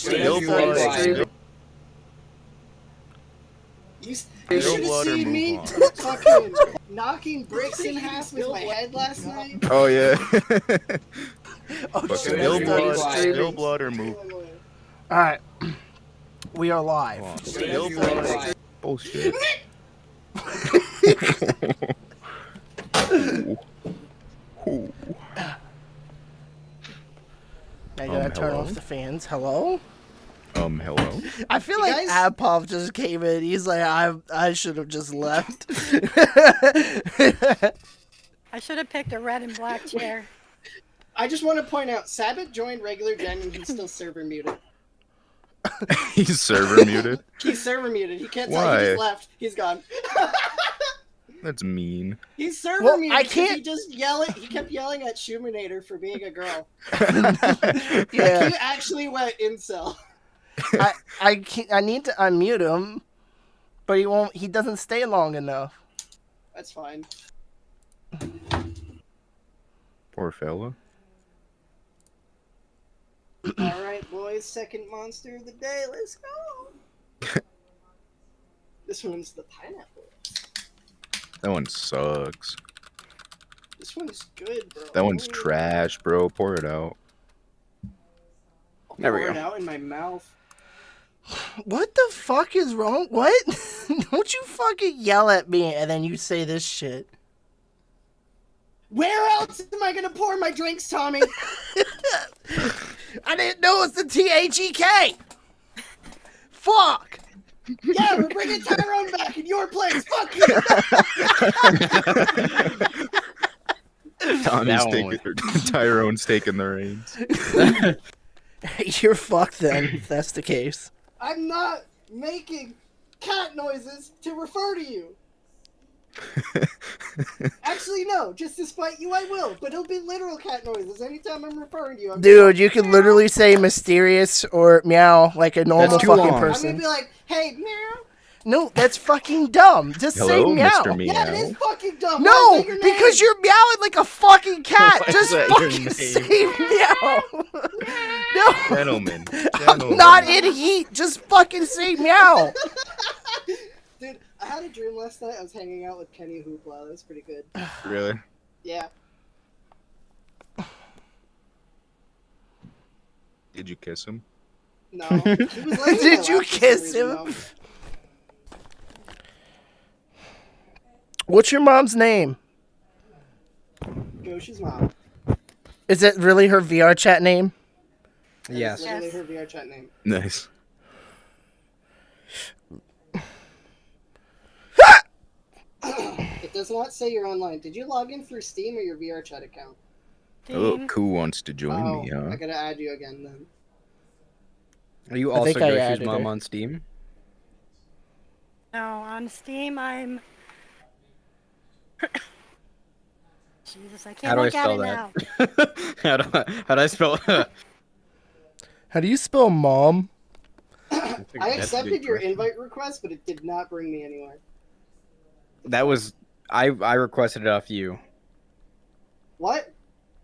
Still blood. You should have seen me fucking knocking bricks in half with my head last night. Oh yeah. Oh shit! Still blood or move. All right, we are live. Still blood. Bullshit. I gotta turn off the fans. Hello? Hello? I feel like Apov just came in. He's like, I should have just left. I should have picked a red and black chair. I just want to point out, Sabbath joined regular gen and he's still server muted. He's server muted? He's server muted. He can't Why? tell. He just left. He's gone. That's mean. He's server muted. I can't. He just he kept yelling at Shuminator for being a girl. Yeah. He actually went incel. I need to unmute him, but he won't. He doesn't stay long enough. That's fine. Poor fella. All right, boys. Second monster of the day. Let's go. This one's the pineapple. That one sucks. This one's good, bro. That one's trash, bro. Pour it out. There we go. Pour it out in my mouth. What the fuck is wrong? What? Don't you fucking yell at me and then you say this shit. Where else am I gonna pour my drinks, Tommy? I didn't know it's the THEK. Fuck. Yeah, we're bringing Tyrone back in your place. Fuck you. Tyrone's taking the reins. You're fucked then, if that's the case. I'm not making cat noises to refer to you. Actually, no. Just to spite you, I will. But it'll be literal cat noises anytime I'm referring to you. Dude, you can literally say mysterious or meow like a normal fucking person. I'm gonna be like, hey, meow. No, that's fucking dumb. Just say meow. Mr. Meow. Yeah, it is fucking dumb. No, because you're meowing like a fucking cat. Just fucking say meow. No. Gentlemen. I'm not in heat. Just fucking say meow. Dude, I had a dream last night. I was hanging out with Kenny Hoopla. That was pretty good. Really? Yeah. Did you kiss him? No. He was like, did you kiss him? No. What's your mom's name? Goshu's mom. Is it really her VR chat name? Yes. That's literally her VR chat name. Nice. It does not say you're online. Did you log in through Steam or your VR chat account? Oh, Koo wants to join me, huh? I gotta add you again then. Are you also Goshu's mom on Steam? No, on Steam I'm... Jesus, I can't look at it now. How do I spell that? How do you spell mom? I accepted your invite request, but it did not bring me anywhere. That was... I requested it off you. What?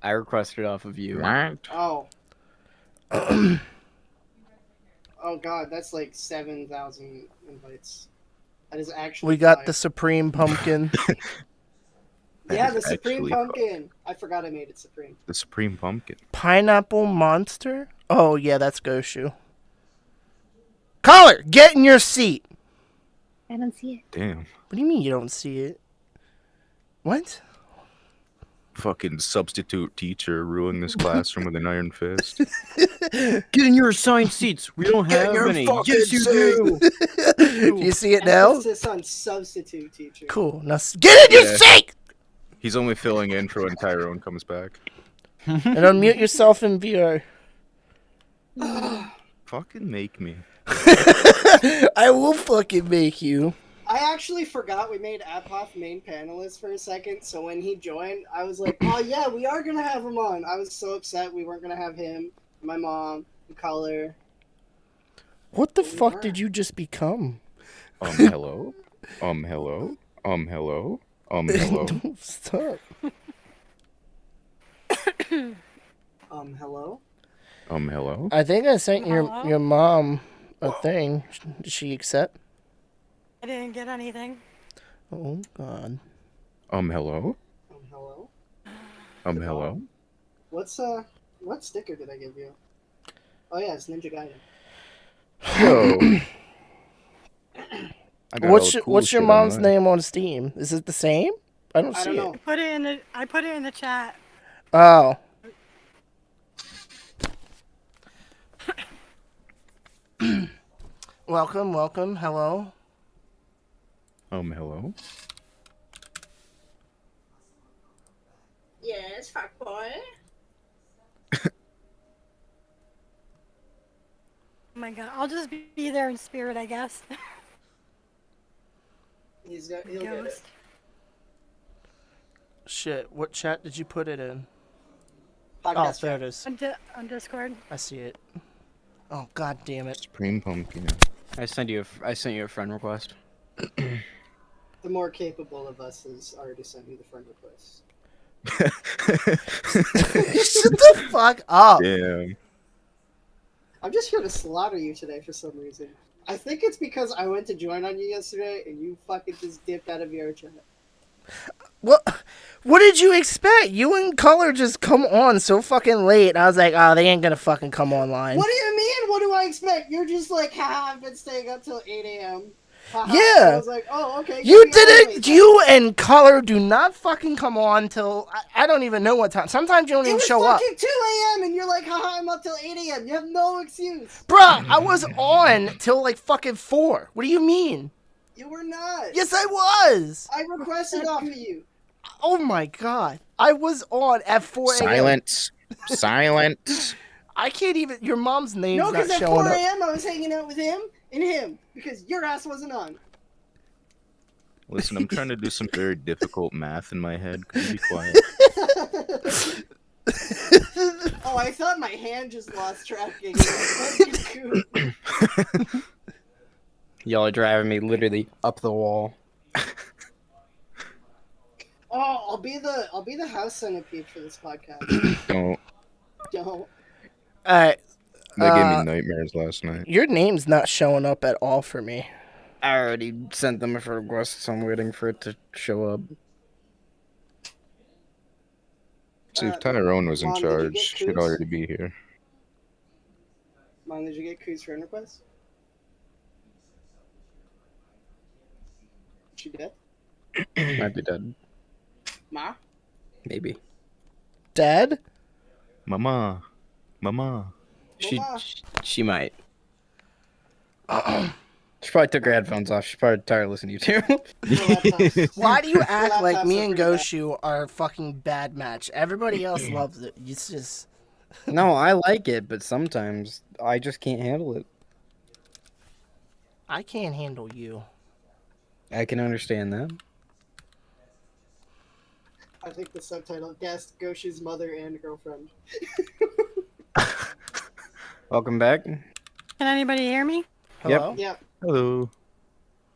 I requested it off of you. Oh. Oh god, that's like 7,000 invites. That is actually We got the Supreme Pumpkin. Yeah, the Supreme Pumpkin. I forgot I made it Supreme. The Supreme Pumpkin. Pineapple Monster? Oh, yeah, that's Goshu. Caller, get in your seat. I don't see it. Damn. What do you mean you don't see it? What? Fucking substitute teacher ruling this classroom with an iron fist. Get in your assigned seats. We don't have any. Yes, you do. You see it now? Emphasis on substitute teacher. Cool. Now get in your seat! He's only filling in for when Tyrone comes back. And unmute yourself in VR. Fucking make me. I will fucking make you. I actually forgot we made Aphoff main panelist for a second, so when he joined, I was like, oh yeah, we are gonna have him on. I was so upset we weren't gonna have him, my mom, the color. What the fuck did you just become? Hello? Hello? Hello? Hello? Don't stop. Hello? Hello? I think I sent Hello? your mom a thing. Did she accept? I didn't get anything. Oh God. Hello? Hello? Hello? What sticker did I give you? Oh yeah, it's Ninja Gaiden. Yo. I got all the cool What's your shit on mom's mine. name on Steam? Is it the same? I don't see know. it. I put it in the chat. Oh. Welcome. Hello. Hello? Yes, fuck boy. Oh my god, I'll just be there in spirit, I guess. He'll get it. Ghost. Shit. What chat did you put it in? Podcast Oh, there chat. it is. On Discord. I see it. Oh God damn it. Supreme Pumpkin. I sent you a friend request. The more capable of us has already sent you the friend request. Shut the fuck up. Damn. I'm just here to slaughter you today for some reason. I think it's because I went to join on you yesterday and you fucking just dipped out of your chat. What did you expect? You and Color just come on so fucking late. I was like, oh, they ain't gonna fucking come online. What do you mean? What do I expect? You're just like, haha, I've been staying up till 8 a.m. Haha. Yeah. I was like, oh, okay. You give me all didn't. the way You and Color do not fucking come on till I don't even know what time. Sometimes you don't It even was show up. fucking 2 a.m. and you're like, haha, I'm up till 8 a.m. You have no excuse. Bruh, I was on till like fucking 4. What do you mean? You were not. Yes, I was. I requested off of you. Oh my God. I was on at 4 a.m. Silence. Silence. I can't even. Your mom's name's No, not because at showing 4 up. a.m. I was hanging out with him and him because your ass wasn't on. Listen, I'm trying to do some very difficult math in my head. Can you be quiet? Oh, I thought my hand just lost tracking. Fucking cool. Y'all are driving me literally up the wall. Oh, I'll be the house centipede for this podcast. Don't. Don't. Alright. They gave me nightmares last night. Your name's not showing up at all for me. I already sent them a friend request, so I'm waiting for it to show up. See, if Tyrone was in Mom, did you charge, get she'd Coos? already be here. Mom, did you get Coos friend request? She did? Might be dead. Ma? Maybe. Dead? Mama. Mama. She might. She probably took her headphones off. She's probably tired of listening to you too. Why do you act like Laptops me are and pretty bad. Goshu are a fucking bad match? Everybody else loves it. It's just. No, I like it, but sometimes I just can't handle it. I can't handle you. I can understand that. I think the subtitle guessed Goshu's mother and girlfriend. Welcome back. Can anybody hear me? Hello? Yep. Hello.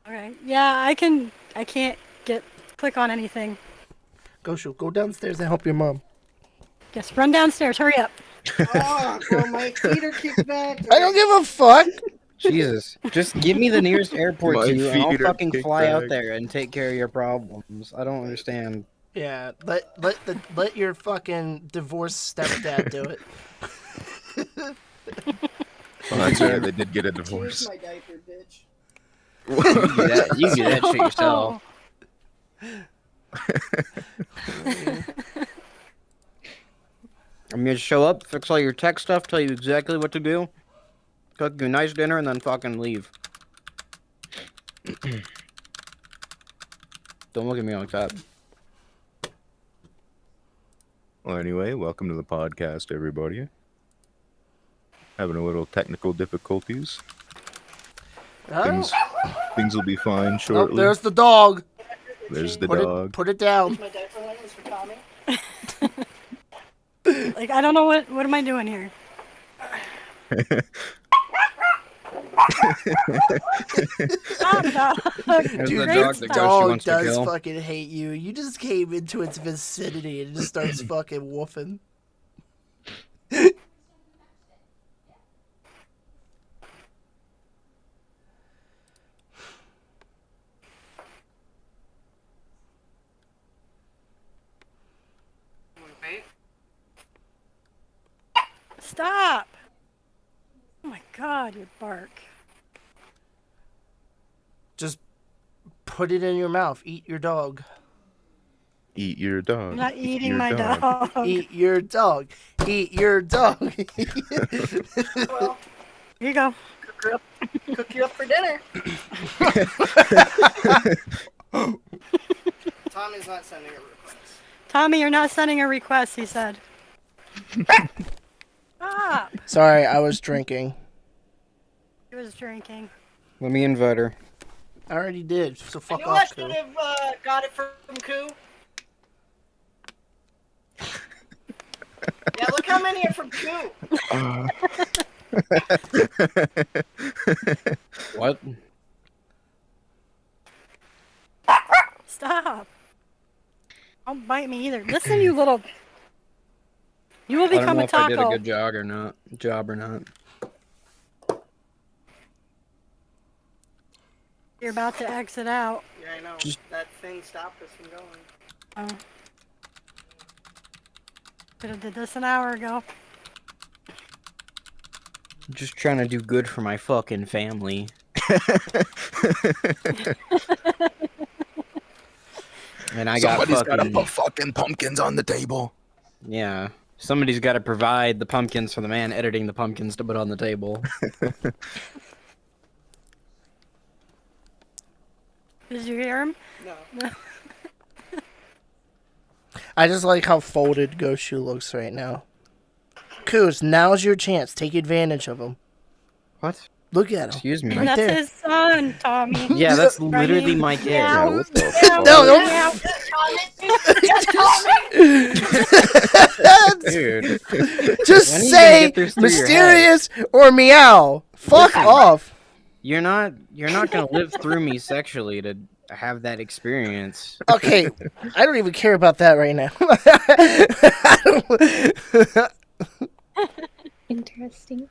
Alright. Yeah, I can't click on anything. Goshu, go downstairs and help your mom. Yes, run downstairs, hurry up. Oh, bro, my feet are kicked back. I don't give a fuck. Jesus, just give me the nearest airport My to you, and I'll feet are fucking kicked fly out back. there and take care of your problems. I don't understand. Yeah, let your fucking divorced stepdad do it. Well, that's right. They did get a Here's divorce. my diaper, bitch. You can do that shit yourself. I'm gonna show up, fix all your tech stuff, tell you exactly what to do, cook you a nice dinner, and then fucking leave. Don't look at me like that. Well, anyway, welcome to the podcast, everybody. Having a little technical difficulties. Things will be fine Oh, shortly. there's the dog. There's the Put dog. Put it down. My diaper line is for Tommy. Like, I don't know what am I doing here? Stop, dog. There's Dude, the Great dog that stuff. Goshu Dog wants to does kill. fucking hate you. You just came into its vicinity and it just starts fucking woofing. my god, you bark. Just put it in your mouth. Eat your dog. Eat your dog. I'm not Eat eating your my dog. Eat your dog. Eat your dog. Well, Here you go. cook you up for dinner. Tommy's not sending a request. Tommy, you're not sending a request, he said. Stop. Sorry, I was drinking. He was drinking. Let me invite her. I already did, so I fuck knew I off, should Koo. have got it from Koo. Yeah, look how many are from Koo. What? Stop. Don't bite me either. Listen, you little... You will I don't become know a if I did a taco. good job or not. You're about to exit out. Yeah, I know. That thing stopped us from going. Oh. Could have did this an hour ago. Just trying to do good for my fucking family. And I got Somebody's gotta fucking... put fucking pumpkins on the table. Yeah. Somebody's got to provide the pumpkins for the man editing the pumpkins to put on the table. Did you hear him? No. I just like how folded Goshu looks right now. Koos, now's your chance. Take advantage of him. What? Look at him. Excuse me. Right That's there. his son, Tommy. Yeah, that's literally my kid. Yeah. What the No, fuck? don't. Dude. Just When are you gonna say get this through your mysterious or meow. Fuck Listen. off. You're not gonna live through me sexually to have that experience. Okay, I don't even care about that right now. Interesting.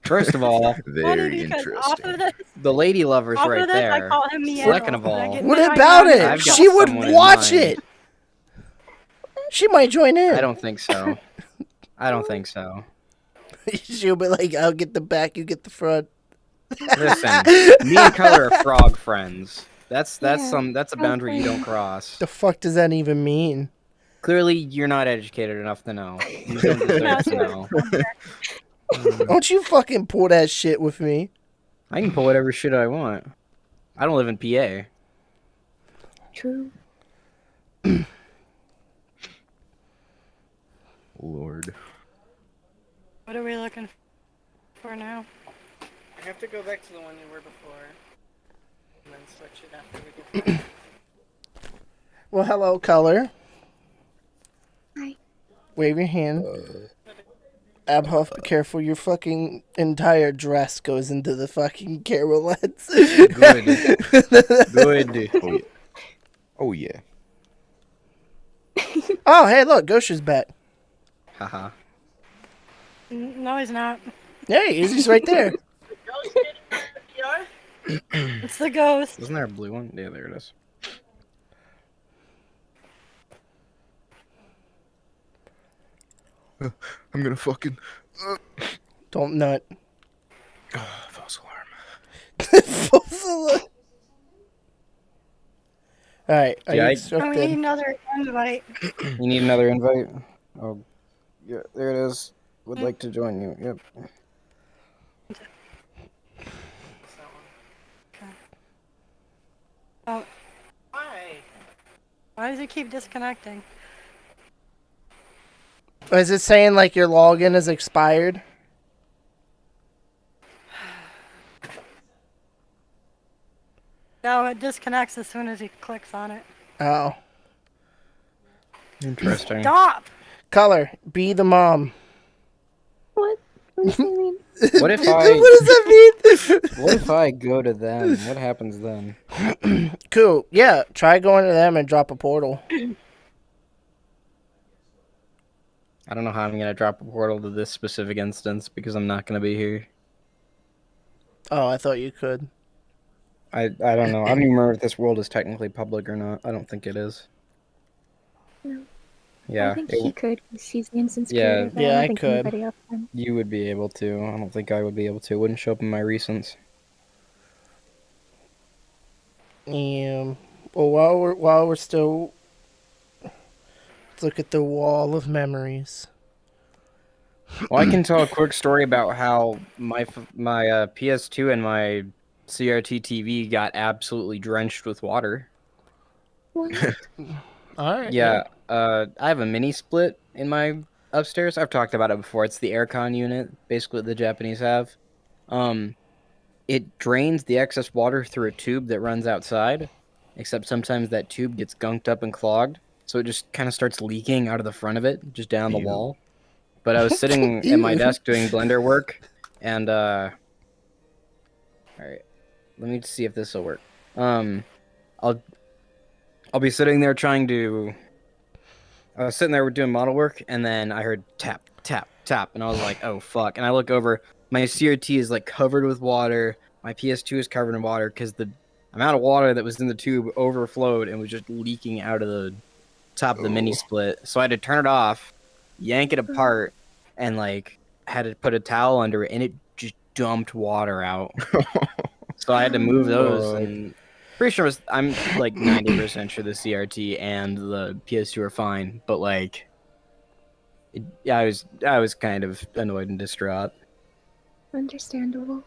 First of all, Very Because off interesting. of this, the lady lover's off right of this I there. call him Meow. Second of all, And I get What my about eyebrows. I've it? got She would someone in watch mind. it. She might join in. I don't think so. I don't think so. She'll be like, I'll get the back, you get the front. Listen, me and Color are frog friends. That's Yeah, a boundary you don't cross. The fuck does that even mean? Clearly, you're not educated enough to know. You don't deserve to know. Don't you fucking pull that shit with me. I can pull whatever shit I want. I don't live in PA. True. Lord. What are we looking for now? I have to go back to the one you were before. And then switch it after we get back. Well, hello, Color. Hi. Wave your hand. Abhuff, be careful. Your fucking entire dress goes into the fucking carolets. Good. Oh yeah. Oh yeah. Oh, hey, look. Goshu's back. Haha. No, he's not. Hey, he's right there. Ghost getting the PR? It's the ghost. Isn't there a blue one? Yeah, there it is. I'm gonna fucking. Don't nut. False alarm. Alright, are Yeah, you I- Oh, we need instructed? another invite. You need another invite? Oh, yeah, there it is. Would like to join you. Yep. Oh, Hi. why does it keep disconnecting? Is it saying like your login is expired? No, it disconnects as soon as he clicks on it. Oh. Interesting. Stop! Color, be the mom. What? What does that mean? What if What I does that mean? what if I go to them? What happens then? Cool. Yeah, try going to them and drop a portal. I don't know how I'm gonna drop a portal to this specific instance because I'm not gonna be here. Oh, I thought you could. I don't know. I don't even remember if this world is technically public or not. I don't think it is. No. Yeah. I think it he w- could, because he's the instance Yeah. creator, but Yeah, I I don't think could. anybody else can. You would be able to. I don't think I would be able to. It wouldn't show up in my recents. Well, while we're still, let's look at the wall of memories. Well, I can tell a quick story about how my PS2 and my CRT TV got absolutely drenched with water. What? All right. Yeah, I have a mini split in my upstairs. I've talked about it before. It's the aircon unit, basically what the Japanese have. It drains the excess water through a tube that runs outside, except sometimes that tube gets gunked up and clogged, so it just kind of starts leaking out of the front of it, just down the Ew. wall. But I was sitting at my Ew. desk doing Blender work, and all right, let me see if this will work. I'll be sitting there trying to. I was sitting there doing model work, and then I heard tap, tap, tap, and I was like, "Oh fuck!" And I look over. My CRT is like covered with water. My PS2 is covered in water because the amount of water that was in the tube overflowed and was just leaking out of the top of the mini split. So I had to turn it off, yank it apart, and like had to put a towel under it, and it just dumped water out. So I had to move those, and pretty sure I'm like 90% sure the CRT and the PS2 are fine, but like, I was kind of annoyed and distraught. Understandable.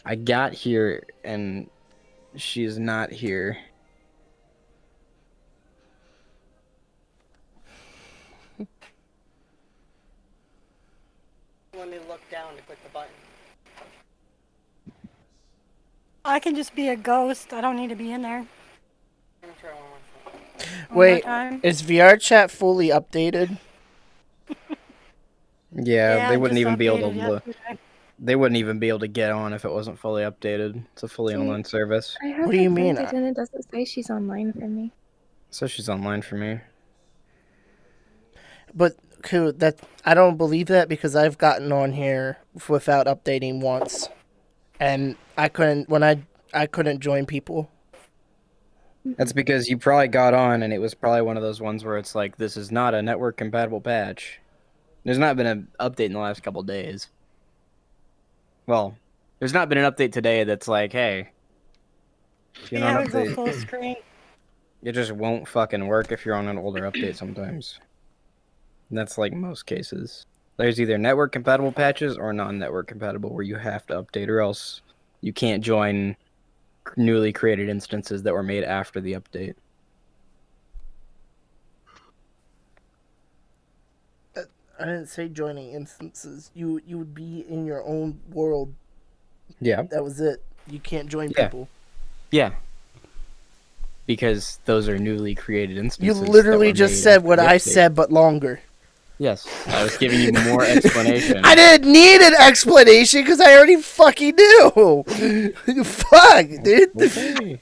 I got here and she's not here. Let me look down to click the button. I can just be a ghost. I don't need to be in there. Let me try one more time. One more Wait, time. is VR chat fully updated? Yeah, they wouldn't just even be able updated to. yesterday. They wouldn't even be able to get on if it wasn't fully updated. It's a fully See, online service. I have What do you her mean? printed and it doesn't say she's online for me. So she's online for me. But that I don't believe that because I've gotten on here without updating once, and I couldn't join people. That's because you probably got on and it was probably one of those ones where it's like, this is not a network compatible patch. There's not been an update in the last couple days. Well, there's not been an update today that's like, hey, if you're Yeah, not we go updated, full screen. it just won't fucking work if you're on an older update sometimes. And that's like most cases. There's either network compatible patches or non-network compatible where you have to update or else you can't join newly created instances that were made after the update. I didn't say joining instances. You would be in your own world. Yeah. That was it. You can't join Yeah. people. Yeah. Because those are newly created You instances. that literally were just made said after what the I update. said, but longer. Yes, I was giving you more explanation. I didn't need an explanation because I already fucking knew. Fuck, dude. Okay.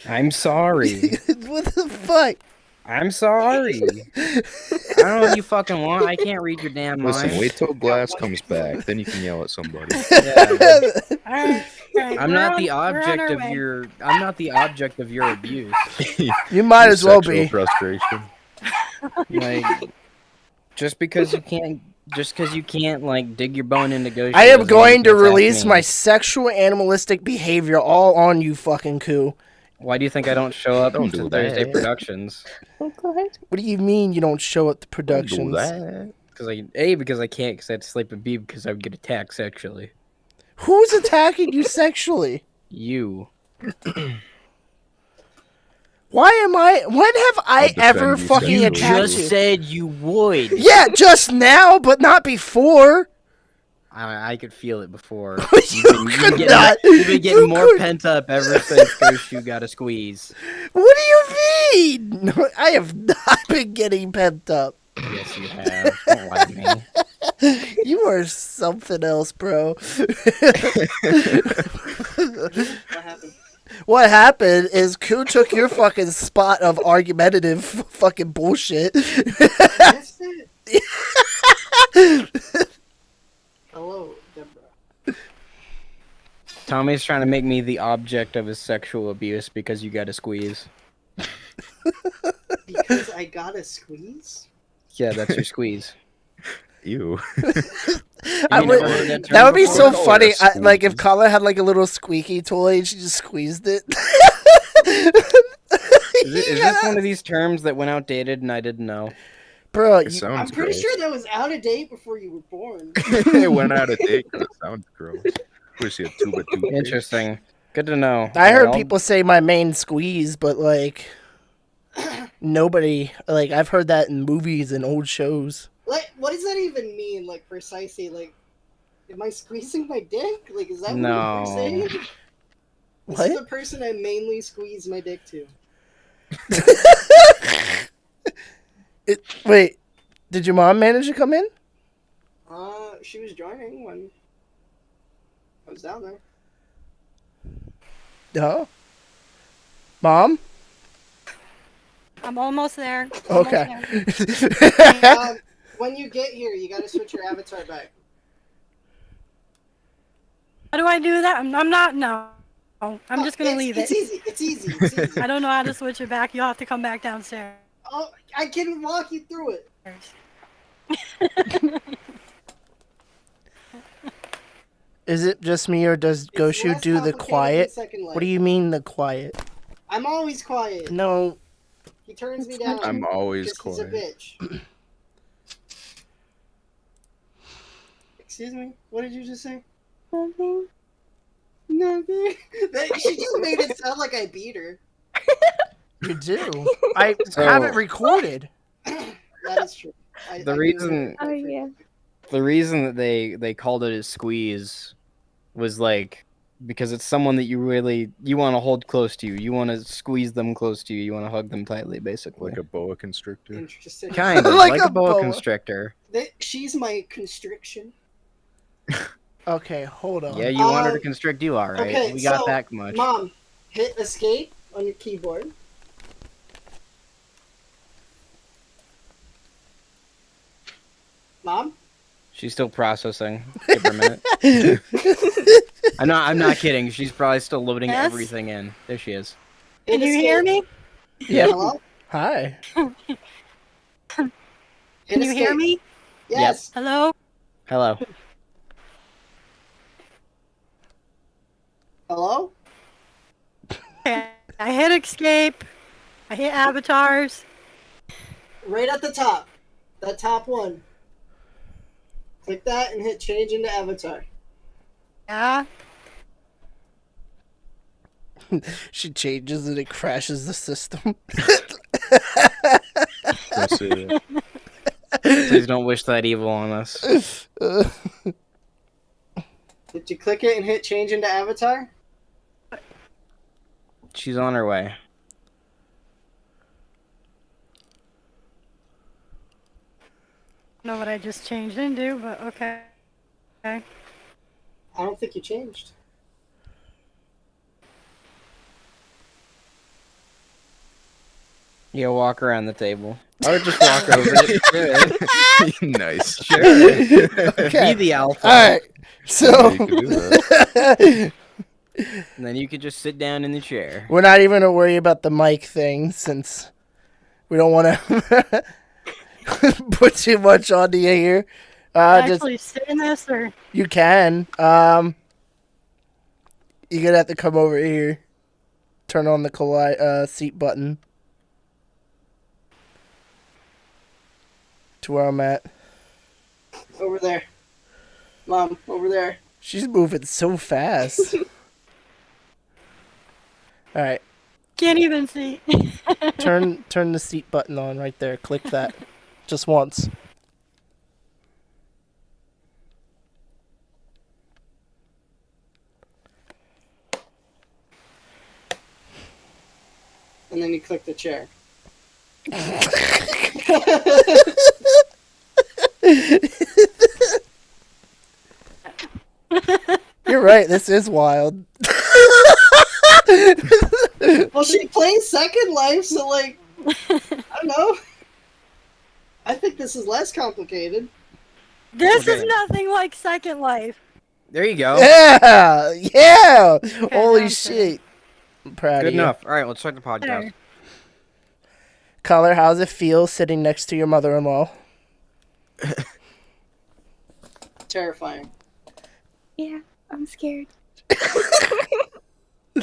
I'm sorry. What the fuck? I'm sorry. I don't know what you fucking want. I can't read your damn mind. Listen, wait till Glass comes back, then you can yell at somebody. Yeah. Alright, I'm not the object of your. I'm not the object of your abuse. You might Your as well sexual be. frustration. Like, just because you can't like dig your bone into Goshu. I am doesn't going mean to attack release me. my sexual animalistic behavior all on you, fucking coup. Why do you think I don't show up Don't to do Thursday that. productions? Oh god. What do you mean you don't show up to Don't do productions? that. Because I can't because I had to sleep with B because I would get attacked sexually. Who's attacking you sexually? You. When have I I'll ever defend you fucking sexually. attacked Just you? said you would. Yeah, just now, but not before. I could feel it before. You could not. You've been getting You more could- pent up ever since Goshu got a squeeze. What do you mean? No, I have not been getting pent up. Yes, you have. Don't lie to me. You are something else, bro. What happened? What happened is Ku took your fucking spot of argumentative fucking bullshit. That's it. Hello, Deborah. Tommy's trying to make me the object of his sexual abuse because you got a squeeze. Because I got a squeeze? Yeah, that's your squeeze. Ew. I You would, never heard that term that would be before? so Call funny. her a Like if squeeze. Colin had like a little squeaky toy and she just squeezed it. Is this one of these terms that went outdated and I didn't know? Bro, It you, sounds I'm pretty gross. sure that was out of date before you were born. It went out of date because it sounds gross. Wish you had tuba toothpaste. Interesting. Good to know. I heard I'll- people say my main squeeze, but like nobody, like I've heard that in movies and old shows. Like, what does that even mean? Like, precisely, like, am I squeezing my dick? Like, is that what No. you're saying? This What? is the person I mainly squeeze my dick to. Wait, did your mom manage to come in? She was joining when I was down there. No. Mom? I'm almost there. Almost Okay. there. When you get here, you gotta switch your avatar back. How do I do that? I'm not. No. I'm just gonna leave It's it. easy. It's easy. It's easy. I don't know how to switch it back. You'll have to come back downstairs. Oh, I can walk you through it. Is it just me or does It's Goshu less do the complicated than quiet? Second Life. What do you mean the quiet? I'm always quiet. No. He turns me It's not down. I'm always because he's a quiet. bitch. Excuse me? What did you just say? Nothing. Nothing. She just made it sound like I beat her. You do. I So- have it recorded. That is true. The reason- Oh yeah. The reason that they called it a squeeze was like because it's someone that you want to hold close to you. You want to squeeze them close to you. You want to hug them tightly, basically. Like a boa constrictor. Interesting. Kind of Like like, a a boa boa. constrictor. She's my constriction. Okay, hold on. Yeah, you want her to constrict you, all right? Okay, we got so, that much. Mom, hit escape on your keyboard. Mom? She's still processing. Give her a minute. I'm not kidding. She's probably still loading Yes? everything in. There she is. Can Hit you hear escape. me? Yep. Hello? Hi. Can Hit you hear escape. me? Yes. Hello? Hello. Hello? Okay. I hit escape. I hit avatars. Right at the top. That top one. Click that and hit change into avatar. Yeah. She changes and it crashes the system. That's it. Please don't wish that evil on us. Did you click it and hit change into avatar? She's on her way. Know what I just changed into, but okay. Okay. I don't think you changed. You walk around the table. I would just walk over it. Nice. Sure. Okay. Be the alpha. Alright. So You could do that. And then you could just sit down in the chair. we're not even gonna worry about the mic thing since we don't wanna put too much on the air. Just Actually sit in this or you can. You're gonna have to come over here. Turn on the seat button. To where I'm at. Over there. Mom, over there. She's moving so fast. Alright. can't even see. Turn the seat button on right there. Click that. Just once. And then you click the chair. You're right, this is wild. Well, she plays Second Life, so, like, I don't know. I think this is less complicated. This is Okay. nothing like Second Life. There you go. Yeah! Yeah! Holy I'm shit. I'm proud Good of you. enough. All right, let's start the podcast. There. Color, how's it feel sitting next to your mother-in-law? Terrifying. Yeah, I'm scared. All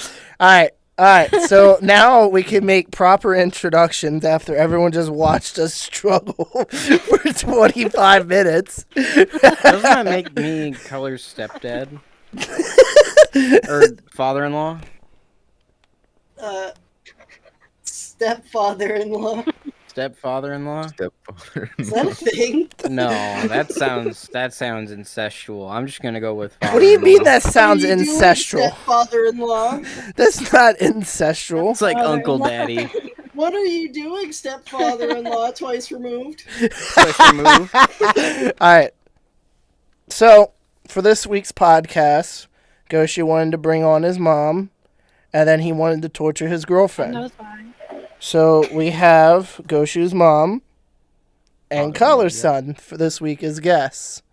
right. So now we can make proper introductions after everyone just watched us struggle for 25 minutes. Doesn't that make me Color's stepdad? Or father-in-law? Stepfather-in-law. Stepfather-in-law? Stepfather. Is that a thing? No, that sounds incestual. I'm just gonna go with What do you mean that What are sounds you doing, ancestral? Stepfather-in-law. That's not ancestral. It's like Uncle Father-in-law. Daddy. What are you doing, stepfather-in-law? Twice removed. Twice removed. All right. So for this week's podcast, Goshu wanted to bring on his mom, and then he wanted to torture his girlfriend. That's fine. So we have Goshu's mom and Father-in-law, Color's yeah. son for this week as guests.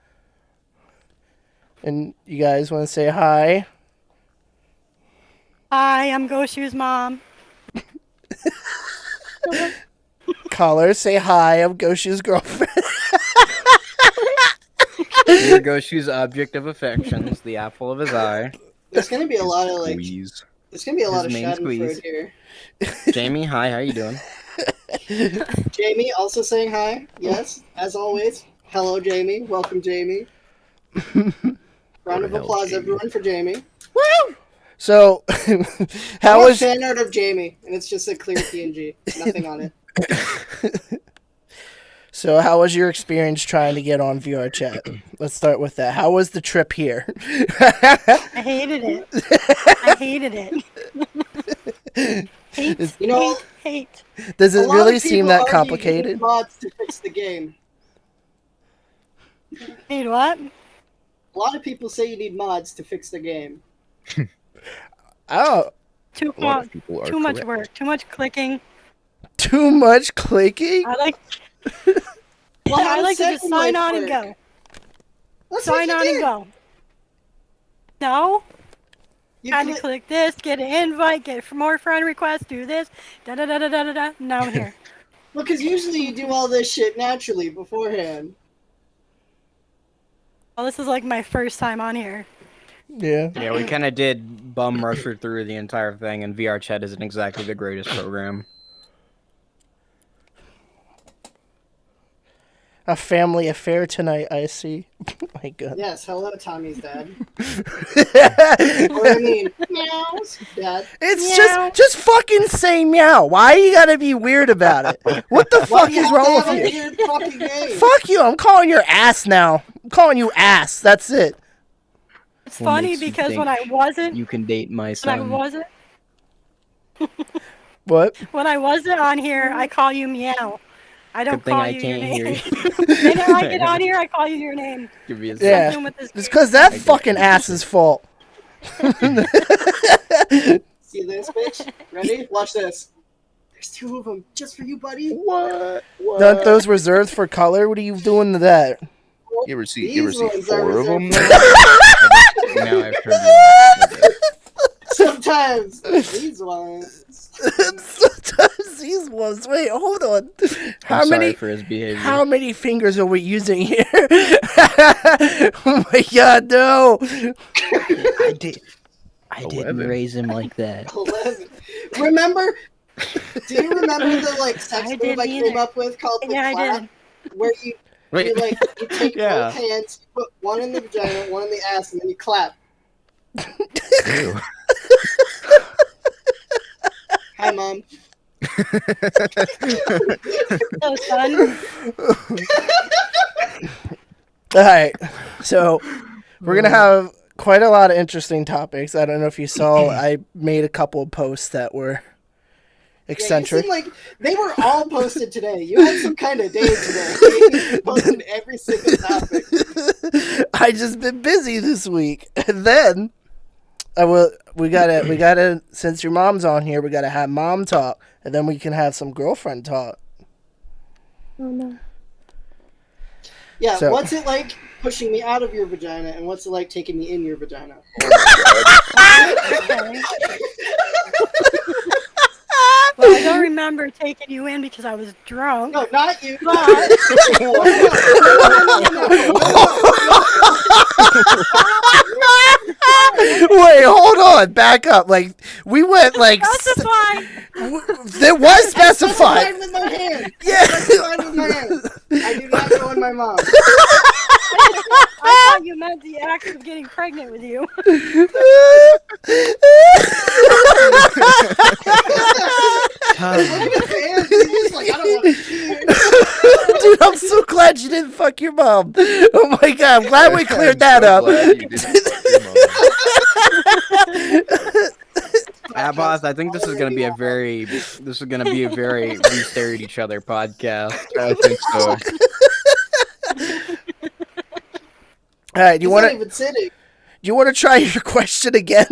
And you guys want to say hi? Hi, I'm Goshu's mom. Color, say hi. I'm Goshu's girlfriend. Here Goshu's object of affections, the apple of his eye. There's gonna be a lot of like. Squeeze. There's gonna be a lot of His main Schadenfreude squeeze. here. Jamie, hi, how you doing? Jamie also saying hi. Yes, as always. Hello, Jamie. Welcome, Jamie. Round What of the hell, applause, Jamie? everyone, for Jamie. So, I how want was fan art of Jamie, and it's just a clear PNG, nothing on it. how was your experience trying to get on VR chat? Let's start with that. How was the trip here? I hated it. I hated it. Hate, You know, hate. Does a it lot really of seem people that argue complicated? using mods to fix the game. Hate what? A lot of people say you need mods to fix the game. Oh, Too, A lot much, of people are too much correct. work. Too much clicking. too much clicking? I like. Well, how I does like to just Second sign Life on and work? go. That's what Sign you on and did. go. No, You had to cli- click this, get an invite, get more friend requests, do this, da da da da da da da. Now I'm here. Well, because usually you do all this shit naturally beforehand. Well, this is like my first time on here. Yeah. Yeah, we kind of did bum rush her through the entire thing, and VR chat isn't exactly the greatest program. A family affair tonight, I see. My God. Yes, hello, Tommy's dad. Or I mean, meows, dad. It's Meow. just fucking say meow. Why you gotta be weird about it? What the Why fuck do you is have to wrong have a with you? weird fucking name? Fuck you, I'm calling your ass now. I'm calling you ass. That's it. It's What funny makes you because when think I wasn't, You can date my son. What? when I wasn't on here, I call you meow. I don't Good thing call I you can't your hear name. you. The minute I get on here, I call you your name. Give me a Yeah. Something with this It's game. because that I get fucking you. ass's fault. See this, bitch? Ready? Watch this. There's two of them just for you, buddy. What? Aren't those reserved for color? What are you doing to that? You ever see These ones are 4 of them? reserved Now I've turned you on. Okay. Sometimes these ones. Sometimes these ones. Wait, hold on. How I'm sorry many? for his behavior. How many fingers are we using here? Oh my God, no! I didn't 11. raise him like that. 11. Remember? Do you remember the like sex I move didn't I came either. up with called the Yeah, I clap? did. Where you Wait, like you take Yeah. both hands, you put one in the vagina, one in the ass, and then you clap. Ew. Hi, mom. So, son, All right, so we're gonna have quite a lot of interesting topics. I don't know if you saw, I made a couple of posts that were Yeah, eccentric. you seem like they were all posted today. You had some kind of day today. You posted every single topic. I just been busy this week, and then we gotta since your mom's on here, we gotta have mom talk, and then we can have some girlfriend talk. Oh no. Yeah, So- what's it like pushing me out of your vagina, and what's it like taking me in your vagina? okay. Well, I don't remember remember taking you in because I was drunk. No, not you. But Wait, hold on. Back up. Like, we went like... specify. It was specified. Specified with my hand. Yeah. Specified with my hand. I do not go in my mom. I thought you meant the act of getting pregnant with you. Like, I don't want to hear. Dude, I'm so glad you didn't fuck your mom. Oh my god, I'm glad we cleared that up. Abbas, I think this is gonna be a very we stare at each other podcast. I think so. All right, He's not even sitting. you want to try your question again?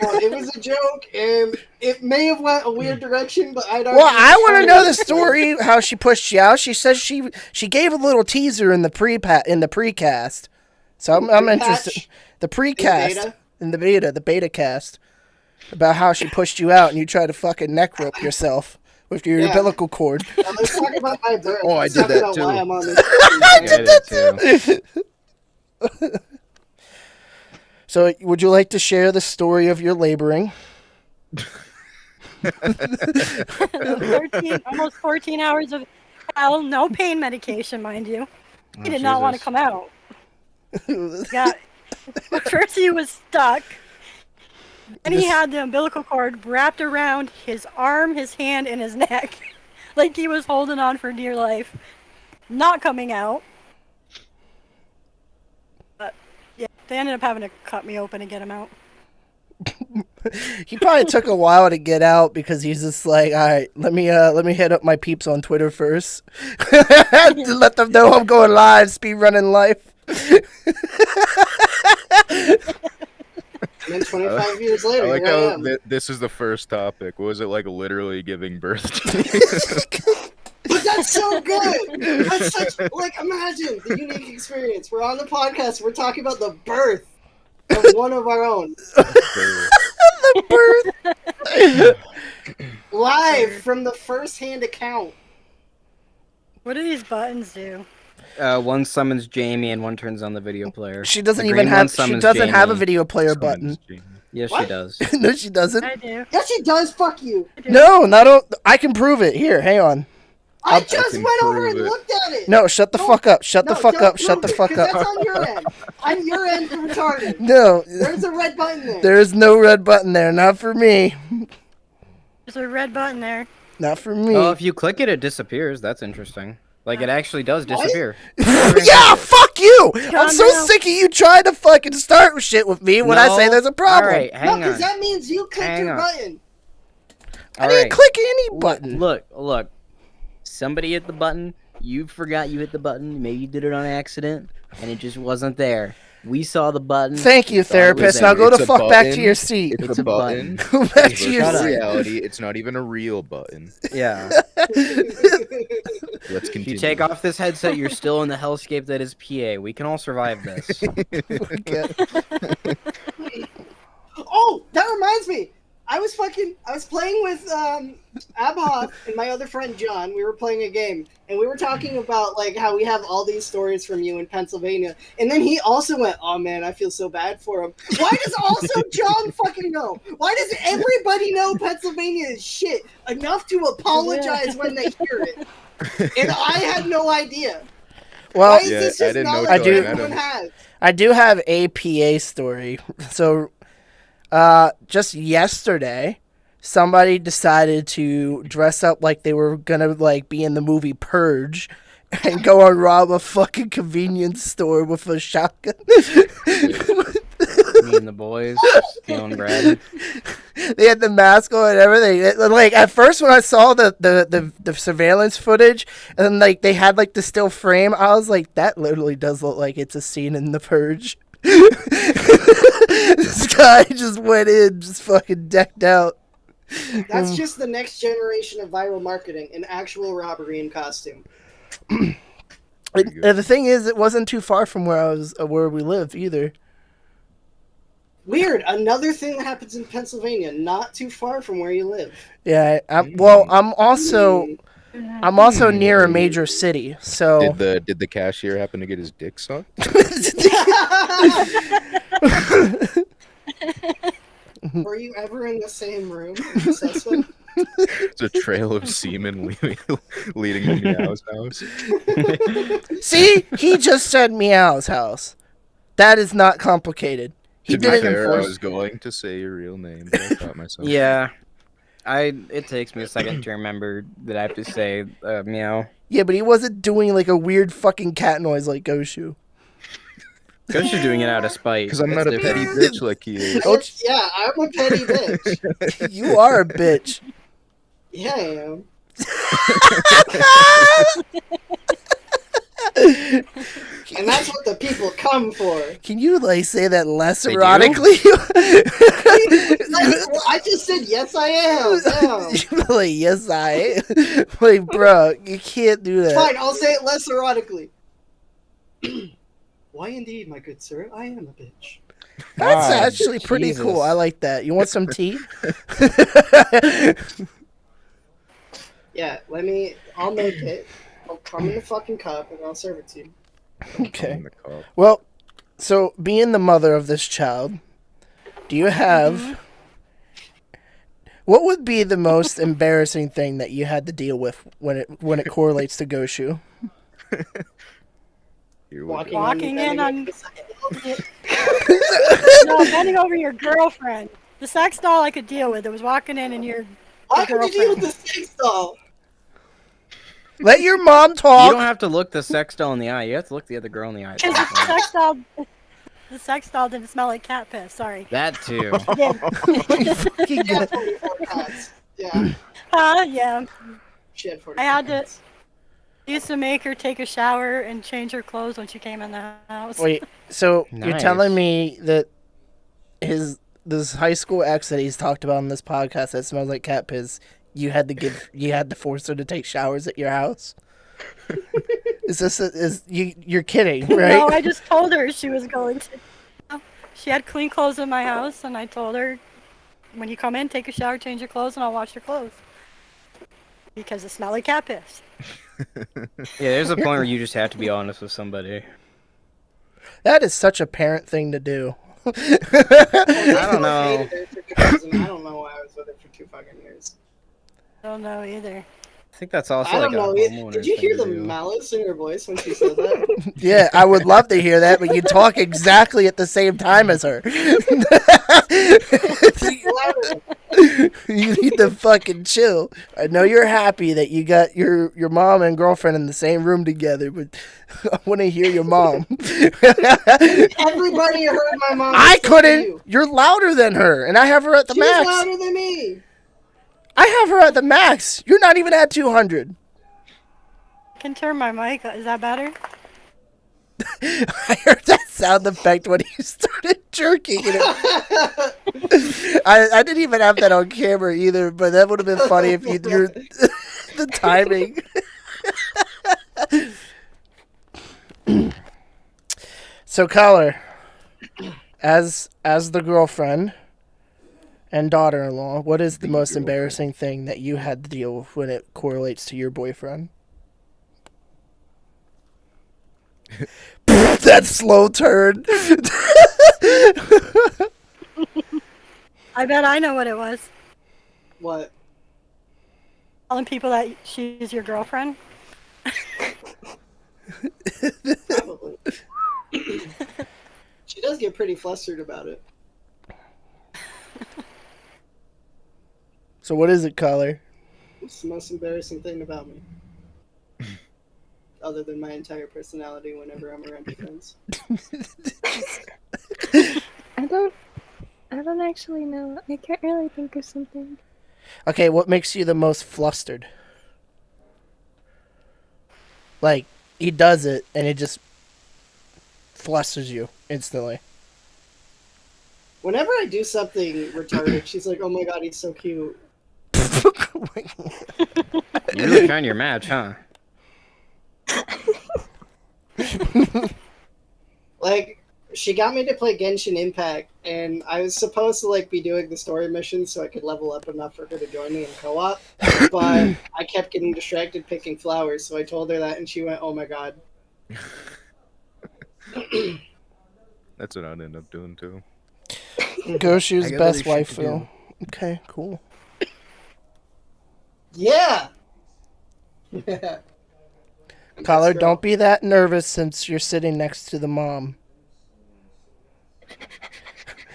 Well, it was a joke, and it may have went a weird direction, but I don't. Well, I want to know the story how she pushed you out. She says she gave a little teaser in the precast, so I'm interested. The precast in the beta cast about how she pushed you out and you tried to fucking neck rope yourself with your umbilical cord. Now, let's talk about my birth. Oh, I Let's did talk that about too. why I'm on this. I did that too. So, would you like to share the story of your laboring? Almost 14 hours of hell, no pain medication, mind you. He did not want to Jesus. come out. First he was stuck. And he had the umbilical cord wrapped around his arm, his hand, and his neck. Like he was holding on for dear life. Not coming out. But, yeah, they ended up having to cut me open and get him out. He probably took a while to get out because he's just like, all right, let me hit up my peeps on Twitter first. To let them know I'm going live, speed running life. And then 25 years later, I like here I how am. this is the first topic. Was it like literally giving birth to you? But that's so good. That's such imagine the unique experience. We're on the podcast. We're talking about the birth of one of our own, The birth. live from the first-hand account. What do these buttons do? One summons Jamie and one turns on the video player. She doesn't The even green one have. She summons doesn't have a Jamie. video player button. Yes, What? she does. No, she doesn't. I do. Yes, she does. Fuck you. No, not. I can prove it. Here, hang on. I just can went over prove and it. looked at it. No, shut the Don't- fuck up. Shut the No, fuck don't up. Shut the prove it, fuck 'cause up. That's on your end. On your end, retarded. No, There's a red button there. there is no red button there. Not for me. There's a red button there. Not for me. Oh, if you click it, it disappears. That's interesting. Like, it actually does What? disappear. Yeah, fuck you! I'm so now. sick of you trying to fucking start shit with me when I say No. there's a problem. All right, No, hang because on. that means you clicked Hang your on. button. I All didn't right. click any button. Look. Somebody hit the button. You forgot you hit the button. Maybe you did it on accident, and it just wasn't there. We saw the button. Thank you, We thought it was therapist. there. Now go It's to a fuck back to button. your seat. It's, It's a a button. Go back It's to your virtual seat. reality. It's not even a real button. Yeah. Let's If continue. you take off this headset, you're still in the hellscape that is PA. We can all survive this. Oh, that reminds me. I was playing with Abha and my other friend John. We were playing a game, and we were talking about like how we have all these stories from you in Pennsylvania. And then he also went, "Oh man, I feel so bad for him." Why does also John fucking know? Why does everybody know Pennsylvania is shit enough to apologize when they hear it? And I had no idea. Well, Why is Yeah, this I just didn't know knowledge till I that met everyone him. has? I do have a PA story. So, just yesterday, somebody decided to dress up like they were gonna like be in the movie Purge, and go and rob a fucking convenience store with a shotgun. Me and the boys stealing bread. They had the mask on and everything. Like at first, when I saw the surveillance footage, and then like they had like the still frame, I was like, that literally does look like it's a scene in The Purge. This guy just went in, just fucking decked out. That's just the next generation of viral marketing, an actual robbery in costume. And the thing is, it wasn't too far from where we live either. Weird. Another thing that happens in Pennsylvania, not too far from where you live. Yeah. I'm also near a major city, so. Did the cashier happen to get his dick sucked? Were you ever in the same room with the suspect? It's a trail of semen leading to Meow's house. See, he just said Meow's house. That is not complicated. He To be didn't fair, I enforce. was going to say your real name, but I thought myself. Yeah. It takes me a second to remember that I have to say meow. Yeah, but he wasn't doing like a weird fucking cat noise like Goshu. Goshu's doing it out of spite. Because I'm not a That's petty different. bitch like he is. Yeah, I'm a petty bitch. You are a bitch. Yeah, I am. And that's what the people come for. Can you like say that less They do? erotically? I just said yes, I am. Damn. Like, yes, I. Like, bro, you can't do that. Fine, I'll say it less erotically. Why indeed, my good sir, I am a bitch. That's God, actually pretty Jesus. cool. I like that. You want some tea? Yeah, I'll make it. I'll come in the fucking cup and I'll serve it to you. Okay. Well, so being the mother of this child, do you have what would be the most embarrassing thing that you had to deal with when it correlates to Goshu? Walking in on no, bending over your girlfriend. The sex doll I could deal with. It was walking in and your Why could you deal with girlfriend. the sex doll? Let your mom You talk. don't have to look the sex doll in the eye. You have to look the other girl in the eye. Because the sex doll didn't smell like cat piss. Sorry. That too. Yeah. Fucking She had good. 44 cats. Yeah, Yeah. she had 44 I had to cats. used to make her take a shower and change her clothes when she came in the house. Wait, so you're Nice. telling me that this high school ex that he's talked about on this podcast that smells like cat piss, you had to force her to take showers at your house? You're kidding, right? No, I just told her she was going to. She had clean clothes in my house, and I told her, when you come in, take a shower, change your clothes, and I'll wash your clothes. Because it smelled like cat piss. Yeah, there's a point where you just have to be honest with somebody. That is such a parent thing to do. I don't know. I don't know why I was with her for 2 fucking years. Don't know either. I think that's also I like don't a know. homeowner Did you thing hear to the do. malice in her voice when she said that? Yeah, I would love to hear that, but you talk exactly at the same time as her. You need to fucking chill. I know you're happy that you got your mom and girlfriend in the same room together, but I want to hear your mom. Everybody heard my mom. I except couldn't. you. You're louder than her, and I have her at the She was max. louder than me. I have her at the max. You're not even at 200. I can turn my mic. Is that better? I heard that sound effect when you started jerking. And I didn't even have that on camera either, but that would have been funny if you drew the timing. So, Collar, as the girlfriend and daughter-in-law, what is the most embarrassing thing that you had to deal with when it correlates to your boyfriend? That slow turn. I bet I know what it was. What? Telling people that she's your girlfriend. Probably. She does get pretty flustered about it. So what is it, Collar? It's the most embarrassing thing about me. Other than my entire personality whenever I'm around your friends. I don't actually know. I can't really think of something. Okay, what makes you the most flustered? Like, he does it, and it just flusters you instantly. Whenever I do something retarded, she's like, "Oh my god, he's so cute." You really found your match, huh? Like, she got me to play Genshin Impact, and I was supposed to like be doing the story missions so I could level up enough for her to join me in co-op. But I kept getting distracted picking flowers, so I told her that, and she went, "Oh my god." That's what I'd end up doing too. Goshu's I got best other shit to waifu. Okay, cool. Yeah. Collar, don't be that nervous since you're sitting next to the mom.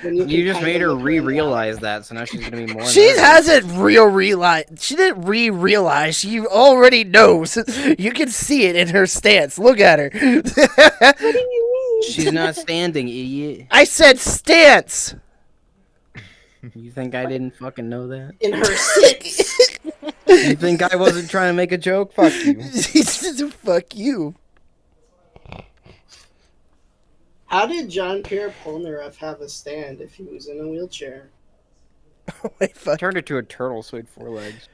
You just made her re-realize that, so now she's gonna be more. She nervous. hasn't realized. She didn't realize. She already knows. You can see it in her stance. Look at her. What do you mean? She's not standing, idiot. I said stance. You think I didn't fucking know that? In her sits. You think I wasn't trying to make a joke? Fuck you. Fuck you. How did Jean-Pierre Polnareff have a stand if he was in a wheelchair? Wait, fuck. Turned it to a turtle, so he had 4 legs.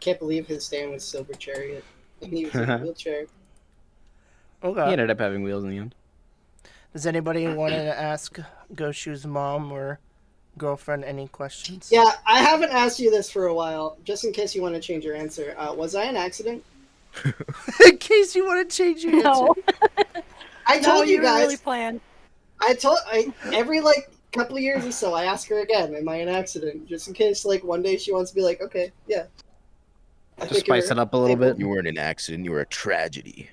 Can't believe his stand was Silver Chariot, and he was in a wheelchair. He Okay. ended up having wheels in the end. Does anybody want to ask Goshu's mom or girlfriend any questions? Yeah, I haven't asked you this for a while, just in case you want to change your answer. Was I an accident? In case you want to change your No. answer. I No, told you you guys. really planned. Every like couple of years or so, I ask her again, "Am I an accident?" Just in case, like one day she wants to be like, "Okay, yeah." Just spice it up a little bit. You weren't an accident. You were a tragedy.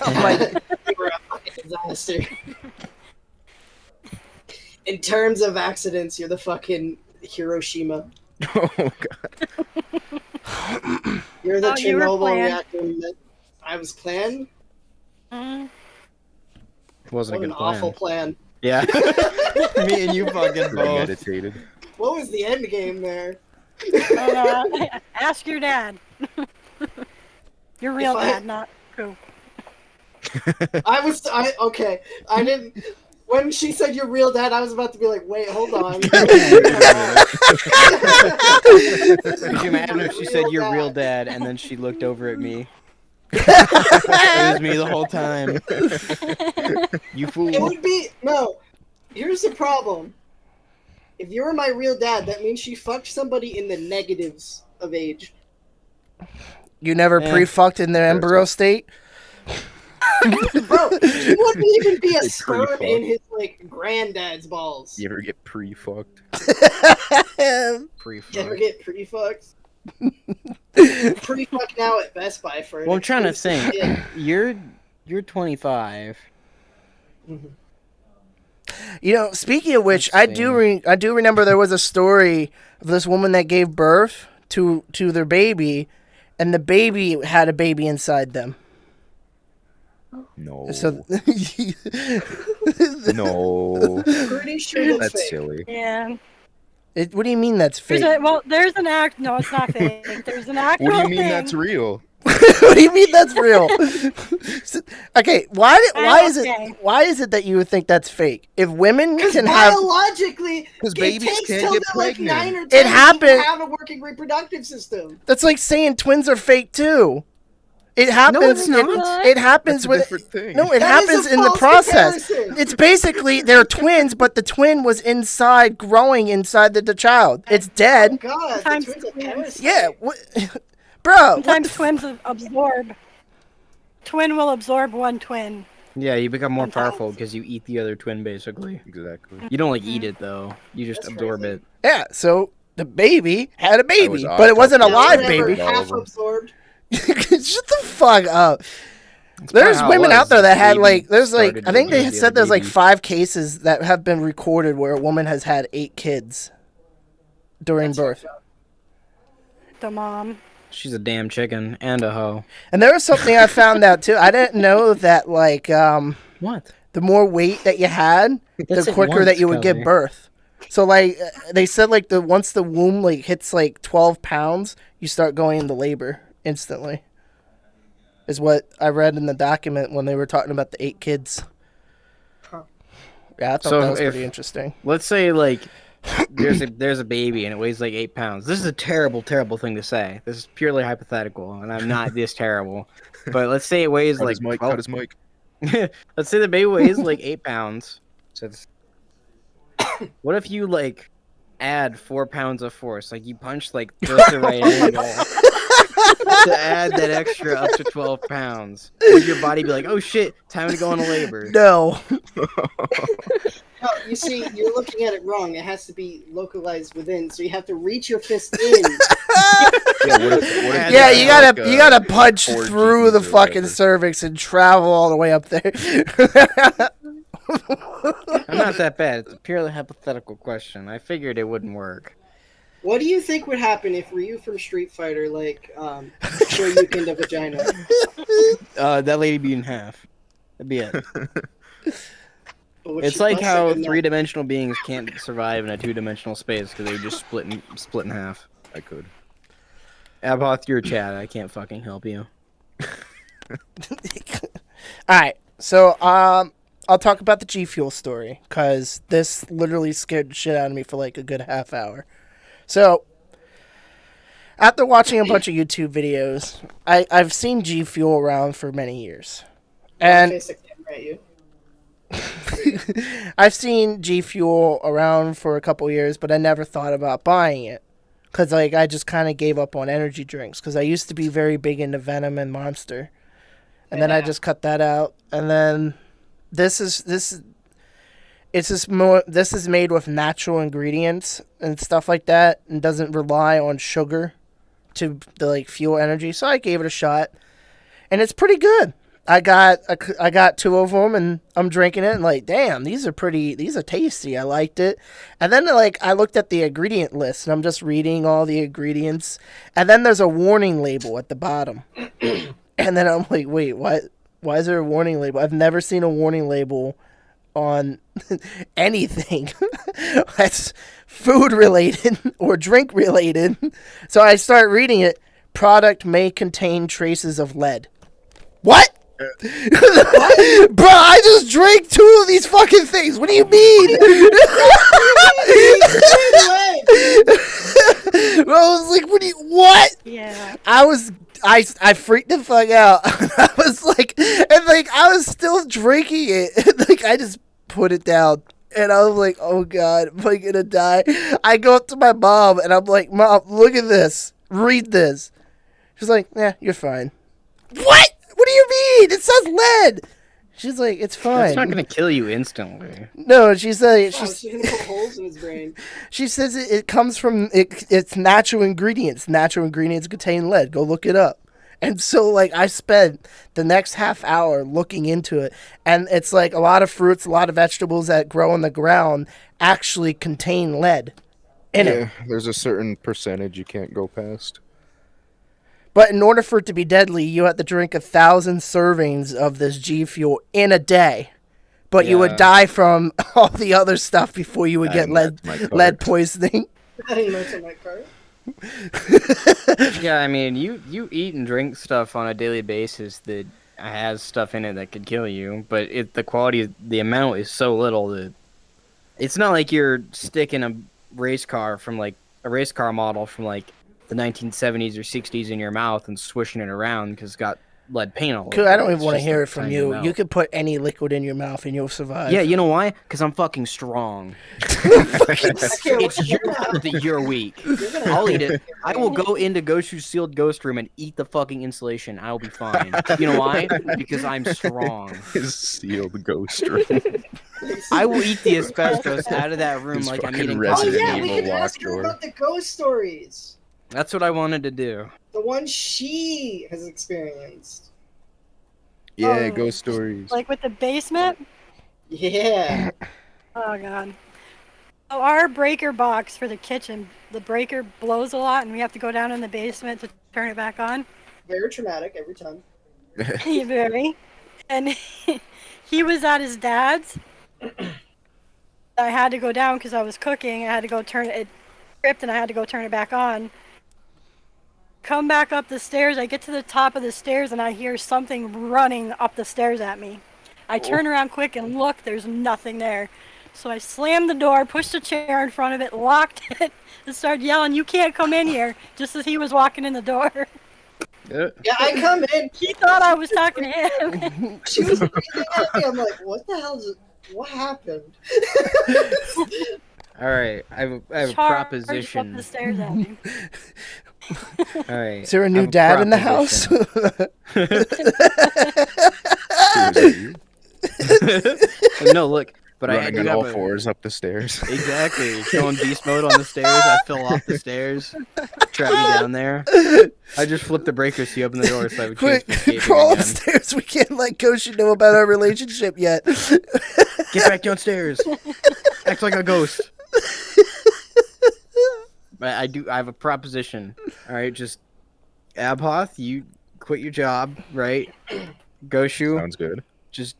Oh my. You were a fucking disaster. In terms of accidents, you're the fucking Hiroshima. Oh god. You're the Oh, you were Chernobyl planned. reactor that I was planned. Mm. Wasn't What a an good plan. awful plan. Yeah. Me and you fucking both. Premeditated. What was the end game there? Ask your dad. Your real If I- dad, not who. Okay. I didn't. When she said your real dad, I was about to be like, wait, hold on. Could you imagine if she said your real dad and then she looked over at me? It was me the whole time. You It fool. would be no. Here's the problem. If you were my real dad, that means she fucked somebody in the negatives of age. You never pre-fucked in their embryo state? Bro, he wouldn't even be a They sperm pre-fuck. in his like granddad's balls. You ever get pre-fucked? You ever Pre-fuck. get pre-fucked? Pre-fucked now at Best Buy for. Well, I'm trying to think. Yeah. You're 25. You know, speaking of which, I Let's do remember there was a story of this woman that gave birth to their baby, and the baby had a baby inside them. No. So No. Pretty sure that's That's fake. silly. Yeah. what do you mean that's fake? There's an act. No, it's not fake. There's an actual What do you mean thing. that's real? What do you mean that's real? Okay, why is Okay. it that you would think that's fake? If women Because can have biologically, 'Cause it babies takes can't till get they're like pregnant. 9 or 10 It happened- to have a working reproductive system. that's like saying twins are fake too. It happens. it's not. It happens That's a with different thing. no. It That is happens a in the false process. comparison. It's basically they're twins, but the twin was inside, growing inside the child. It's dead. God, the Sometimes twins are twins- parasites. Yeah, bro. What Sometimes the twins absorb. Twin will absorb one twin. Yeah, you become more Sometimes. powerful because you eat the other twin, basically. Exactly. You don't like eat it though. You just That's absorb crazy. it. yeah. So the baby had a baby, was but it wasn't a off- live Whatever, baby. half absorbed. Shut the fuck up. That's There's kinda how it women was. out there that had Baby like there's like started I think with they the said other there's like baby. 5 cases that have been recorded where a woman has had 8 kids during birth. The mom. She's a damn chicken and a hoe. And there was something I found out too. I didn't know that like What? the more weight that you had, That's the it quicker once, that you would give Kelly. birth. So like they said like once the womb like hits like 12 pounds, you start going into labor instantly. Is what I read in the document when they were talking about the 8 kids. Huh. Yeah, I thought So that was if- pretty interesting. Let's say like there's a baby and it weighs like 8 pounds. This is a terrible thing to say. This is purely hypothetical, and I'm not this terrible. But let's say it weighs Cut like his mic. 12 Cut his mic. Let's say the baby weighs like 8 pounds. So it's... What if you like add 4 pounds of force? Like you punch like just the right angle to add that extra up to 12 pounds. Would your body be like, oh shit, time to go into labor? No. No, you see, you're looking at it wrong. It has to be localized within, so you have to reach your fist in. Yeah, you gotta punch through the fucking cervix and travel all the way up there. I'm not that bad. It's a purely hypothetical question. I figured it wouldn't work. What do you think would happen if Ryu from Street Fighter, like, Shoryuken the vagina? That lady be in half. That'd be it. Would It's she like bust how it in that- 3-dimensional beings can't survive in a 2-dimensional space because they would just split in half. I could. Abath, you're Chad. I can't fucking help you. Alright, so I'll talk about the G Fuel story, because this literally scared the shit out of me for like a good half hour. So, after watching a bunch of YouTube videos, I've seen G Fuel around for many years. And Face a camera at you. I've seen G Fuel around for a couple years, but I never thought about buying it. Because like, I just kind of gave up on energy drinks, because I used to be very big into Venom and Monster. And then I just cut that out. And then this is made with natural ingredients and stuff like that, and doesn't rely on sugar to like fuel energy. So I gave it a shot, and it's pretty good. I got 2 of them, and I'm drinking it, and like, damn, these are tasty. I liked it. And then like I looked at the ingredient list, and I'm just reading all the ingredients, and then there's a warning label at the bottom. And then I'm like, wait, what? Why is there a warning label? I've never seen a warning label on anything that's food related or drink related. So I start reading it. Product may contain traces of lead. What? Bro, I just drank 2 of these fucking things. What do you mean? I was like, what? Yeah. I freaked the fuck out. I was like, and like, I was still drinking it. Like, I just put it down. And I was like, oh God, am I gonna die? I go up to my mom, and I'm like, Mom, look at this. Read this. She's like, yeah, you're fine. What? What do you mean? It says lead. She's like, it's fine. That's not gonna kill you instantly. No, she's like, She's gonna put holes in his brain. she says it comes from it's natural ingredients. Natural ingredients contain lead. Go look it up. And so like I spent the next half hour looking into it, and it's like a lot of fruits, a lot of vegetables that grow in the ground actually contain lead in it. There's a certain percentage you can't go past. But in order for it to be deadly, you have to drink 1,000 servings of this G Fuel in a day. But you would die from all the other stuff before you would get lead poisoning. Notes on my card. Yeah, I mean, you eat and drink stuff on a daily basis that has stuff in it that could kill you, but the quality, the amount is so little that it's not like you're sticking a race car model from like the 1970s or 60s in your mouth and swishing it around because it's got lead paint all over it. I don't even It's want to just hear a it from tiny you. amount. You could put any liquid in your mouth and you'll survive. Yeah, you know why? Because I'm fucking strong. It's your fault that you're weak. I'll eat it. I will go into Goshu's sealed ghost room and eat the fucking insulation. I'll be fine. You know why? Because I'm strong. His sealed ghost room. I will eat the asbestos out of that room His like I'm fucking eating. Oh Resident yeah, we Evil can ask her lockdoor. about the ghost stories. That's what I wanted to do. The one she has experienced. Yeah, Oh. ghost stories. Like with the basement? Yeah. Oh god. So our breaker box for the kitchen, the breaker blows a lot and we have to go down in the basement to turn it back on. Very traumatic every time. Very. And he was at his dad's. I had to go down because I was cooking. I had to go turn it tripped and I had to go turn it back on. Come back up the stairs. I get to the top of the stairs and I hear something running up the stairs at me. I turn around quick and look. There's nothing there. So I slammed the door, pushed a chair in front of it, locked it, and started yelling, "You can't come in here!" just as he was walking in the door. Yeah, I come in. He thought I was talking to him. She was breathing at me. I'm like, what the hell? What happened? All right, I have a Charged proposition. Up the stairs at me. All right. Is there a I new have dad in the house? Seriously. No, look, but I Running do on have all a, fours up the stairs. exactly going beast mode on the stairs. I fell off the stairs, trapped me down there. I just flipped the breakers to open the door so I would change Quick, my escaping crawl again. upstairs. We can't let Goshu know about our relationship yet. Get back downstairs. Act like a ghost. But I have a proposition. All right, just Abhoth, you quit your job, right? Goshu, Sounds good. just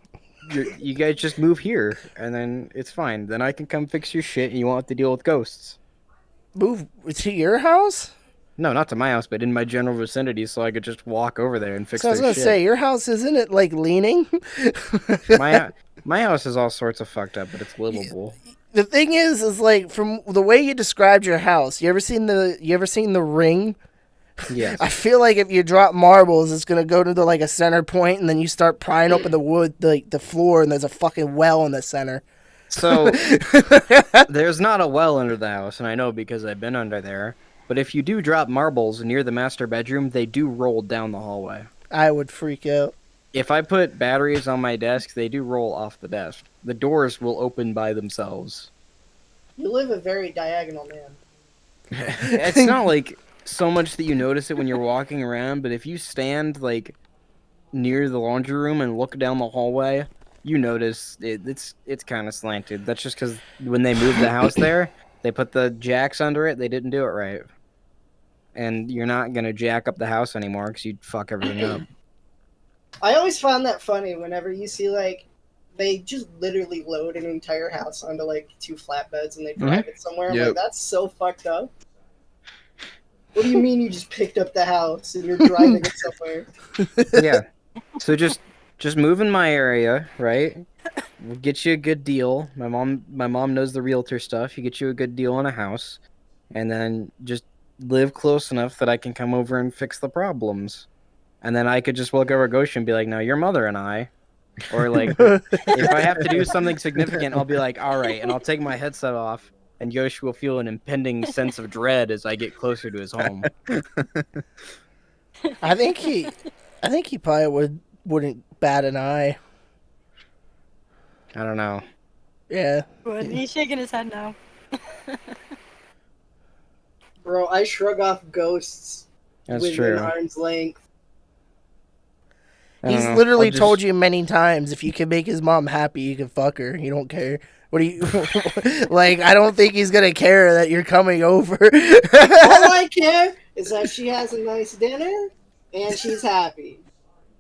you guys just move here, and then it's fine. Then I can come fix your shit, and you won't have to deal with ghosts. Move to your house? No, not to my house, but in my general vicinity, so I could just walk over there and fix So I was their gonna shit. say, your house isn't it like leaning? My house is all sorts of fucked up, but it's livable. The thing is like from the way you described your house. You ever seen the Ring? Yes. I feel like if you drop marbles, it's gonna go to like a center point, and then you start prying open the wood, like the floor, and there's a fucking well in the center. So there's not a well under the house, and I know because I've been under there. But if you do drop marbles near the master bedroom, they do roll down the hallway. I would freak out. If I put batteries on my desk, they do roll off the desk. The doors will open by themselves. You live a very diagonal man. It's not like so much that you notice it when you're walking around, but if you stand like near the laundry room and look down the hallway, you notice it's kind of slanted. That's just because when they moved the house there, they put the jacks under it. They didn't do it right, and you're not gonna jack up the house anymore because you'd fuck everything up. I always found that funny whenever you see, like, they just literally load an entire house onto, like, 2 flatbeds and they drive it somewhere. I'm Yep. like, that's so fucked up. What do you mean you just picked up the house and you're driving it somewhere? Yeah. So just move in my area, right? We'll get you a good deal. My mom knows the realtor stuff. You get you a good deal on a house, and then just live close enough that I can come over and fix the problems. And then I could just look over at Goshu and be like, "No, your mother and I," or like, if I have to do something significant, I'll be like, "All right," and I'll take my headset off, and Goshu will feel an impending sense of dread as I get closer to his home. I think he probably wouldn't bat an eye. I don't know. Yeah. But he's shaking his head now. Bro, I shrug off ghosts That's within true. arm's length. I don't He's know. literally I'll just- told you many times if you can make his mom happy, you can fuck her. You don't care. What do you like? I don't think he's gonna care that you're coming over. All I care is that she has a nice dinner and she's happy.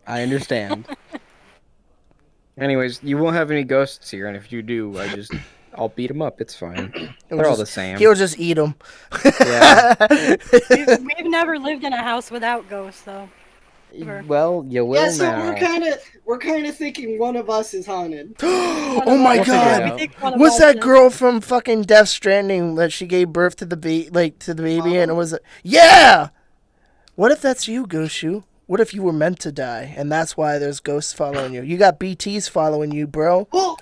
I understand. Anyways, you won't have any ghosts here, and if you do, I'll beat them up. It's fine. They're all the same. He'll just eat them. Yeah. We've never lived in a house without ghosts, though. Sure. Well, you will Yeah, so now. we're kind of thinking one of us is haunted. Oh my We'll figure it god! out. We think one of Was us that is. girl from fucking Death Stranding that she gave birth to the baby and it was yeah? What if that's you, Goshu? What if you were meant to die and that's why there's ghosts following you? You got BTs following you, bro. Well,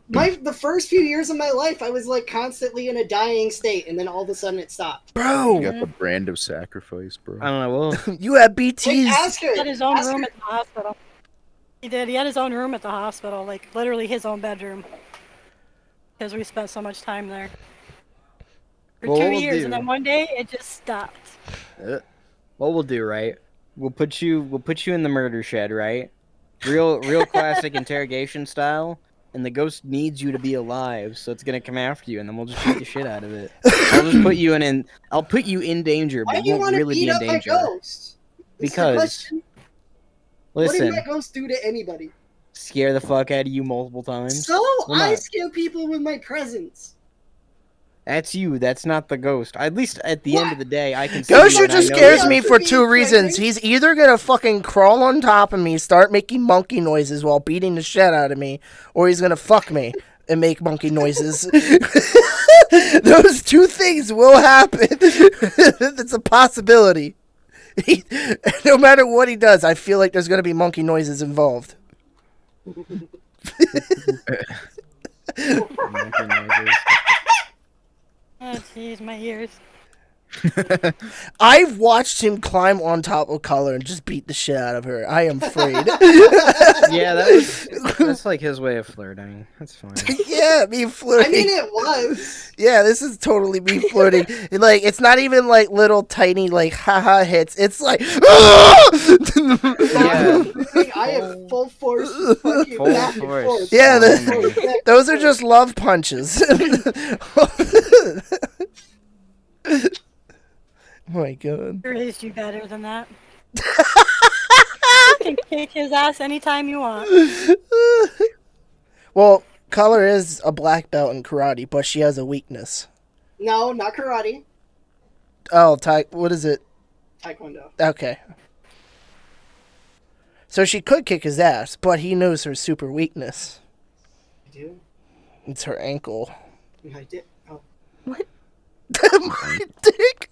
the first few years of my life, I was like constantly in a dying state, and then all of a sudden it stopped. Bro, You got the brand of sacrifice, bro. I don't know. Well, you had Like, BTs. ask her. He had his own ask room her. at the hospital. He did. He had his own room at the hospital, like literally his own bedroom. Because we spent so much time there. For Well, 2 what we'll years, do- and then one day it just stopped. what we'll do, right? We'll put you in the murder shed, right? Real classic interrogation style. And the ghost needs you to be alive, so it's gonna come after you, and then we'll just beat the shit out of it. I'll just put you I'll put you in danger, Why but do you you won't want to really beat be in up my danger. ghost? This is the Because question. What did listen, my ghost do to anybody? scare the fuck out of you multiple times. So Well, I not- scare people with my presence. That's you. That's not the ghost. At least at the end of the day, I can see Goshu you and I just know scares you're- me for two reasons. He's either gonna fucking crawl on top of me, start making monkey noises while beating the shit out of me, or he's gonna fuck me and make monkey noises. Those two things will happen. It's a possibility. No matter what he does, I feel like there's gonna be monkey noises involved. Monkey noises. Oh, jeez, my ears. I've watched him climb on top of Color and just beat the shit out of her. I am afraid. Yeah, that's like his way of flirting. That's fine. Yeah, me flirting. I mean, it was. Yeah, this is totally me flirting. Like, it's not even like little tiny like haha hits. It's like Yeah. I have full force. Fucking Full back and force. forth. Yeah, Back and forth, back and those are forth. just love punches. Oh my god. I raised you better than that. You can kick his ass anytime you want. Well, Color is a black belt in karate, but she has a weakness. No, not karate. Oh, what is it? Taekwondo. Okay. So she could kick his ass, but he knows her super weakness. I do. It's her ankle. I did. Oh. What? My dick.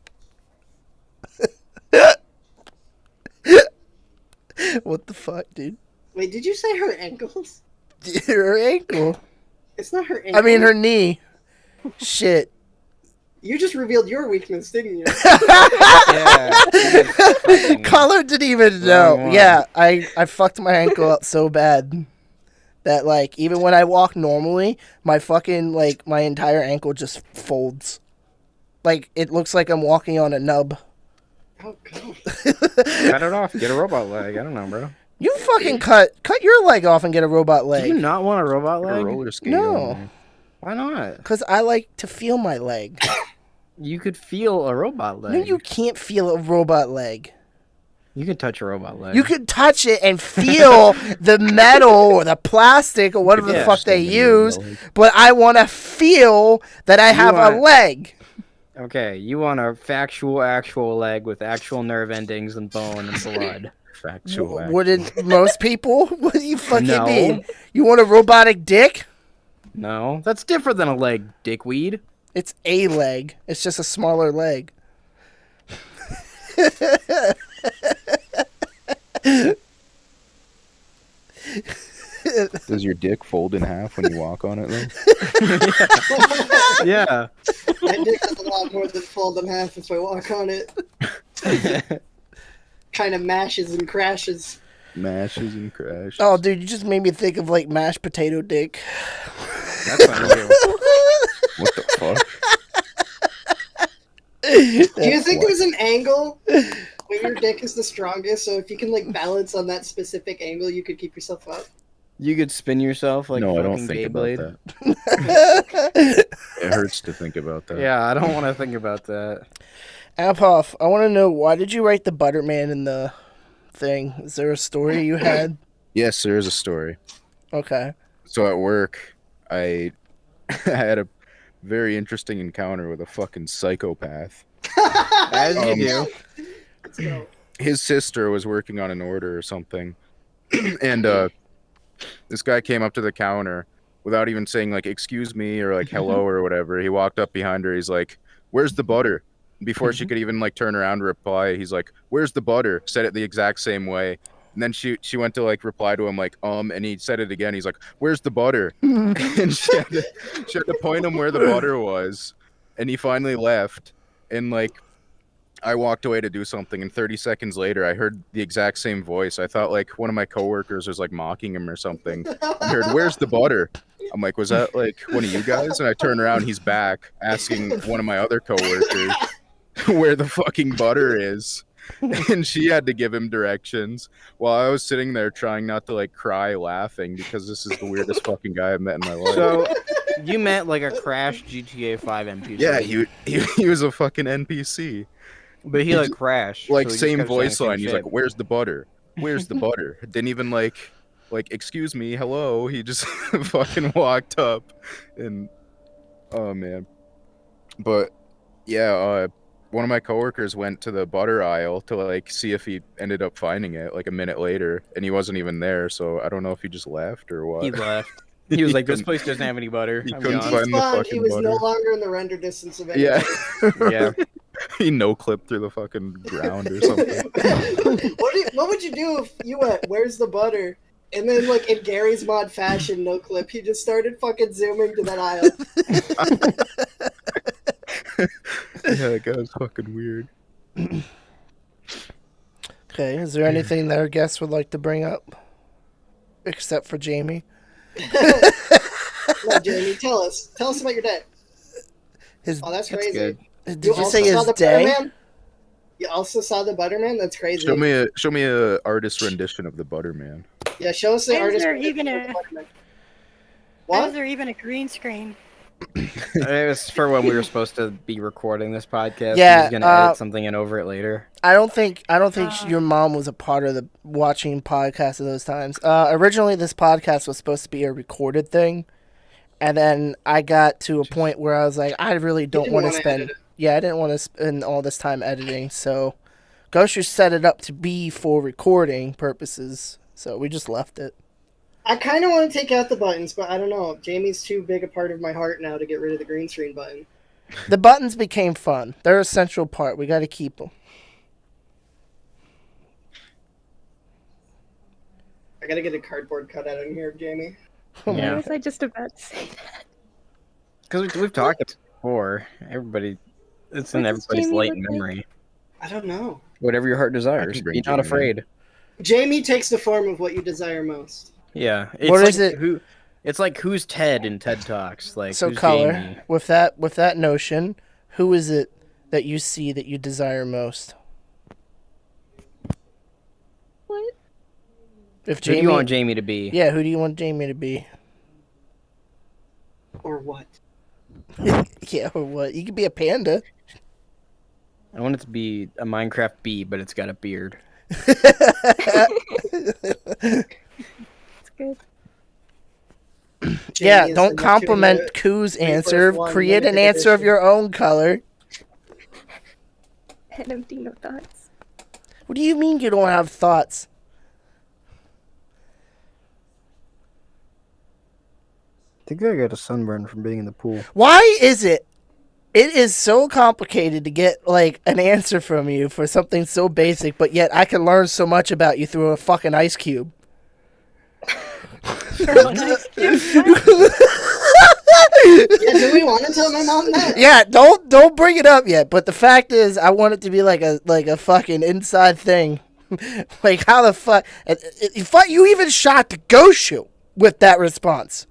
What the fuck, dude? Wait, did you say her ankles? Her ankle. It's not her ankle. I mean, her knee. Shit. You just revealed your weakness, didn't you? Yeah. Color didn't even Wrong know. one. Yeah, I fucked my ankle up so bad that, like, even when I walk normally, my fucking, like, my entire ankle just folds. Like, it looks like I'm walking on a nub. Oh god. Cut it off. Get a robot leg. I don't know, bro. You fucking cut your leg off and get a robot Do leg. you not want a robot Put a leg? roller skate No. on there. Why not? Because I like to feel my leg. You could feel a robot leg. No, you can't feel a robot leg. You could touch a robot leg. You could touch it and feel the metal or the plastic or whatever the Yeah. fuck they Just a video use, leg. but I want to feel that I have a want- leg. Okay, you want a factual, actual leg with actual nerve endings and bone and blood. Factual. Wouldn't most people? What do you fucking No. mean? You want a robotic dick? No, that's different than a leg, dickweed. It's a leg. It's just a smaller leg. Does your dick fold in half when you walk on it, though? Yeah. My dick has a lot more than fold in half if I walk on it. Kind of mashes and crashes. Mashes and crashes. Oh, dude, you just made me think of like mashed potato dick. That's on you. What the fuck? Do you think what? there's an angle when your dick is the strongest? So if you can like balance on that specific angle, you could keep yourself up. You could spin yourself like No, I fucking don't think Beyblade. about that. It hurts to think about that. Yeah, I don't want to think about that. Aphoff, I want to know, why did you write the Butterman in the thing? Is there a story you had? Yes, there is a story. Okay. So at work, I had a very interesting encounter with a fucking psychopath. As you do. Let's go. His sister was working on an order or something, and this guy came up to the counter without even saying like "excuse me" or like "hello" or whatever. He walked up behind her. He's like, "Where's the butter?" Before she could even like turn around to reply, he's like, "Where's the butter?" Said it the exact same way. And then she went to like reply to him like and he said it again. He's like, "Where's the butter?" And she had to point him where the butter was. And he finally left. And like I walked away to do something, and 30 seconds later I heard the exact same voice. I thought like one of my coworkers was like mocking him or something. I heard, "Where's the butter?" I'm like, "Was that like one of you guys?" And I turn around, he's back asking one of my other coworkers where the fucking butter is. And she had to give him directions while I was sitting there trying not to like cry laughing because this is the weirdest fucking guy I've met in my life. So, you meant like a crashed GTA 5 NPC. Yeah, he was a fucking NPC. But he like crashed. Like so he just same kept saying the voice same line. He's shit. like, "Where's the butter? Where's the butter?" Didn't even like "excuse me, hello." He just fucking walked up, and oh man. But yeah, one of my coworkers went to the butter aisle to like see if he ended up finding it like a minute later, and he wasn't even there. So I don't know if he just left or what. He left. He was like, "This couldn't- place doesn't have any butter." he I'm couldn't gone. find the Fine, he fucking was no butter. longer in the render distance of any. Yeah. Yeah. He no clip through the fucking ground or something. What would you do if you went, "Where's the butter?" And then, like, in Gary's mod fashion, no clip, he just started fucking zooming to that aisle. Yeah, that guy was fucking weird. Okay, is there anything that our guests would like to bring up? Except for Jamie. No, Jamie, tell us about your day. His, Oh, that's crazy. good. did You you also say saw his the day? Butterman? You also saw the Butterman? That's crazy. Show me a artist rendition of the Butterman. Yeah, show us the Why is artist. there rendition even of the a- Butterman. Why What? is there even a green screen? It was for when we were supposed to be recording this podcast. Yeah, He was gonna edit something in over it later. I don't think Oh. your mom was a part of the watching podcasts at those times. Originally, this podcast was supposed to be a recorded thing, and then I got to a point where I was like, I really don't didn't want to wanna spend. edit it. Yeah, I didn't want to spend all this time editing. So, Goshu set it up to be for recording purposes. So we just left it. I kind of want to take out the buttons, but I don't know. Jamie's too big a part of my heart now to get rid of the green screen button. The buttons became fun. They're a central part. We got to keep them. I gotta get a cardboard cutout in here, Jamie. Why Yeah, was I just about to say that? because we've talked about it before. Everybody, it's in What does everybody's Jamie latent look like? memory. I don't know. Whatever your heart desires. bring Be not Jamie. afraid. Jamie takes the form of what you desire most. Yeah. It's What like is it? It's like who's Ted in TED Talks? Like So who's color Jamie? with that notion, who is it that you see that you desire most? What? If Who do Jamie, you want Jamie to be? yeah, who do you want Jamie to be? Or what? Yeah, or what? You could be a panda. I want it to be a Minecraft bee, but it's got a beard. It's good. Yeah, Jamie is don't the compliment Neptune Koo's First answer. One Create an limited answer of edition. your own color. And empty no thoughts. What do you mean you don't have thoughts? I think I got a sunburn from being in the pool. Why is it? It is so complicated to get like an answer from you for something so basic, but yet I can learn so much about you through a fucking ice cube. Yeah, do we want to tell my mom that? Yeah, don't bring it up yet. But the fact is, I want it to be like a fucking inside thing. Like how the fuck? You even shot the Goshu with that response.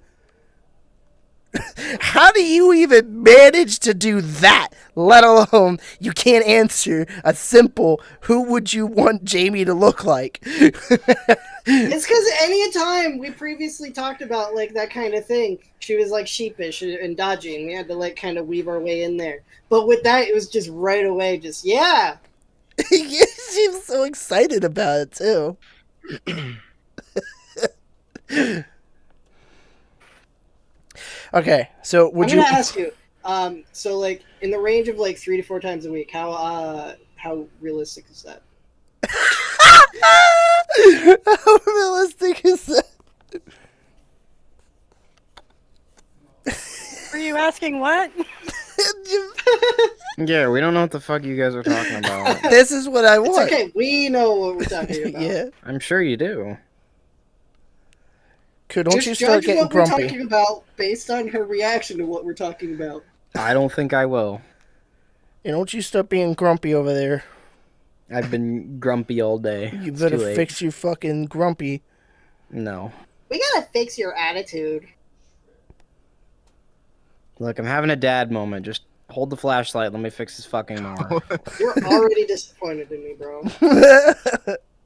How do you even manage to do that? Let alone you can't answer a simple "Who would you want Jamie to look like?" It's because anytime we previously talked about like that kind of thing, she was like sheepish and dodgy, and we had to like kind of weave our way in there. But with that, it was just right away, just yeah. Yeah, she was so excited about it too. Okay, so would I'm you? gonna ask you. So like in the range of like 3 to 4 times a week, how realistic is that? How realistic is that? Were you asking what? Yeah, we don't know what the fuck you guys are talking about. This is what I It's want. okay. We know what we're talking about. Yeah. I'm sure you do. Could don't Just you start judge getting what we're grumpy? talking about based on her reaction to what we're talking about. I don't think I will. And don't you start being grumpy over there? I've been grumpy all day. You It's better too late. fix your fucking grumpy. No. We gotta fix your attitude. Look, I'm having a dad moment. Just hold the flashlight. Let me fix this fucking mower. You're already disappointed in me, bro.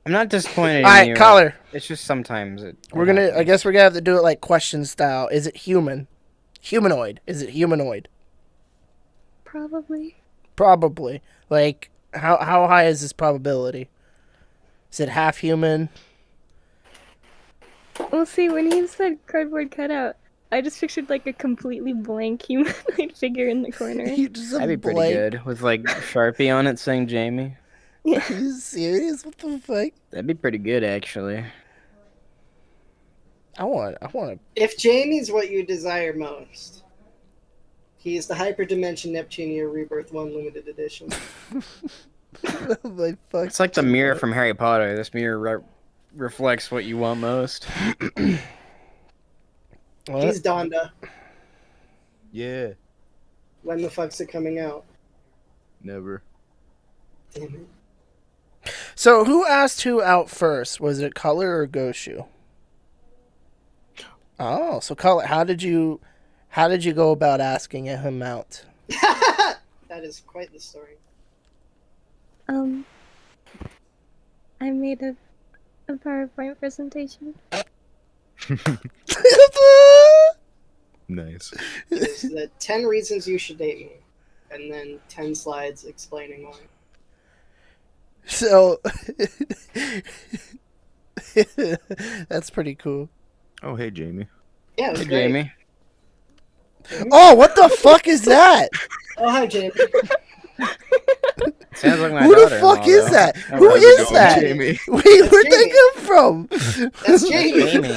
I'm not disappointed in All right, you. caller. It's just sometimes it. We're gonna. I guess we're gonna have to do it like question style. Is it human? Humanoid? Is it humanoid? Probably. Probably. Like how high is this probability? Is it half human? Well, see, when he said cardboard cutout, I just pictured like a completely blank humanoid figure in the corner. You just That'd be pretty blank. good with like Sharpie on it saying Jamie. Are you serious? What the fuck? That'd be pretty good actually. I want. If Jamie's what you desire most, He is the Hyperdimension Neptunia Rebirth 1 limited edition. My fuck. It's like the mirror from Harry Potter. This mirror reflects what you want most. What? He's Donda. Yeah. When the fuck's it coming out? Never. Damn it. So who asked who out first? Was it Color or Goshu? Oh, so Color, how did you go about asking him out? That is quite the story. I made a PowerPoint presentation. Nice. It's the 10 reasons you should date me, and then 10 slides explaining why. So that's pretty cool. Oh, hey, Jamie. Yeah, it was Hey, great. Jamie. Oh, what the fuck is that? Oh, hi, Jamie. Sounds like my Who the daughter-in-law, fuck is though. that? Oh, Who how's it is going, that? Jamie. Wait, That's where'd Jamie. that come from? That's Jamie. Jamie.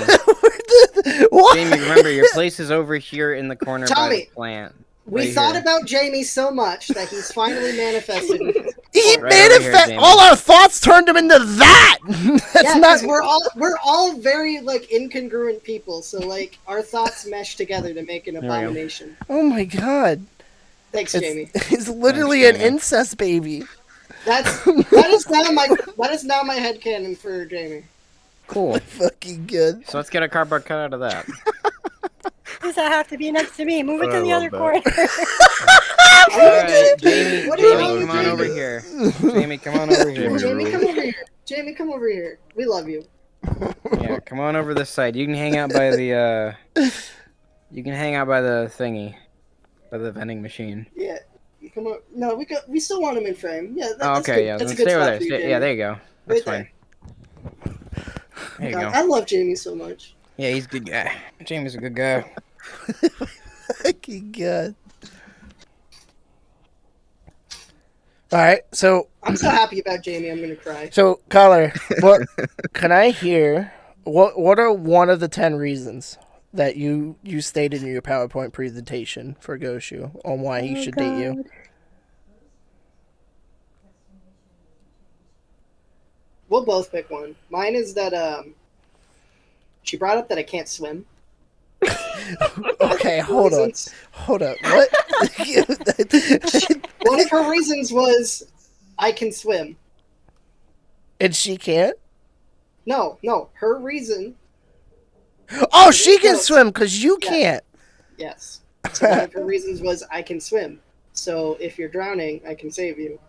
What? Jamie, remember, your place is over here in the corner by Tommy. the plant. We Right thought here. about Jamie so much that he's finally manifested. He Right over here, manifest. Jamie. All our thoughts turned him into that. That's Yeah, not. because we're all very like incongruent people, so like our thoughts mesh together to make an we go. abomination. Oh my god. Thanks, Jamie. It's literally Thanks, an Jamie. incest baby. That is now my headcanon for Jamie. Cool. Fucking good. So let's get a cardboard cut out of that. Does that have to be next to me? Move it Oh, to I the love other that. corner. Alright, Jamie, What are you Jamie, doing, come on Jamie? over here. Jamie, come on over here. Jamie, come over here. Jamie, come over here. We love you. Yeah, come on over this side. You can hang out by the you can hang out by the thingy. By the vending machine. Yeah. Come on. No, we still want him in frame. Yeah. Oh, That's okay, good. yeah. That's a Then good stay over spot there. for you, Stay, Jamie. yeah, there you go. That's Right fine. There you God, go. I love Jamie so much. Yeah, he's a good guy. Jamie's a good guy. Fucking god. All right, so I'm so happy about Jamie. I'm gonna cry. Collar, what can I hear? What are one of the 10 reasons that you stated in your PowerPoint presentation for Goshu on why he should date you? God. We'll both pick one. Mine is that she brought up that I can't swim. Okay, hold up. Reasons- Hold up. What? One of her reasons was I can swim. And she can't? No, her reason, Oh, she can swim because you Yeah. can't. yes. So one of her reasons was I can swim. So if you're drowning, I can save you.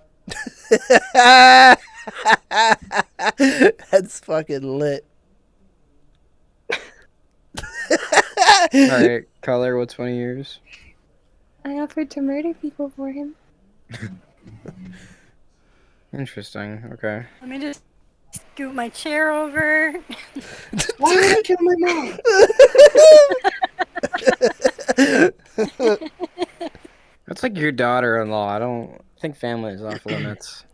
That's fucking lit. Alright, color, what's one of yours? I offered to murder people for him. Interesting, okay. Let me just scoot my chair over. Why would I kill my mom? That's like your daughter-in-law. I don't think family is off limits.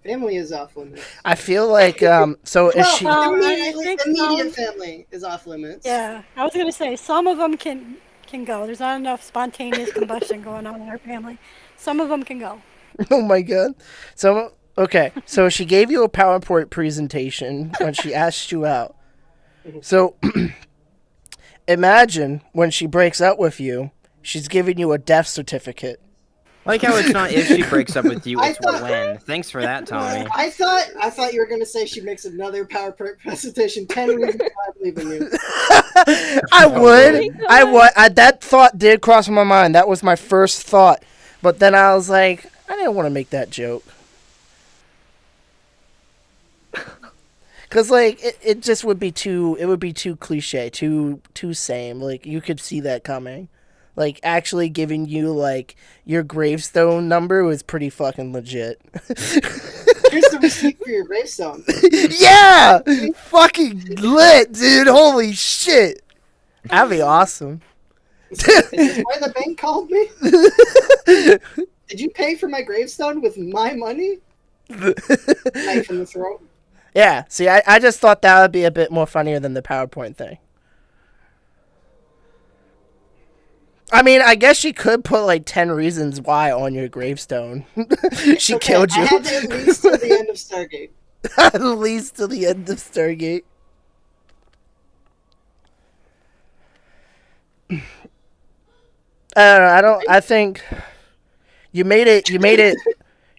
Family is off limits. I feel like so is Well, she Well, I immediately, think immediate so. family is off limits. Yeah, I was gonna say some of them can go. There's not enough spontaneous combustion going on in our family. Some of them can go. Oh my god. So okay, so she gave you a PowerPoint presentation when she asked you out. So imagine when she breaks up with you, she's giving you a death certificate. I like how it's not if she breaks up with you, I it's thought- when. Thanks for that, Tommy. I thought you were gonna say she makes another PowerPoint presentation. 10 reasons why I believe in you. I would. my I would. That thought did cross my mind. That was my first thought. But then I was like, I didn't want to make that joke. Cause like it just would be too cliche, too same. Like you could see that coming. Like actually giving you like your gravestone number was pretty fucking legit. Here's the receipt for your gravestone. Yeah, fucking lit, dude. Holy shit, that'd be awesome. Is this why the bank called me? Did you pay for my gravestone with my money? Knife in the throat. Yeah, see, I just thought that would be a bit more funnier than the PowerPoint thing. I mean, I guess she could put like 10 reasons why on your gravestone. She Okay, killed you. I have at least till the end of Stargate. At least to the end of Stargate. I don't. I think you made it. You made it.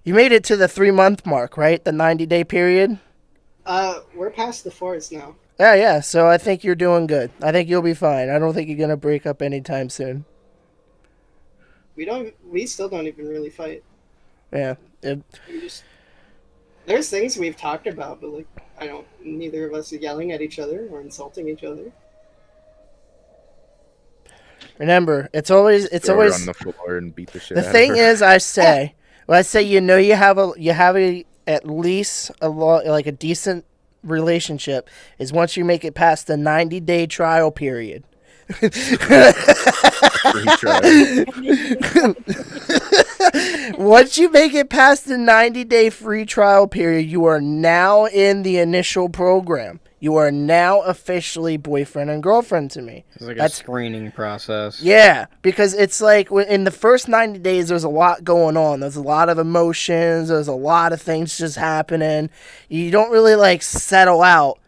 You made it to the 3-month mark, right? The 90-day period. We're past the forest now. Yeah. So I think you're doing good. I think you'll be fine. I don't think you're gonna break up anytime soon. We still don't even really fight. Yeah. There's things we've talked about, but like neither of us are yelling at each other or insulting each other. Remember, it's always Throw her on the floor and beat the shit the out thing of her. is. I say you have at least a decent relationship is once you make it past the 90-day trial period. Free trial. Once you make it past the 90-day free trial period, you are now in the initial program. You are now officially boyfriend and girlfriend to me. It's like a screening process. Yeah, because it's like in the first 90 days, there's a lot going on. There's a lot of emotions. There's a lot of things just happening. You don't really like settle out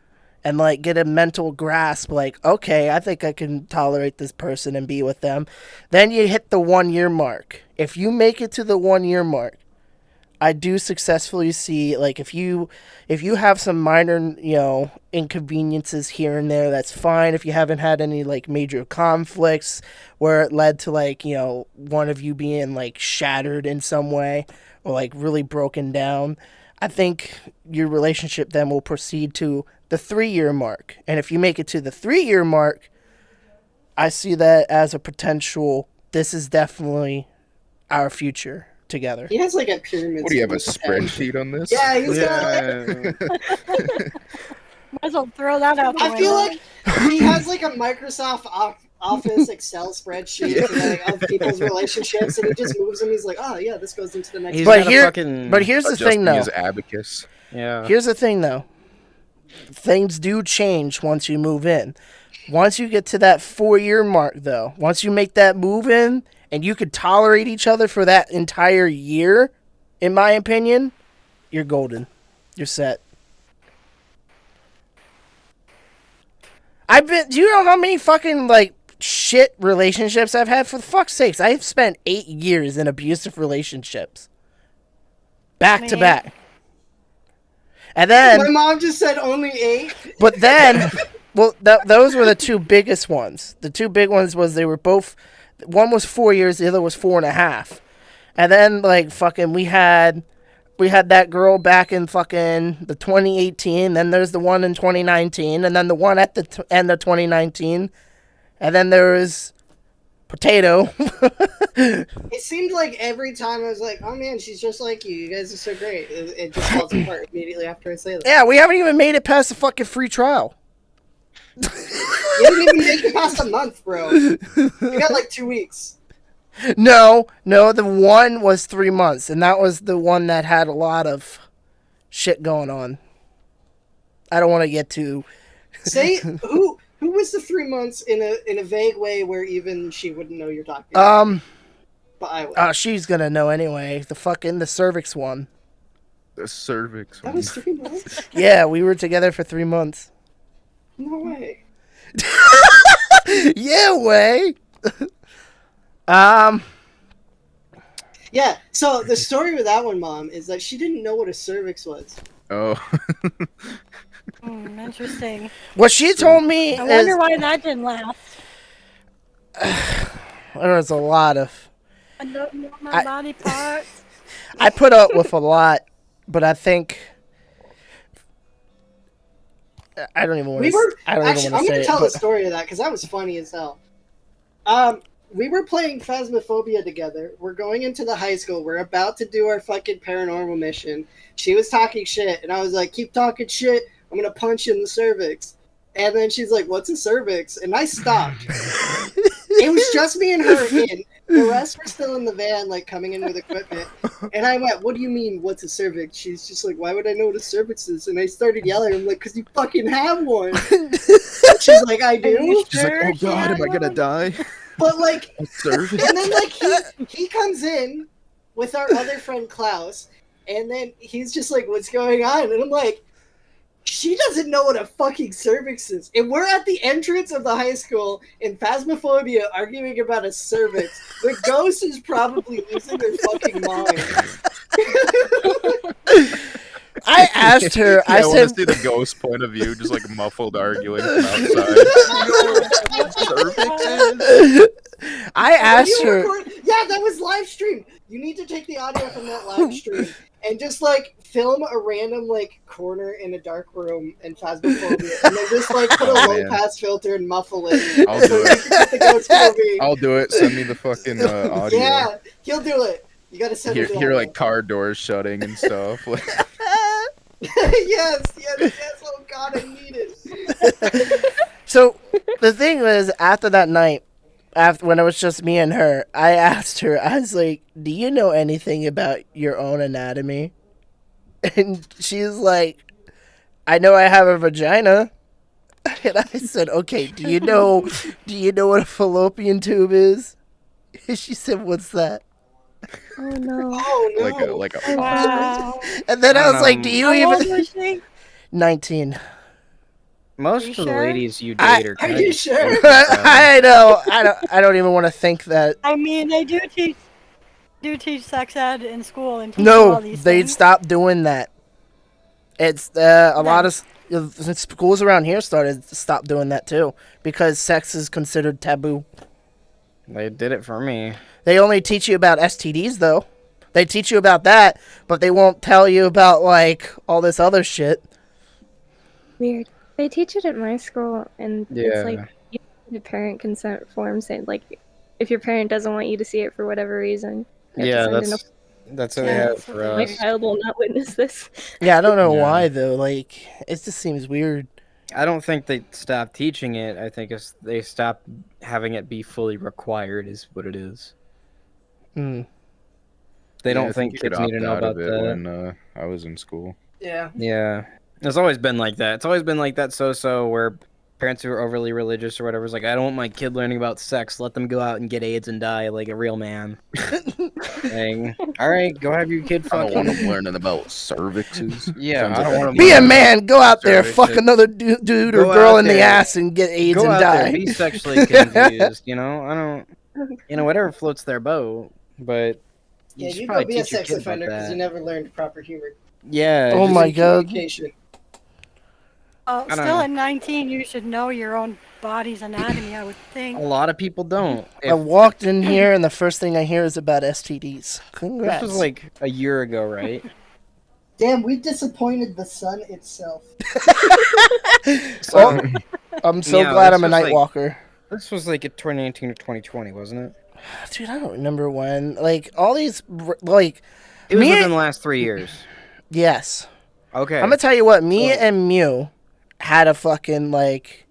and like get a mental grasp like, okay, I think I can tolerate this person and be with them. Then you hit the 1-year mark. If you make it to the 1-year mark, I do successfully see like if you have some minor, inconveniences here and there, that's fine. If you haven't had any like major conflicts where it led to like, one of you being like shattered in some way or like really broken down, I think your relationship then will proceed to the 3-year mark. And if you make it to the 3-year mark, I see that as a potential, this is definitely our future together. He has like a pyramid. What do you have, a scheme in his head. spreadsheet on this? Yeah, he's Yeah. Might as well throw that out the I feel window. like he has like a Microsoft Office Excel spreadsheet of people's relationships, and he just moves them. He's like, oh yeah, this goes into the next. He's But got a here- fucking... But here's the thing, Adjusting though. his abacus. Yeah. Here's the thing, though. Things do change once you move in. Once you get to that 4-year mark, though, once you make that move in, and you could tolerate each other for that entire year, in my opinion, you're golden. You're set. Do you know how many fucking, like, shit relationships I've had? For fuck's sakes, I've spent 8 years in abusive relationships. Back to Man. back. And then... My mom just said only 8. But then, well, those were the two biggest ones. The two big ones was they were both, one was 4 years, the other was 4.5. And then, like, fucking, we had that girl back in fucking the 2018. Then there's the one in 2019, and then the one at the end of 2019, and then there was Potato. It seemed like every time I was like, oh man, she's just like you. You guys are so great. It just falls apart immediately after I say that. Yeah, we haven't even made it past the fucking free trial. You didn't even make it past a month, bro. You got like 2 weeks. No, the one was 3 months, and that was the one that had a lot of shit going on. I don't want to get too... Say who was the 3 months in a vague way where even she wouldn't know you're talking about? But I would. She's gonna know anyway. The cervix one. The cervix. That was 3 months? Yeah, we were together for 3 months. No way. Yeah, way. Yeah, so the story with that one, Mom, is that she didn't know what a cervix was. Oh. Interesting. What she told me I is wonder why that didn't last. there was a lot of. I don't know my body parts. I put up with a lot, but I think I don't even want to. I don't even I'm want to going say to tell it. the But story of that because that was funny as hell. We were playing Phasmophobia together. We're going into the high school. We're about to do our fucking paranormal mission. She was talking shit, and I was like, keep talking shit. I'm going to punch you in the cervix. And then she's like, what's a cervix? And I stopped. It was just me and her in. The rest were still in the van, like, coming in with equipment. And I went, what do you mean, what's a cervix? She's just like, why would I know what a cervix is? And I started yelling. I'm like, because you fucking have one. She's like, I do? She's like, oh god, am I gonna die? But like, Cervix. and then like he comes in with our other friend Klaus, and then he's just like, "What's going on?" And I'm like, "She doesn't know what a fucking cervix is." And we're at the entrance of the high school in Phasmophobia arguing about a cervix. The ghost is probably losing their fucking mind. I asked her. I I want to said, see the ghost point of view, just like muffled arguing from outside. Cervixes. I asked her. Yeah, that was live stream. You need to take the audio from that live stream and just like film a random like corner in a dark room in Phasmophobia, and then just like put a Oh, low man. pass filter and muffle it. I'll do So it. you can get the ghost movie. I'll do it. Send me the fucking audio. Yeah, he'll do it. You gotta send Hear, it. hear like car doors shutting and stuff. Like, yes. Oh god, I need it. So the thing was, after that night, after when it was just me and her, I asked her. I was like, "Do you know anything about your own anatomy?" And she's like, "I know I have a vagina." And I said, "Okay, do you know what a fallopian tube is?" And she said, "What's that?" Oh no. Oh no. like a Wow. And then I was like, "Do you How old even?" was she? 19. Most You of the sure? ladies you I- date are Are kind you of sure? I know. I don't even want to think that. I mean, they do teach sex ed in school and teach you all No, these they things. stopped doing that. It's a lot of schools around here started to stop doing that too because sex is considered taboo. They did it for me. They only teach you about STDs though. They teach you about that, but they won't tell you about like all this other shit. Weird. They teach it at my school, and Yeah. it's like you need a parent consent form saying like if your parent doesn't want you to see it for whatever reason. You have to Yeah, send in that's what they Yeah, have that's for what they my us. child will not witness this. Yeah, I don't know Yeah. why though. Like it just seems weird. I don't think they stopped teaching it. I think they stopped having it be fully required, is what it is. Hmm. They Yeah, don't I think you could kids need to opt know out about of it that. when I was in school. Yeah. Yeah. It's always been like that. It's always been like that so where parents who are overly religious or whatever is like, I don't want my kid learning about sex. Let them go out and get AIDS and die like a real man. Saying, all right, go have your kid I don't want fucking. them learning about cervixes. Yeah, Sounds I don't like want 'em Be a learning man. Go out there, Cervix fuck shit. another dude or Go girl out in the there. ass and get AIDS Go and out die. there, be sexually confused. You know, I don't. Whatever floats their boat. But Yeah, should you probably go be a teach your sex kid about offender because you that. never learned proper humor. Yeah. Oh just- my God. Communication. don't Still know. at 19, you should know your own body's anatomy, I would A think. lot of people don't. I walked in here and the first thing I hear is about STDs. Congrats. This was like a year ago, right? Damn, we disappointed the sun itself. So I'm so Yeah, glad this I'm a was night like- walker. this was like in 2019 or 2020, wasn't it? Dude, I don't remember when. Like, all these, like, It was Me- within the last 3 years. yes. Okay. I'm gonna tell you what, me So- and Mew had a fucking, like,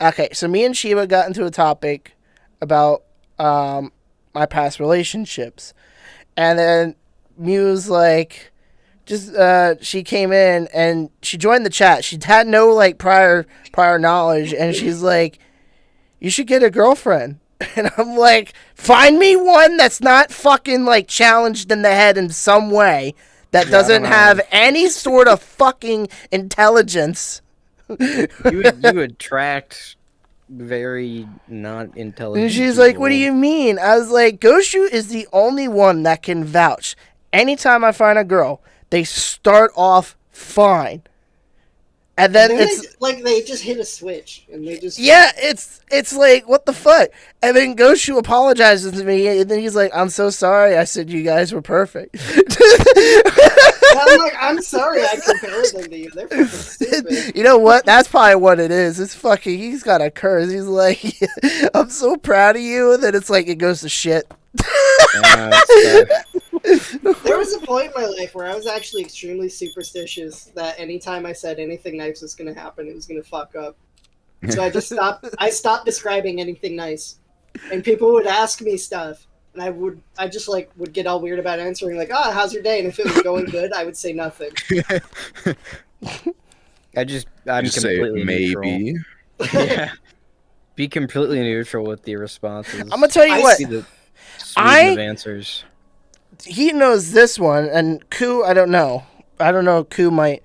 okay, so me and Shiva got into a topic about, my past relationships. And then Mew's like, she came in and she joined the chat. She had no, like, prior knowledge. And she's like, you should get a girlfriend. And I'm like, find me one that's not fucking, like, challenged in the head in some way, that Yeah, I doesn't don't know. have any sort of fucking intelligence. you would attract very not intelligent. And she's like, what do people. you mean? I was like, Goshu is the only one that can vouch. Anytime I find a girl, they start off fine. And then And then it's... they just hit a switch and they just Yeah, it's like, what the fuck? And then Goshu apologizes to me, and then he's like, I'm so sorry. I said you guys were perfect. I'm like, I'm sorry I compared them to you. They're fucking stupid. You know what? That's probably what it is. It's fucking, he's got a curse. He's like, I'm so proud of you. And then it's like, it goes to shit. There was a point in my life where I was actually extremely superstitious that anytime I said anything nice was gonna happen, it was gonna fuck up. So I just stopped describing anything nice. And people would ask me stuff, and I just like would get all weird about answering, like, "Ah, how's your day?" And if it was going good, I would say nothing. I'm Just say completely neutral. maybe. Yeah. be completely neutral with the responses. I'm gonna tell you what. Be the sweeten of answers. He knows this one, and Koo, I don't know. I don't know. Koo might.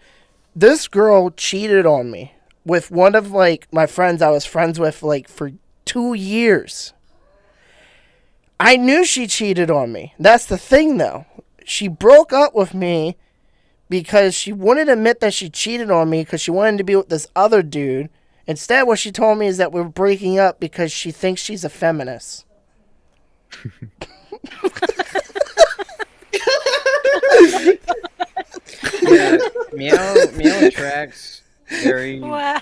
This girl cheated on me with one of like my friends I was friends with like for 2 years. I knew she cheated on me. That's the thing, though. She broke up with me because she wouldn't admit that she cheated on me because she wanted to be with this other dude. Instead, what she told me is that we're breaking up because she thinks she's a feminist. Yeah, meow attracts very. Wow.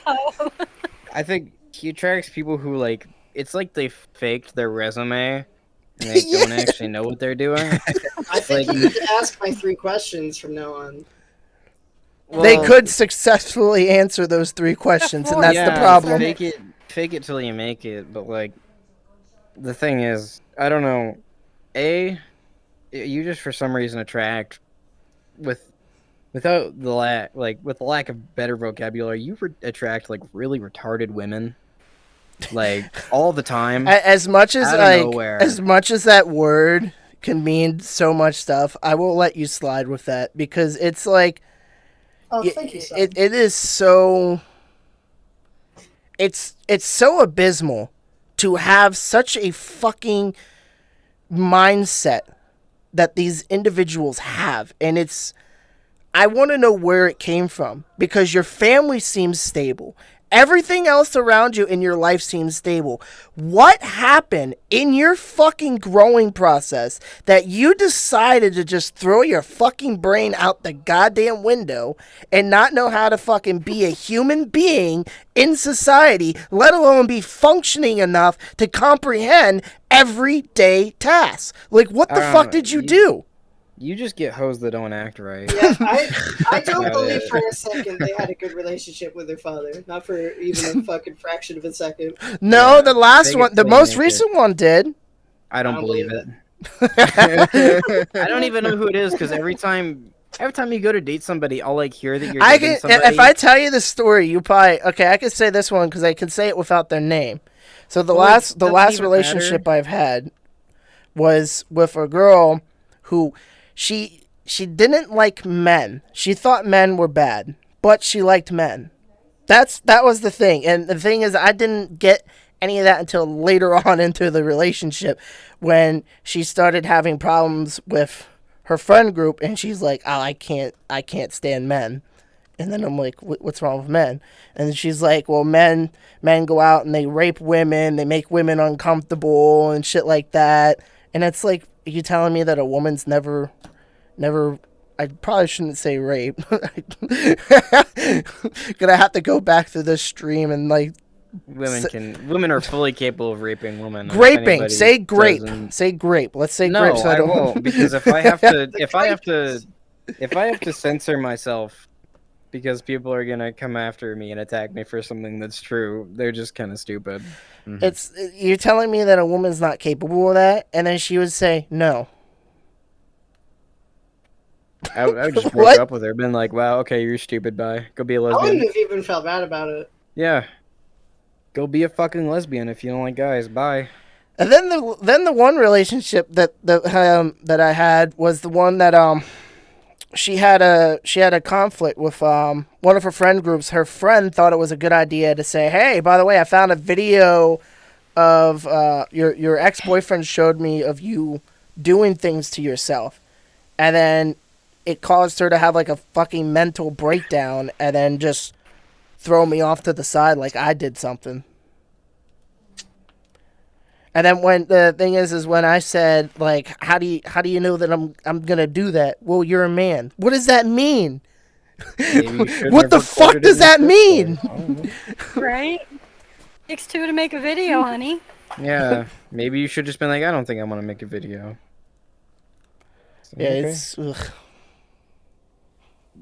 I think he attracts people who like. It's like they faked their resume and they don't actually know what they're doing. I think you need to ask my 3 questions from now on. They could successfully answer those 3 questions, and that's the problem. Fake it till you make it. But like, the thing is, I don't know. You just for some reason attract without the lack of better vocabulary. You attract like really retarded women, like all the time. As much as nowhere. as much as that word can mean so much stuff, I will let you slide with that because it's like. Oh, thank you, son. It is so. It's so abysmal to have such a fucking mindset that these individuals have, and it's. I want to know where it came from because your family seems stable. Everything else around you in your life seems stable. What happened in your fucking growing process that you decided to just throw your fucking brain out the goddamn window and not know how to fucking be a human being in society, let alone be functioning enough to comprehend everyday tasks? Like, what the fuck did you do? You just get hoes that don't act right. Yeah, I don't believe for a second they had a good relationship with their father. Not for even a fucking fraction of a second. No, the last one, the most recent one did. I don't believe it. I don't even know who it is because every time you go to date somebody, I'll like hear that you're dating somebody. If I tell you the story, you probably I can say this one because I can say it without their name. So the last relationship I've had was with a girl who she didn't like men. She thought men were bad, but she liked men. That was the thing. And the thing is, I didn't get any of that until later on into the relationship when she started having problems with her friend group, and she's like, "Oh, I can't stand men." And then I'm like, "What's wrong with men?" And she's like, "Well, men go out and they rape women, they make women uncomfortable and shit like that." And it's like, are you telling me that a woman's never I probably shouldn't say rape. Gonna have to go back through this stream and like women are fully capable of raping women. Graping. Say grape. Say grape. Let's say grape. So I won't because if I have to censor myself because people are gonna come after me and attack me for something that's true, they're just kind of stupid. Mm-hmm. You're telling me that a woman's not capable of that, and then she would say no. I would just broke up with her, been like, "Wow, okay, you're stupid. Bye. Go be a lesbian." I wouldn't have even felt bad about it. Yeah, go be a fucking lesbian if you don't like guys. Bye. And then the one relationship that I had was the one that she had a conflict with one of her friend groups. Her friend thought it was a good idea to say, "Hey, by the way, I found a video of your ex-boyfriend showed me of you doing things to yourself," and then it caused her to have like a fucking mental breakdown and then just throw me off to the side like I did something. And then when the thing is when I said like, how do you know that I'm gonna do that? Well, you're a man. What does that mean? What the fuck does that mean? Right? Takes 2 to make a video, honey. Yeah, maybe you should just been like, I don't think I want to make a video. So, yeah, okay. it's. Ugh.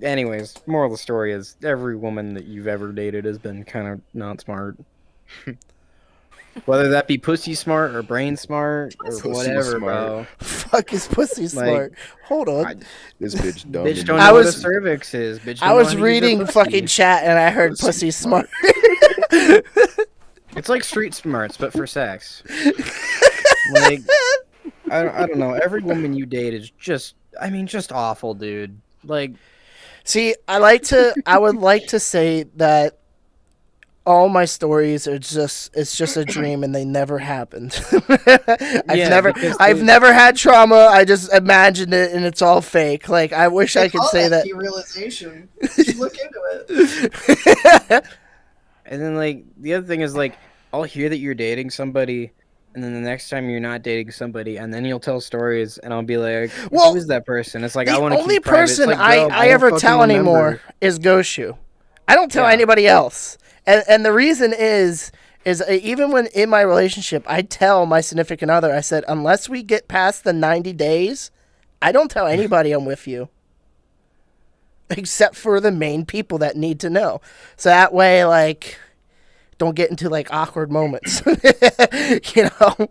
Anyways, moral of the story is every woman that you've ever dated has been kind of not smart. Whether that be pussy smart or brain smart or whatever, bro. Fuck is pussy smart? Hold on. This bitch dumb. Bitch don't know what a cervix is. Bitch I was reading fucking chat and I heard pussy smart. It's like Street Smarts, but for sex. Like, I don't know. Every woman you date is just awful, dude. Like, See, I would like to say that all my stories are it's just a dream and they never happened. I've never had trauma. I just imagined it and it's all fake. Like I wish I could say that. Derealization. You should look into it. and then like the other thing is like I'll hear that you're dating somebody, and then the next time you're not dating somebody, and then you'll tell stories, and I'll be like, Well, who is that person? It's like The I want to only keep private. It's person like, bro, I don't ever fucking tell remember. anymore is Goshu. I don't tell Yeah. anybody else. And the reason is even when in my relationship, I tell my significant other, I said, unless we get past the 90 days, I don't tell anybody I'm with you. Except for the main people that need to know. So that way, like, don't get into, like, awkward moments. You know?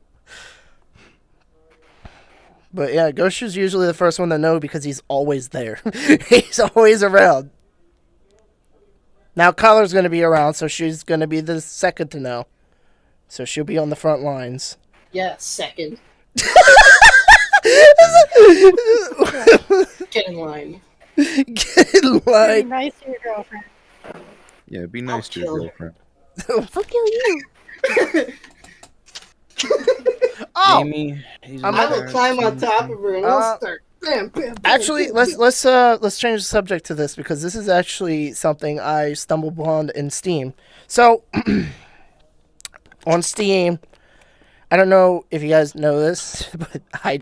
But yeah, Goshu's usually the first one to know because he's always there. He's always around. Now Collar's going to be around, so she's going to be the second to know. So she'll be on the front lines. Yeah, second. Get in line. Get in Be line. nice to your girlfriend. Yeah, be nice to kill your her. girlfriend. Fuck you. Oh, Amy, he's I'm I not- will climb on top of her and I'll start. Bam, bam, bam, actually, bam, let's bam. change the subject to this because this is actually something I stumbled upon in Steam. So on Steam, I don't know if you guys know this, but I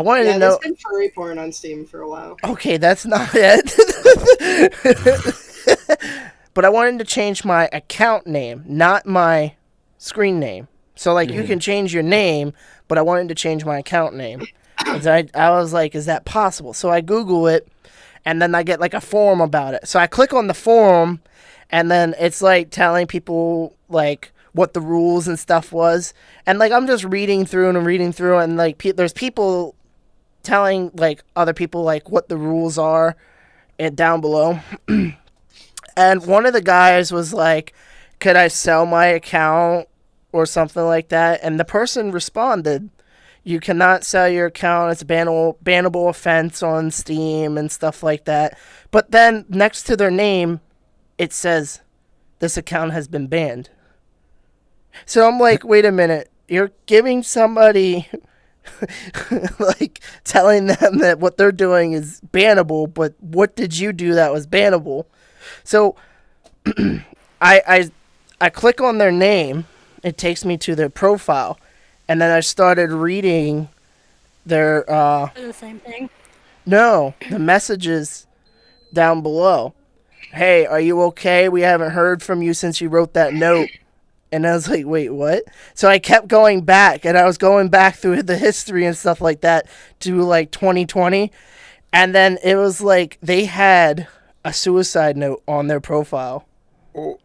wanted Yeah, to know. there's been furry porn on Steam for a while. Okay, that's not it. But I wanted to change my account name, not my screen name. So, like, you can change your name, but I wanted to change my account name. And so I was like, is that possible? So I Google it, and then I get, like, a forum about it. So I click on the forum, and then it's, like, telling people, like, what the rules and stuff was. And, like, I'm just reading through, and, like, there's people telling, like, other people, like, what the rules are down below. And one of the guys was like, could I sell my account or something like that? And the person responded, you cannot sell your account. It's a bannable offense on Steam and stuff like that. But then next to their name, it says, this account has been banned. So I'm like, wait a minute. You're giving somebody, like, telling them that what they're doing is bannable, but what did you do that was bannable? So I click on their name, it takes me to their profile, and then I started reading their The same thing. the messages down below. Hey, are you okay? We haven't heard from you since you wrote that note. And I was like, wait, what? So I kept going back, and I was going back through the history and stuff like that to, like, 2020. And then it was like they had a suicide note on their profile. Oh.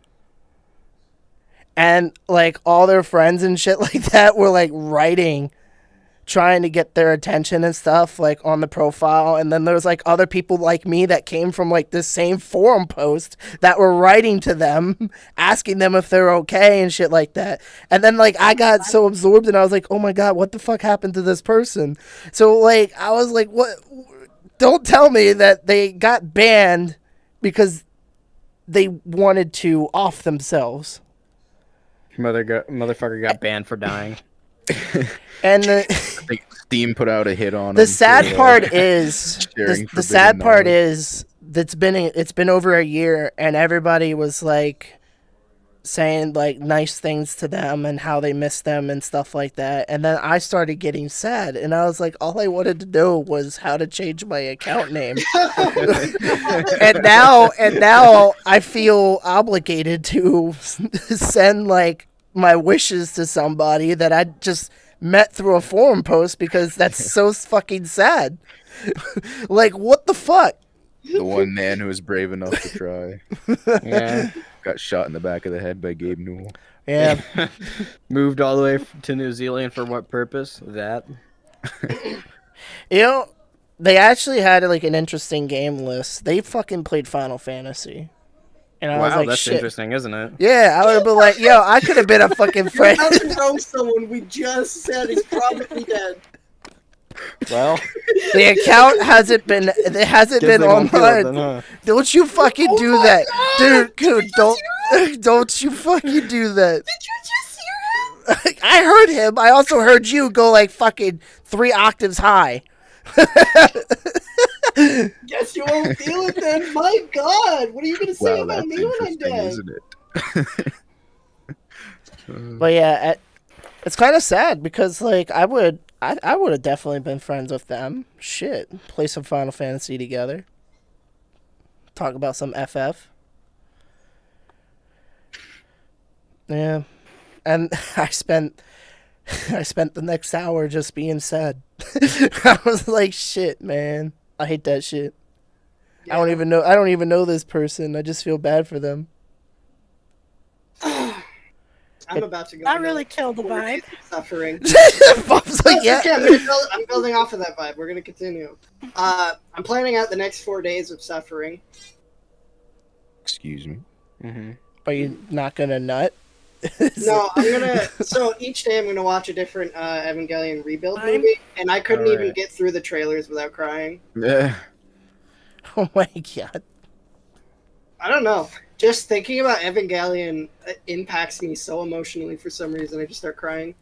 And, like, all their friends and shit like that were, like, writing, trying to get their attention and stuff, like, on the profile. And then there was, like, other people like me that came from, like, this same forum post that were writing to them, asking them if they're okay and shit like that. And then, like, I got so absorbed and I was like, oh my God, what the fuck happened to this person? So, like, I was like, what? Don't tell me that they got banned because they wanted to off themselves. Motherfucker got banned for dying. And I think Steam put out a hit on the him sad for, part is sharing the sad forbidden part knowledge. is it's been over a year and everybody was like saying like nice things to them and how they miss them and stuff like that. And then I started getting sad and I was like, all I wanted to know was how to change my account name. and now I feel obligated to send like my wishes to somebody that I just met through a forum post because that's so fucking sad. Like, what the fuck? The one man who was brave enough to try Yeah. got shot in the back of the head by Gabe Newell. Yeah. Moved all the way to New Zealand for what purpose? That. You know, they actually had like an interesting game list. They fucking played Final Fantasy. And I was Wow, like, that's shit. interesting, isn't it? Yeah, I would have been like, yo, I could have been a fucking You're friend. about to know someone we just said is probably dead. Well, The account hasn't been guess been they won't feel it online. then, huh? Don't you fucking Oh do my that, God! dude. Don't you fucking do that. Did you just hear him? I heard him. I also heard you go like fucking 3 octaves high. Guess you won't feel it then. My God, what are you gonna say Wow, about that's me when I'm interesting, dead? isn't it? But yeah, it's kind of sad because like I would have definitely been friends with them. Shit, play some Final Fantasy together. Talk about some FF. Yeah, and I spent the next hour just being sad. I was like, shit, man, I hate that shit. I don't even know this person. I just feel bad for them. I'm about to go. That into really killed the 4 days vibe. of Suffering. Bob's like, yeah. Okay, I'm building off of that vibe. We're gonna continue. I'm planning out the next 4 days of suffering. Excuse me. Mm-hmm. Are you not gonna nut? No, I'm gonna. So each day I'm gonna watch a different Evangelion rebuild Fine. movie, and I couldn't even Alright. get through the trailers without crying. Yeah. Oh my god. I don't know. Just thinking about Evangelion impacts me so emotionally for some reason. I just start crying.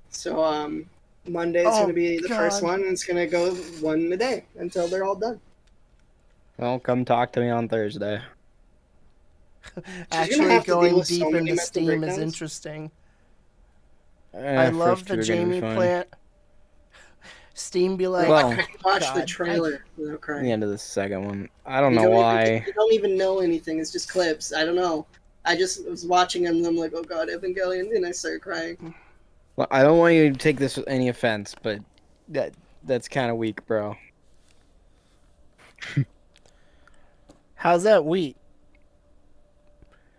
So Monday's Oh, gonna be the first God. one, and it's gonna go one a day until they're all done. Well, come talk to me on Thursday. Actually, have to deal going with so deep many into mental Steam is breakdowns. interesting. I love first the two are gonna be Jamie fun. plant. Steam be like, Well, I couldn't watch the God. trailer without The crying. end of the second one. I don't You know don't why. Even, you don't even know anything. It's just clips. I don't know. I just was watching them and I'm like, oh god, Evangelion, and I started crying. Well, I don't want you to take this with any offense, but that's kind of weak, bro. how's that wheat?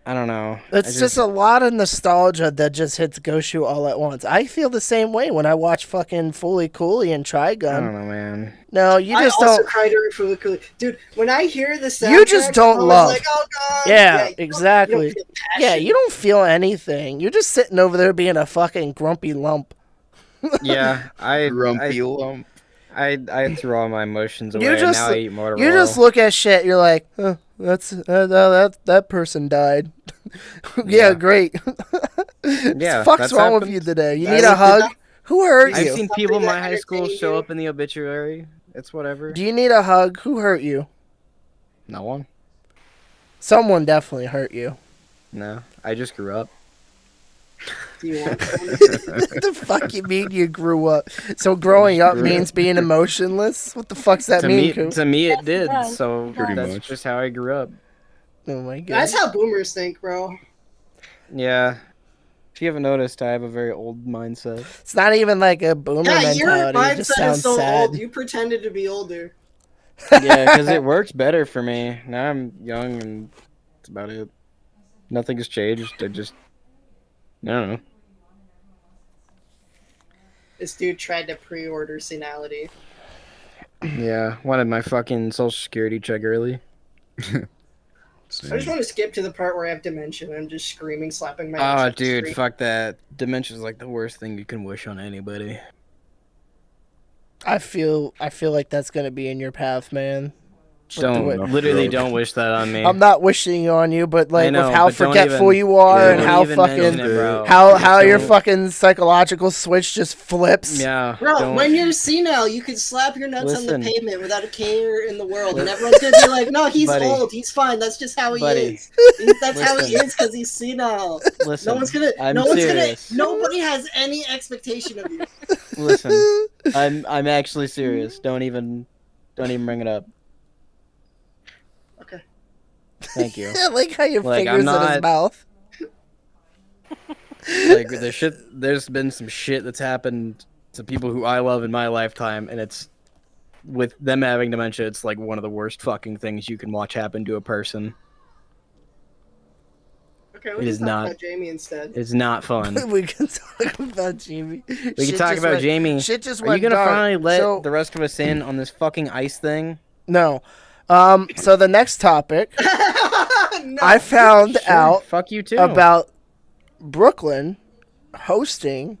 I don't know. It's just a lot of nostalgia that just hits Goshu all at once. I feel the same way when I watch fucking Fully Cooley and I Trigun. don't know, man. No, you just I also don't. cried during Fully Cooley. Dude, when I hear the soundtrack, You just don't I was love. like, oh god. Yeah, you exactly. don't feel Yeah, passion. you don't feel anything. You're just sitting over there being a fucking grumpy lump. Yeah, Grumpy lump. I threw all my emotions You away, and just- now I eat more. You just look at shit. You're like, huh, that person died. Yeah, Yeah. great. Yeah, fuck's that's wrong with happened. you today? You That's- need a hug? Who hurt I've you? seen people in Something my that high school entertained show you. up in the obituary. It's whatever. Do you need a hug? Who hurt you? No one. Someone definitely hurt you. No, I just grew up. Do you want What the fuck you mean you grew up? So growing up Grew means being emotionless? What the fuck's that to mean, me, Coop? to me, it Yes, did. it does. So Pretty that's much. just how I grew up. Oh my god. That's how boomers think, bro. Yeah. If you haven't noticed, I have a very old mindset. It's not even like a boomer Yeah, your mentality. It just mindset sounds is so sad. old. You pretended to be older. Yeah, because it works better for me. Now I'm young, and that's about it. Nothing's changed. I don't know. This dude tried to pre-order senility. Yeah, wanted my fucking social security check early. I just want to skip to the part where I have dementia and I'm just screaming, slapping my Oh, ass on the dude, street. fuck that. Dementia's like the worst thing you can wish on anybody. I feel like that's gonna be in your path, man. Don't way- literally don't wish that on me. I'm not wishing on you, but like know, with how but don't forgetful even- you are yeah, and don't how even fucking mention it, bro. how Just your don't- fucking psychological switch just flips. Yeah. Bro, don't- when you're senile, you can slap your nuts Listen. on the pavement without a care in the world, and everyone's gonna be like, "No, he's Buddy. old. He's fine. That's just how he Buddy. is. That's how he Listen. is because he's senile." Listen, No one's gonna. I'm no one's serious. gonna. Nobody has any expectation of you. Listen, I'm actually serious. Don't even bring it up. Okay. Thank you. I like how your Like, fingers I'm in his not- mouth. Like there's been some shit that's happened to people who I love in my lifetime, and it's with them having dementia. It's like one of the worst fucking things you can watch happen to a person. Okay, It we is can talk not- about Jamie instead. It's not fun. We can talk about Jamie. We can talk about Jamie. Shit just Are went you gonna dark. finally let So- the rest of us in on this fucking ice thing? No. So the next topic, No. I found out Fuck you too. about Brooklyn hosting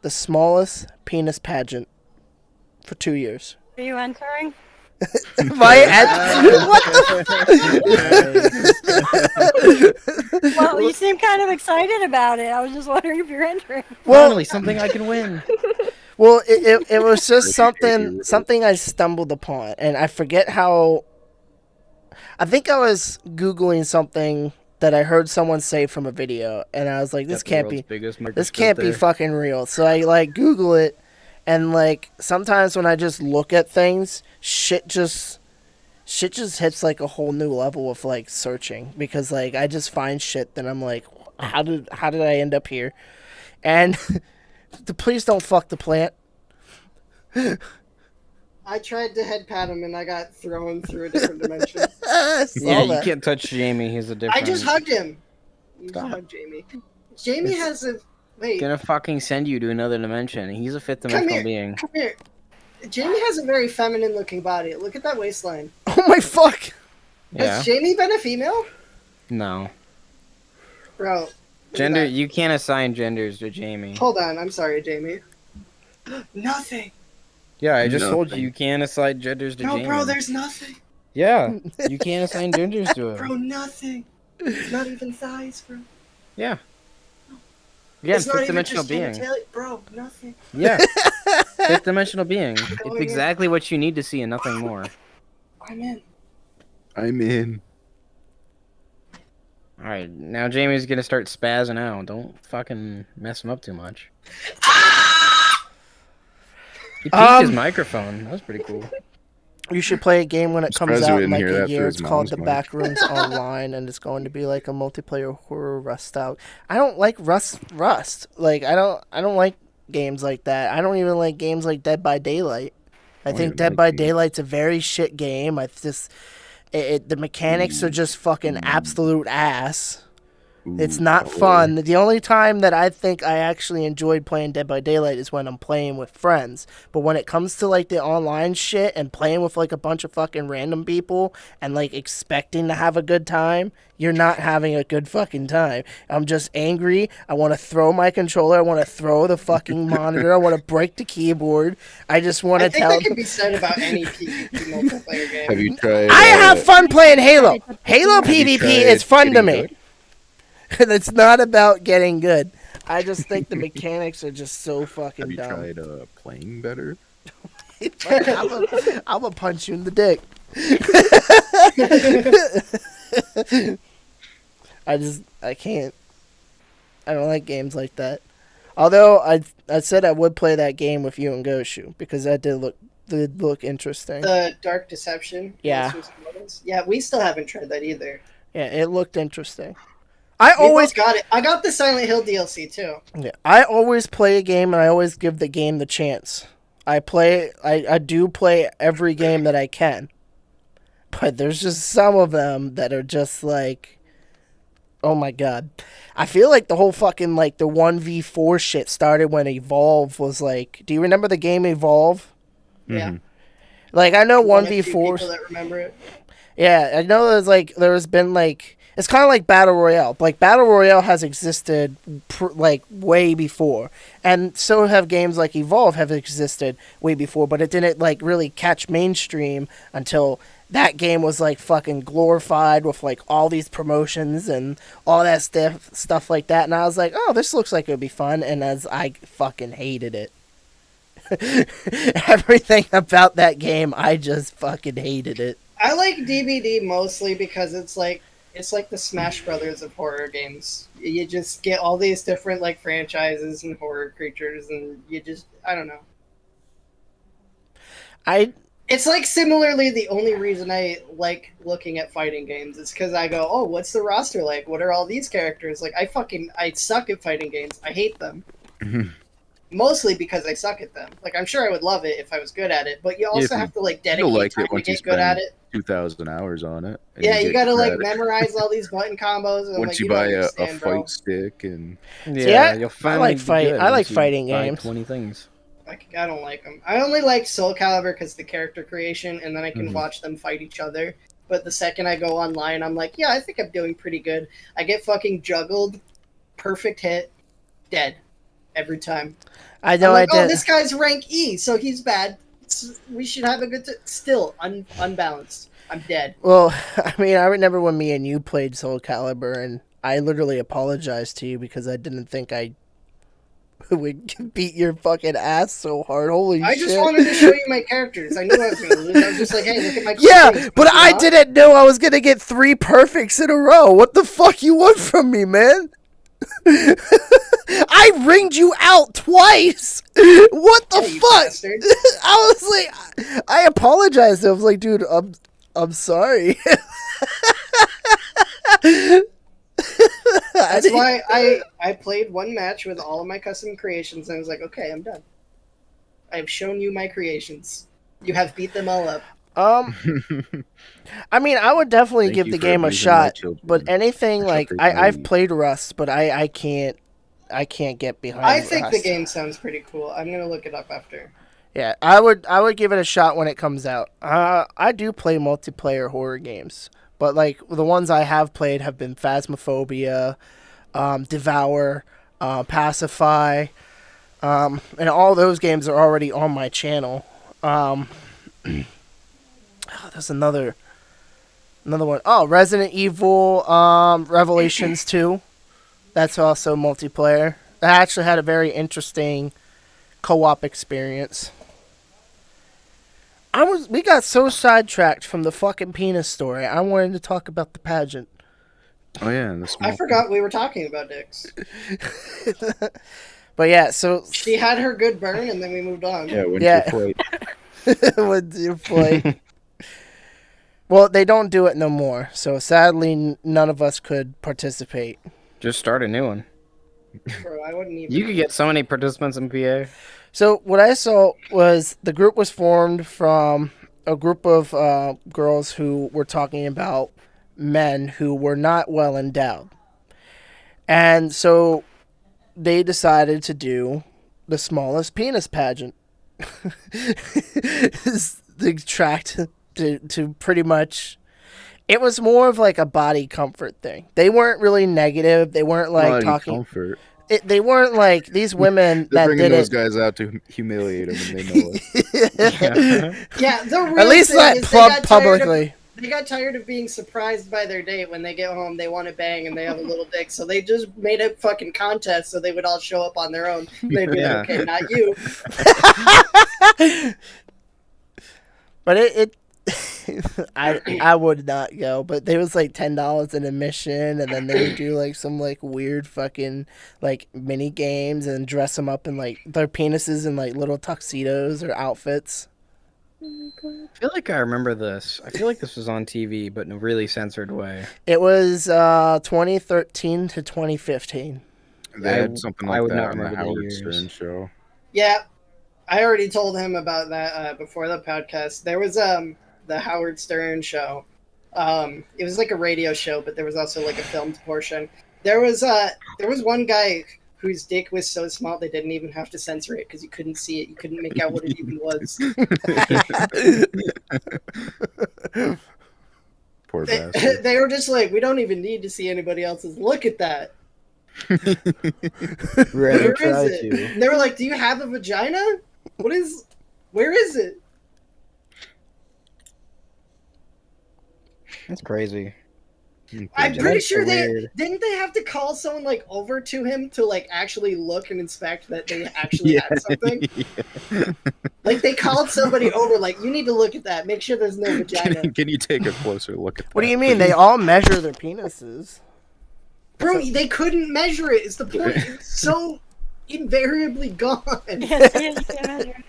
the smallest penis pageant for 2 years. Are you entering? What the? Well, you seem kind of excited about it. I was just wondering if you're entering. Finally, something I can win. Well, it was just something I stumbled upon, and I forget how. I think I was Googling something that I heard someone say from a video, and I was like, this can't be fucking real. So I like Google it, and like sometimes when I just look at things, shit just hits like a whole new level of like searching, because like I just find shit that I'm like, how did I end up here? And please don't fuck the plant. I tried to head pat him and I got thrown through a different dimension. Yeah, you can't touch Jamie. He's a different. I just hugged him. You just Stop. hugged Jamie. Jamie has a wait. Gonna fucking send you to another dimension. He's a fifth dimensional being. Come here. Jamie has a very feminine looking body. Look at that waistline. Oh my fuck. Yeah. Has Jamie been a female? No. Bro. look at Gender. that. You can't assign genders to Jamie. Hold on. I'm sorry, Jamie. Nothing. Yeah, I just told you Nothing. you can't assign genders to No, Jamie. bro, there's nothing. Yeah, you can't assign genders to him. Bro, nothing. Not even thighs, bro. Yeah. Again, It's not fifth even dimensional just being. genitalia. Bro, nothing. Yeah. Fifth dimensional being. Oh, It's yeah. exactly what you need to see and nothing more. I'm in. I'm in. Alright, now Jamie's gonna start spazzing out. Don't fucking mess him up too much. He peeked his microphone. That was pretty cool. You should play a game when it comes surprised you out in didn't like hear a that year. through It's his called mom's The mic. Backrooms Online, and it's going to be like a multiplayer horror rust out. I don't like Rust. Like I don't like games like that. I don't even like games like Dead by Daylight. I don't think even Dead like by games. Daylight's a very shit game. I just the mechanics are just fucking absolute ass. It's Ooh, not oh, fun. The only time that I think I actually enjoyed playing Dead by Daylight is when I'm playing with friends. But when it comes to like the online shit and playing with like a bunch of fucking random people and like expecting to have a good time, you're not having a good fucking time. I'm just angry. I want to throw my controller. I want to throw the fucking monitor. I want to break the keyboard. I just want I to think tell that can be said about any PvP multiplayer game. Have you tried? I have fun playing Halo. Halo Have you PvP tried is fun to getting me. good? It's not about getting good. I just think the mechanics are just so fucking Have you dumb. tried playing better? I'm gonna punch you in the dick. I can't. I don't like games like that. Although I said I would play that game with you and Goshu because that did look interesting. The Dark Deception. Yeah. Yeah, we still haven't tried that either. Yeah, it looked interesting. I We always both got it. I got the Silent Hill DLC too. Yeah, I always play a game and I always give the game the chance. I do play every game that I can. But there's just some of them that are just like, oh my god. I feel like the whole fucking like the 1v4 shit started when Evolve was like, do you remember the game Evolve? Yeah. Like I know One of few 1v4. people that remember it. Yeah, I know there's been like, it's kind of like Battle Royale. Like Battle Royale has existed like way before, and so have games like Evolve have existed way before. But it didn't like really catch mainstream until that game was like fucking glorified with like all these promotions and all that stuff like that. And I was like, oh, this looks like it would be fun. And as I fucking hated it. Everything about that game, I just fucking hated it. I like DBD mostly because it's like the Smash Brothers of horror games. You just get all these different like franchises and horror creatures, and you just I don't know. It's like similarly the only reason I like looking at fighting games is because I go, oh, what's the roster like? What are all these characters like? I suck at fighting games. I hate them. Mostly because I suck at them. Like I'm sure I would love it if I was good at it, but you also have to like dedicate time to get good at it. 2,000 hours on it. and Yeah, you get gotta good like at it. memorize all these button combos. And, Once like, you don't buy a understand, bro. fight stick and Yeah, I you'll finally like be fight- good I like once you fighting buy games. 20 things. I don't like them. I only like Soul Calibur because the character creation, and then I can watch them fight each other. But the second I go online, I'm like, yeah, I think I'm doing pretty good. I get fucking juggled, perfect hit, dead every time. I know. I'm like, I oh, did. this guy's rank E, so he's bad. We should have a good still unbalanced. I'm dead. Well, I mean, I remember when me and you played Soul Calibur, and I literally apologized to you because I didn't think I would beat your fucking ass so hard. Holy I shit! just wanted to show you my characters. I knew I was going to lose. I was just like, hey, look at my Yeah, characters. but I didn't know I was gonna get 3 perfects in a row. What the fuck you want from me, man? I ringed you out twice. What the you fuck? bastard. I was like, I apologized. I was like, dude, I'm sorry. That's why I played one match with all of my custom creations, and I was like, okay, I'm done. I have shown you my creations. You have beat them all up. I mean, I would definitely Thank give you the for game a abusing my shot, children. but anything I like shall pray for I've you. played Rust, but I can't get behind. I think the Rust. game sounds pretty cool. I'm gonna look it up after. Yeah, I would give it a shot when it comes out. I do play multiplayer horror games, but like the ones I have played have been Phasmophobia, Devour, Pacify, and all those games are already on my channel. There's another one. Oh, Resident Evil Revelations 2. That's also multiplayer. I actually had a very interesting co-op experience. We got so sidetracked from the fucking penis story. I wanted to talk about the pageant. Oh yeah, and the small I forgot we were talking about dicks. But yeah, so She had her good burn, and then we moved on. Yeah, when Yeah. you play. would you play? Well, they don't do it no more. So sadly, none of us could participate. Just start a new one. Bro, I wouldn't even. You could get so many participants in PA. So what I saw was the group was formed from a group of girls who were talking about men who were not well endowed. And so they decided to do the smallest penis pageant. They tracked to pretty much... It was more of like a body comfort thing. They weren't really negative. They weren't like Body talking... comfort. They weren't like these women They're that bringing did those it. guys out to humiliate them, and they know it. Yeah, the real At least thing not is they got tired of- publicly. They got tired of being surprised by their date when they get home. They want to bang and they have a little dick, so they just made a fucking contest so they would all show up on their own. They'd be Yeah. like, "Okay, not you." But it I would not go. But there was like $10 in admission, and then they would do like some like weird fucking like mini games and dress them up in like their penises in like little tuxedos or outfits. Oh my god. I feel like I remember this. I feel like this was on TV, but in a really censored way. It was 2013 to 2015. They had something I like would that not on the remember the Howard years. Stern show. Yeah, I already told him about that before the podcast. There was the Howard Stern show. It was like a radio show, but there was also like a filmed portion. There was one guy whose dick was so small they didn't even have to censor it because you couldn't see it. You couldn't make out what it even was. Poor bastard. They were just like, we don't even need to see anybody else's. Look at that. Where is it? They were like, do you have a vagina? Where is it? That's crazy. I'm That's pretty sure so they weird. didn't they have to call someone like over to him to like actually look and inspect that they actually had something. Like they called somebody over, like, you need to look at that, make sure there's no vagina. Can you take a closer look at that? What do you mean? They all measure their penises. Bro, they couldn't measure it. Is the point? It's so invariably gone. Yes, you can imagine.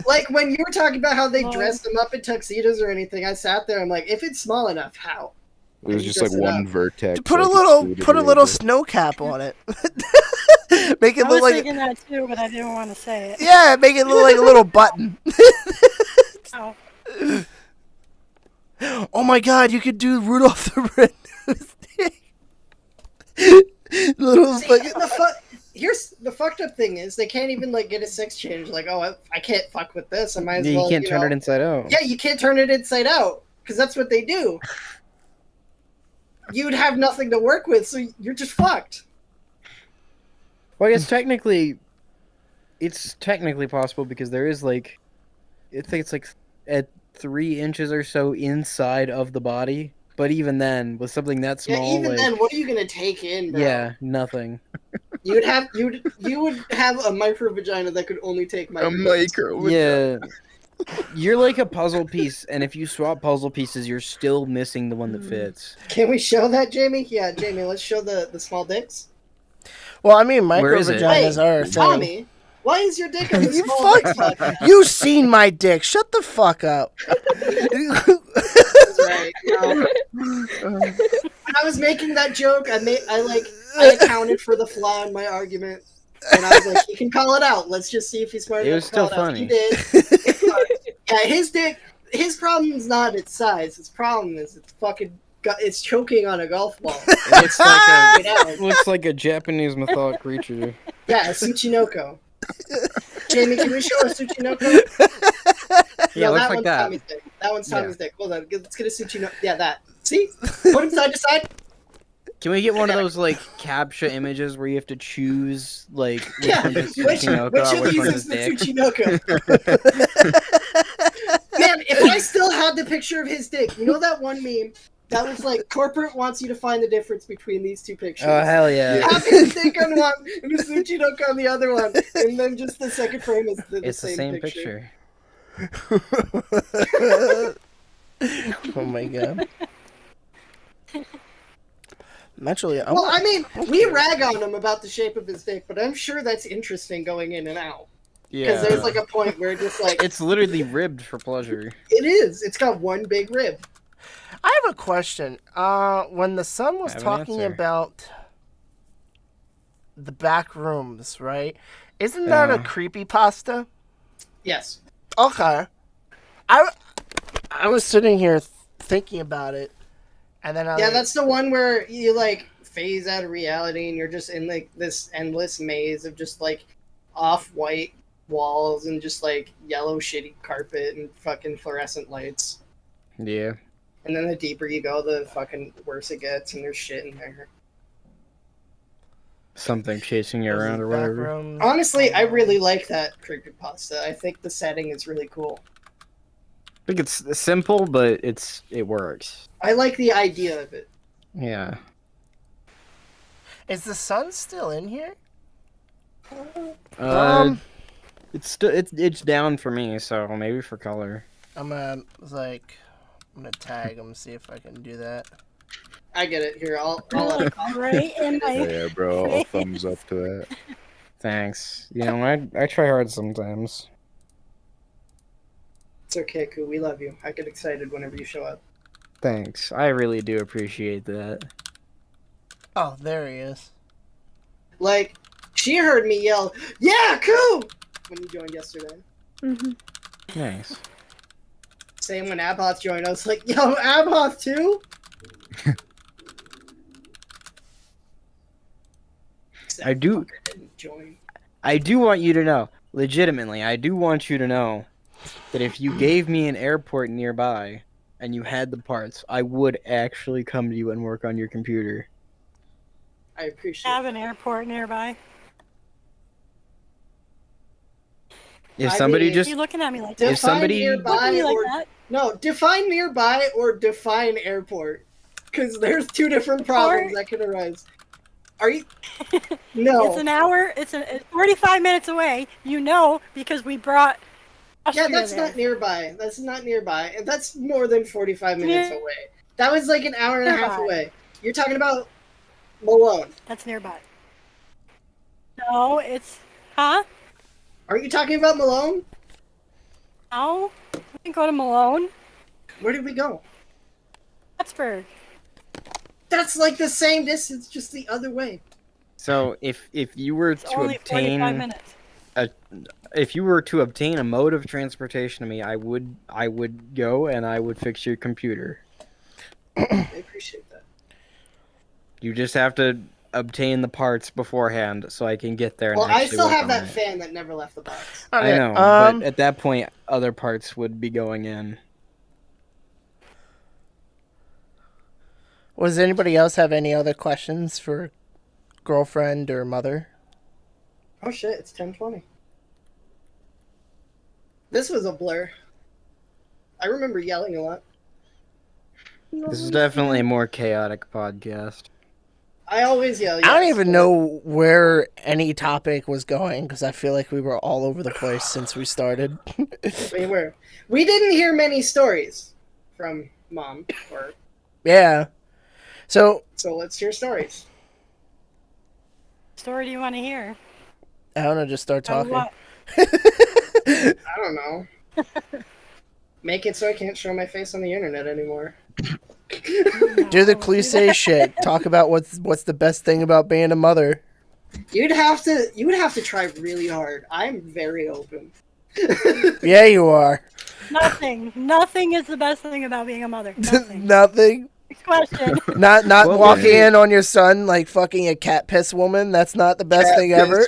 Like when you were talking about how they Lord. dressed them up in tuxedos or anything, I sat there. I'm like, if it's small enough, how? It was You just like dress it one up. vertex. Put a like, little extruded snow cap on it. Make it I look was like thinking that too, but I didn't want to say it. yeah, make it look like a little button. Oh. Oh my god, you could do Rudolph the Red-Nosed Little See, like and here's the fucked up thing is they can't even like get a sex change. Like, oh, I can't fuck with this. I might as Yeah, well. you can't turn it inside out. Yeah, you can't turn it inside out because that's what they do. You'd have nothing to work with, so you're just fucked. Well, I guess technically, it's technically possible because there is like, I think it's like at 3 inches or so inside of the body. But even then, with something that small, Yeah, even like, then, what are you gonna take in, bro? yeah, nothing. You would have a micro vagina that could only take A micro. micro. Yeah, you're like a puzzle piece, and if you swap puzzle pieces, you're still missing the one that fits. Can we show that, Jamie? Yeah, Jamie, let's show the small dicks. Well, I mean, Where micro is it? vaginas are a thing. Tommy, why is your dick on the You small fuck- dicks podcast? You seen my dick? Shut the fuck up. That's right. When I was making that joke, I accounted for the flaw in my argument, and I was like, he can call it out. Let's just see if he's smart It enough was to call still it out. He funny. did. Yeah, his dick. His problem's not its size. His problem is it's choking on a golf ball. It looks like Get out. it looks like a Japanese mythologic creature. Yeah, a Tsuchinoko. Jamie, can we show a Tsuchinoko? Yeah, it looks like one's that. Tommy's dick. That one's Tommy's dick. Hold on, let's get a Tsuchinoko. Yeah, that. See? Put him side to side. Can we get one of those like captcha images where you have to choose like which Yeah, one's a which Tsuchinoko, of which these one's is a the dick? Tsuchinoko? Man, if I still had the picture of his dick, you know that one meme that was like, corporate wants you to find the difference between these two pictures. Oh hell yeah! Have his dick on one and the Tsuchinoko on the other one, and then just the second frame is the It's the same picture. Oh my god. Naturally, Well, I mean, we rag on him about the shape of his dick, but I'm sure that's interesting going in and out. Because there's like a point where just like It's literally ribbed for pleasure. it is. It's got one big rib. I have a question. When the son was I have an talking answer. about the back rooms, right? Isn't that a creepypasta? Yes. Okay. I was sitting here thinking about it, and then I Yeah, that's the one where you like phase out of reality and you're just in like this endless maze of just like off-white walls and just like yellow shitty carpet and fucking fluorescent lights. Yeah. And then the deeper you go, the fucking worse it gets, and there's shit in there. Something chasing you those around or back whatever. rooms. Honestly, I really like that creepypasta. I think the setting is really cool. I think it's simple, but it works. I like the idea of it. Yeah. Is the sun still in here? It's down for me, so maybe for color. I'm gonna tag him, see if I can do that. I get it. Here, I'll Right in my Yeah, bro. I'll thumbs up to that. Thanks. You know, I try hard sometimes. It's okay, Koo. We love you. I get excited whenever you show up. Thanks. I really do appreciate that. Oh, there he is. Like, she heard me yell, "Yeah, Koo!" when you joined yesterday. Mhm. Nice. Same when Abhoth joined. I was like, "Yo, Abhoth too?" I do- Fucker didn't join. I do want you to know, legitimately, I do want you to know that if you gave me an airport nearby and you had the parts, I would actually come to you and work on your computer. I appreciate have it. an airport nearby. If I somebody mean- just You looking at me like If that? somebody- Look at nearby me like or that. no, define nearby or define airport, because there's two different problems that could arise. Are you? No. It's an hour. It's 45 minutes away. You know, because we brought. Yeah, Austria that's there. not nearby. That's not nearby. And that's more than 45 minutes Yeah. away. That was like an hour and a half Nearby. away. You're talking about Malone. That's nearby. No, it's. Huh? Are you talking about Malone? No. We can go to Malone. Where did we go? Plattsburgh. That's like the same distance, just the other way. So if you were It's to only 45 obtain minutes. if you were to obtain a mode of transportation to me, I would go and I would fix your computer. I appreciate that. You just have to obtain the parts beforehand so I can get there and Well, I actually still work have on that it. fan that never left the box. I know, but at that point, other parts would be going in. Does anybody else have any other questions for girlfriend or mother? Oh shit, it's 10:20. This was a blur. I remember yelling a lot. This is definitely a more chaotic podcast. I always yell. I don't yes, even but- know where any topic was going because I feel like we were all over the place since we started. We didn't hear many stories from Mom, Yeah. So let's hear stories. Story do you want to hear? I don't know, just start Of talking. what? I don't know. Make it so I can't show my face on the internet anymore. Do the cliche shit. Talk about what's the best thing about being a mother. You would have to try really hard. I'm very open. Yeah, you are. Nothing. Nothing is the best thing about being a mother. Nothing. Nothing. Next question. Not What walking was it? in on your son like fucking a cat piss woman. That's not the best thing ever.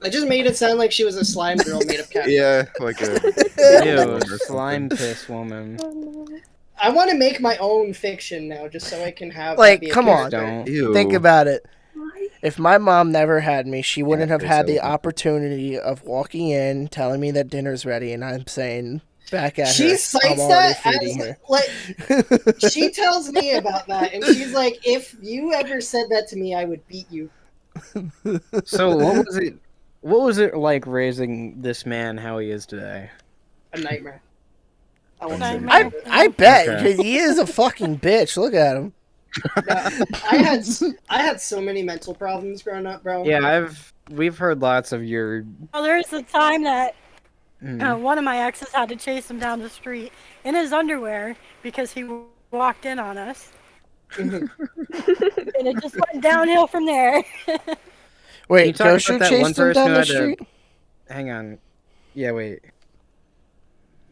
I just made it sound like she was a slime girl made of cat. Yeah, like a Ew, slime piss woman. I want to make my own fiction now, just so I can have. Like, that be a come on. character. Don't. ew. Think about it. If my mom never had me, she wouldn't have piss had the elephant. opportunity of walking in, telling me that dinner's ready, and I'm saying back at She her, cites I'm already that feeding as her. like she tells me about that, and she's like, "If you ever said that to me, I would beat you." So what was it? What was it like raising this man how he is today? A nightmare. I won't say Nightmare. more. I bet, Okay. 'cause he is a fucking bitch. Look at him. I had so many mental problems growing up, bro. Yeah, we've heard lots of your. Well, there's a time that Mm. one of my exes had to chase him down the street in his underwear because he walked in on us. And it just went downhill from there. Wait, you talk about Goshu that one chased him person down who the had to- street? Hang on. Yeah, wait.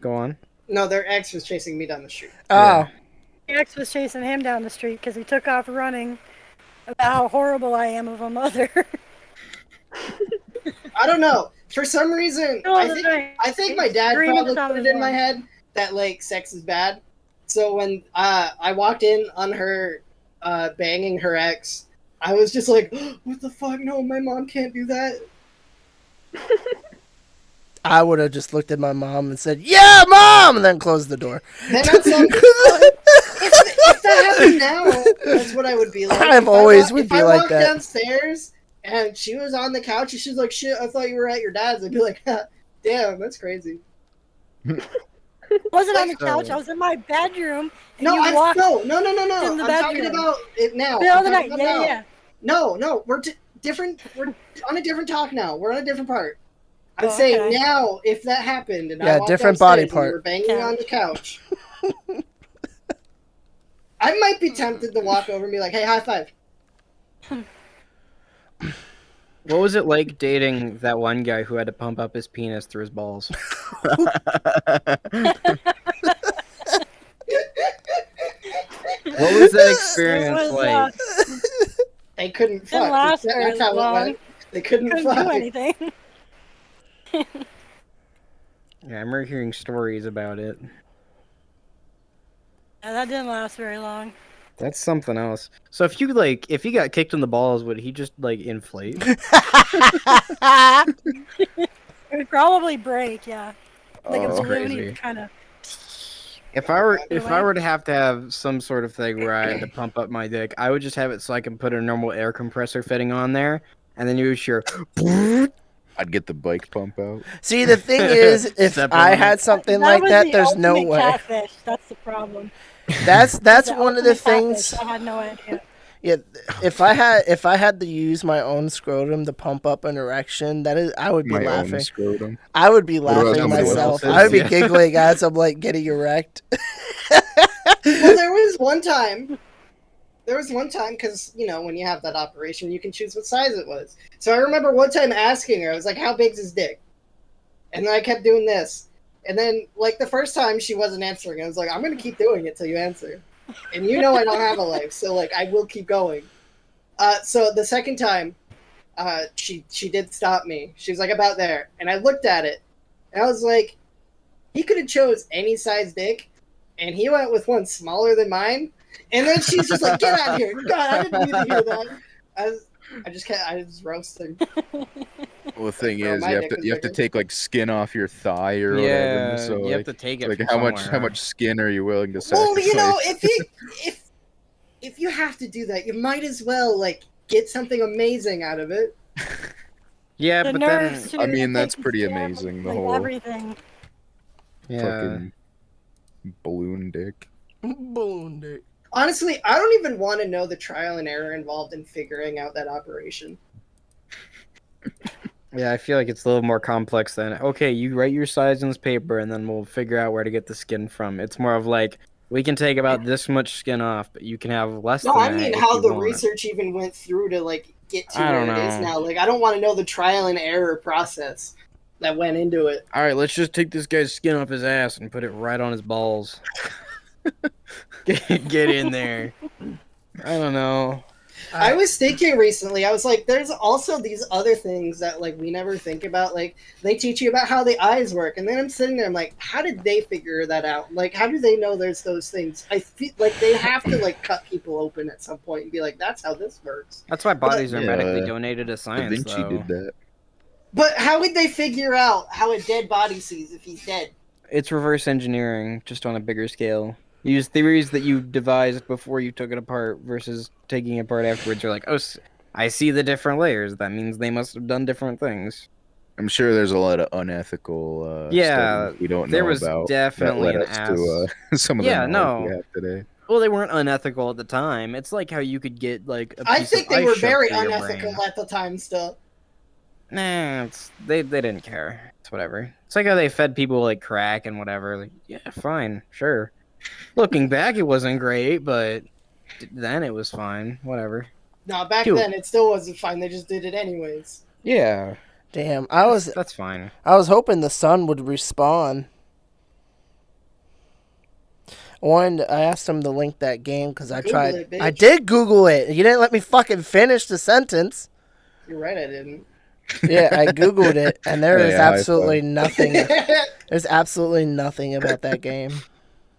Go on. No, their ex was chasing me down the street. Oh, My ex was chasing him down the street because he took off running about how horrible I am of a mother. I don't know. For some reason, No, I think my dad Screaming probably at put it someone. in my head that like sex is bad. So when I walked in on her banging her ex, I was just like, "What the fuck? No, my mom can't do that." I would have just looked at my mom and said, "Yeah, mom," and then closed the door. Then at some if that happened now, that's what I would be like. I've If I always wa- would if be I like walked that. downstairs and she was on the couch and she's like, "Shit, I thought you were at your dad's." I'd be like, "Damn, that's crazy." I wasn't on the So- couch. I was in my bedroom. And No, you walked no. in the I'm talking bedroom. about it now. middle of I'm the night. talking Yeah, about yeah, now. No, we're different. We're on a different talk now. We're on a different part. I'm Oh, saying okay. now, if that happened and I Yeah, walked different body downstairs and we part. were banging on the couch, I might be tempted to walk over and be like, "Hey, high five." What was it like dating that one guy who had to pump up his penis through his balls? What was that experience It was, like? They couldn't Didn't fuck. last That's very how it long. went. They couldn't couldn't fuck. do anything. Yeah, I remember hearing stories about it. Yeah, that didn't last very long. That's something else. So if you got kicked in the balls, would he just like inflate? It would probably break, yeah. Like Oh, a balloon, crazy. he'd kind of. If I were to have some sort of thing where I had to pump up my dick, I would just have it so I can put a normal air compressor fitting on there, and then you would hear. I'd get the bike pump out. See, the thing is, if Step I on had it. something That like was that, the there's no ultimate way. Catfish. That's the problem. That's The one of the ultimate catfish. things. I had no idea. Yeah, if I had to use my own scrotum to pump up an erection, I would be My own laughing. scrotum. I would be What about laughing somebody myself. else's? I would be Yeah. giggling as I'm like getting erect. Well, there was one time because when you have that operation, you can choose what size it was. So I remember one time asking her, I was like, "How big's his dick?" And then I kept doing this, and then like the first time she wasn't answering, I was like, "I'm gonna keep doing it till you answer." and you know I don't have a life, so like I will keep going. So the second time, she did stop me. She was like about there, and I looked at it, and I was like, he could have chose any size dick, and he went with one smaller than mine. And then she's just like, "Get out of here!" God, I didn't need to hear that. I was roasting. Well, the thing Bro, is, my you dick have to was you have to bigger. take like skin off your thigh or Yeah, whatever. So you like, have to take it like from how somewhere. much skin are you willing to Well, sacrifice? you know, if you have to do that, you might as well like get something amazing out of it. Yeah, The but nerves, then I too, mean, like, that's pretty yeah, amazing, the like whole- everything. yeah, fucking balloon dick. Balloon dick. Honestly, I don't even want to know the trial and error involved in figuring out that operation. yeah, I feel like it's a little more complex than okay. You write your size on this paper, and then we'll figure out where to get the skin from. It's more of like we can take about this much skin off, but you can have less. No, than I that mean if how you the want. research even went through to like get to I where don't it is know. now. Like I don't want to know the trial and error process that went into it. All right, let's just take this guy's skin off his ass and put it right on his balls. Get in there. I don't know. I was thinking recently, I was like, there's also these other things that like we never think about. Like they teach you about how the eyes work, and then I'm sitting there, I'm like, how did they figure that out? Like, how do they know there's those things? I feel like they have to like cut people open at some point and be like, that's how this works. That's why bodies are Yeah, medically donated to Da science, Vinci though. did that. But how would they figure out how a dead body sees if he's dead? It's reverse engineering, just on a bigger scale. Use theories that you devised before you took it apart versus taking it apart afterwards. You're like, oh, I see the different layers. That means they must have done different things. I'm sure there's a lot of unethical Yeah, studies we don't there know was about definitely that led an us to some of Yeah, the knowledge we no. have today. Well, they weren't unethical at the time. It's like how you could get like a piece I think of they ice were shoved very through your unethical brain. at the time still. Nah, they didn't care. It's whatever. It's like how they fed people like crack and whatever. Like, yeah, fine, sure. Looking back, it wasn't great, but then it was fine. Whatever. No, back Dude. then it still wasn't fine. They just did it anyways. Yeah, Damn, I was that's fine. hoping the sun would respawn. I asked him to link that game because I Google tried. it, bitch. I did Google it. You didn't let me fucking finish the sentence. You're right, I didn't. Yeah, I Googled it, and there is Yeah, high absolutely five. nothing. There's absolutely nothing about that game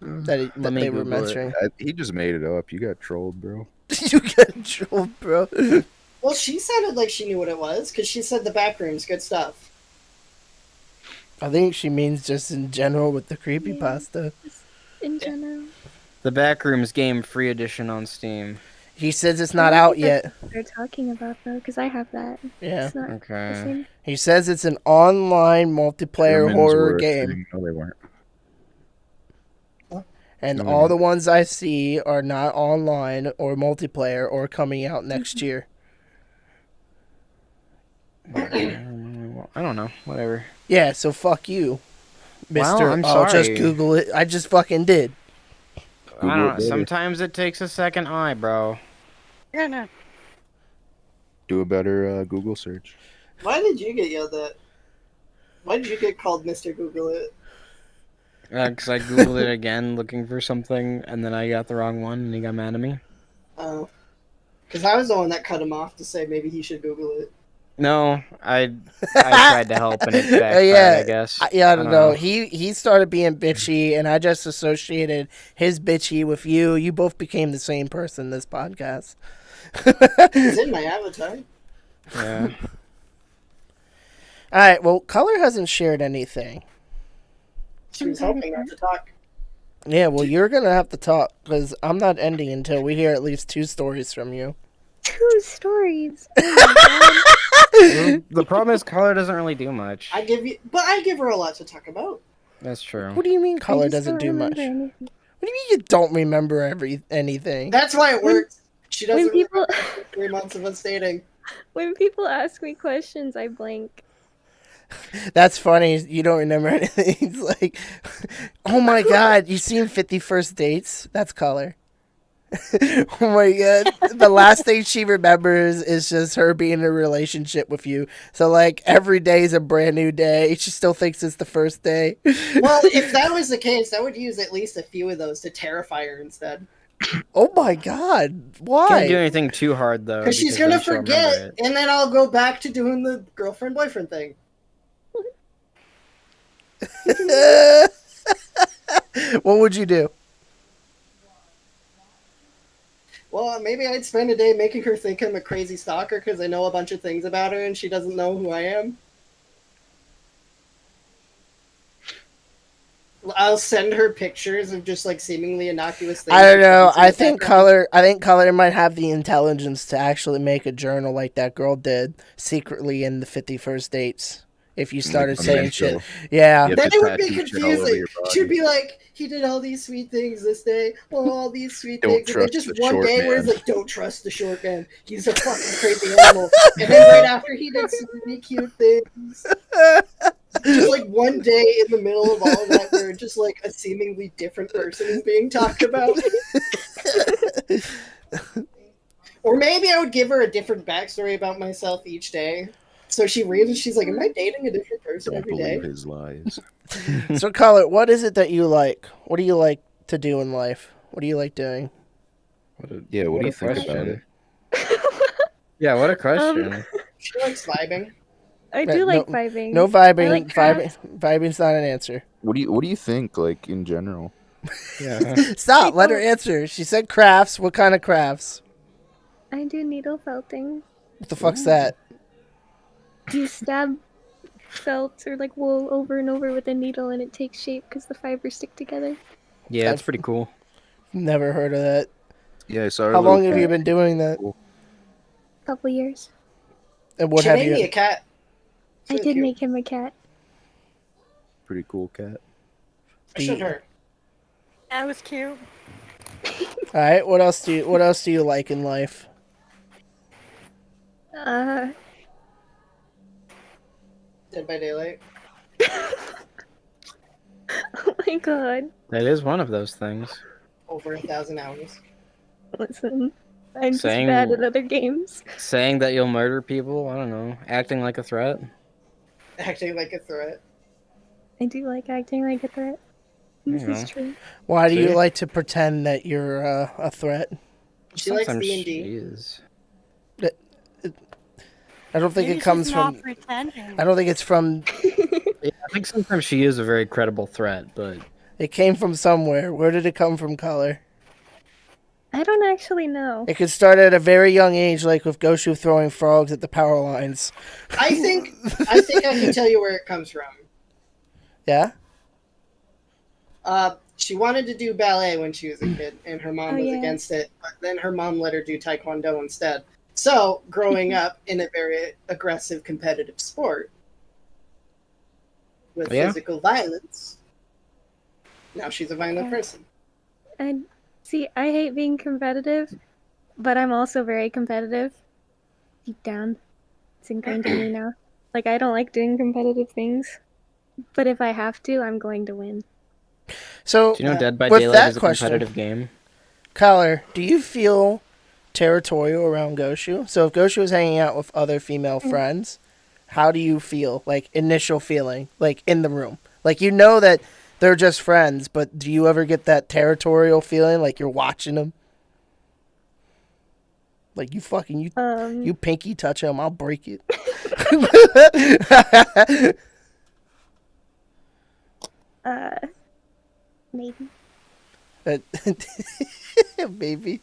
that Let me they were Google it. mentioning. He just made it up. You got trolled, bro. You get trolled, bro. Well, she sounded like she knew what it was because she said the back room's good stuff. I think she means just in general with the creepypasta. In general. The Backrooms game free edition on Steam. He says it's not out yet. They're talking about though, because I have that. Yeah. It's not the Okay. same. He says it's an online multiplayer Humans horror were a game. thing. No, they weren't. And No, all no. the ones I see are not online or multiplayer or coming out next year. I don't know. Whatever. Yeah, so fuck you, Well, Mister. I'm I'll just sorry. Google it. I just fucking did. I Google don't it know. later. Sometimes it takes a second eye, bro. Yeah, no. Do a better Google search. Why did you get yelled at? Why did you get called Mr. Google It? Because I googled it again looking for something, and then I got the wrong one, and he got mad at me. Oh. Because I was the one that cut him off to say maybe he should Google it. No, I tried to help, and it backfired, Yeah, I guess. I don't know. He started being bitchy, and I just associated his bitchy with you. You both became the same person this podcast. It's in my avatar. Yeah. All right. Well, Color hasn't shared anything. She was hoping not to talk. Yeah. Well, you're gonna have to talk because I'm not ending until we hear at least 2 stories from you. 2 stories. Oh my god. The problem is Color doesn't really do much. I give her a lot to talk about. That's true. What do you mean Color I just doesn't don't do much? remember What anything. do you mean you don't remember anything? That's why it works. She doesn't When people remember 3 months of us dating. when people ask me questions, I blank. That's funny. You don't remember anything. It's like, oh my god, you seen 51st Dates? That's Color. Oh my god. The last thing she remembers is just her being in a relationship with you. So like every day is a brand new day. She still thinks it's the first day. Well, if that was the case, I would use at least a few of those to terrify her instead. Oh my god. Can't do Why? anything too hard though. Because she's then gonna she'll remember forget, it. and then I'll go back to doing the girlfriend-boyfriend thing. What would you do? Well, maybe I'd spend a day making her think I'm a crazy stalker because I know a bunch of things about her and she doesn't know who I am. I'll send her pictures of just like seemingly innocuous things. I don't with know. friends in I the think background. Color might have the intelligence to actually make a journal like that girl did secretly in the 51st dates. If you started Like, saying mental. shit. Yeah. You have Then to it would be tattoo shit all over confusing. your She'd body. be like, he did all these sweet things this day. Oh, all these sweet Don't things. And then trust just the one short day where he's man. like, don't trust the short man. He's a fucking crazy animal. And then right after he did so many cute things. Just like one day in the middle of all of that where just like a seemingly different person is being talked about. Or maybe I would give her a different backstory about myself each day. So she reads and she's like, am I dating a different person Don't every day? believe his lies. So, Color, what is it that you like? What do you like to do in life? What do you like doing? What do you a think about it? Yeah, what a question. She likes vibing. I do No- like vibing. No vibing. I like crafts. Vibing's not an answer. What do you think, like, in general? Yeah. Stop. Let her People- answer. She said crafts. What kind of crafts? I do needle felting. What the fuck's that? You stab felt or like wool over and over with a needle and it takes shape because the fibers stick together. Yeah, it's pretty cool. Never heard of that. Yeah, I saw her How little long have you cat. been doing that? Couple years. And what She have made me a you? cat. I Really did cute. make him a cat. Pretty cool cat. I showed her. That was cute. All right. What else do you like in life? Dead by Daylight. Oh my god. That is one of those things. Over 1,000 hours. Listen. I'm just Saying- bad at other games. Saying that you'll murder people, I don't know. Acting like a threat. Acting like a threat. I do like acting like a threat. This Yeah. is true. Why do you See? like to pretend that you're a threat? She likes Sometimes D&D. she is. I don't think Maybe it comes she's from. not pretending. I don't think it's from. Yeah, I think sometimes she is a very credible threat, but It came from somewhere. Where did it come from, Color? I don't actually know. It could start at a very young age, like with Goshu throwing frogs at the power lines. I think I can tell you where it comes from. Yeah. She wanted to do ballet when she was a kid, and her mom Oh, was yeah. against it. But then her mom let her do taekwondo instead. So, growing up in a very aggressive competitive sport with Yeah. physical violence, now she's a violent Yeah. person. And see, I hate being competitive, but I'm also very competitive. Deep down. It's ingrained in me now. Like, I don't like doing competitive things, but if I have to, I'm going to win. So, do you know Dead by With Daylight that is a question- competitive game? Color, do you feel territorial around Goshu? So, if Goshu is hanging out with other female friends, how do you feel? Like, initial feeling, like in the room, like you know that they're just friends, but do you ever get that territorial feeling, like you're watching them? Like you pinky touch him, I'll break it. Maybe. Maybe.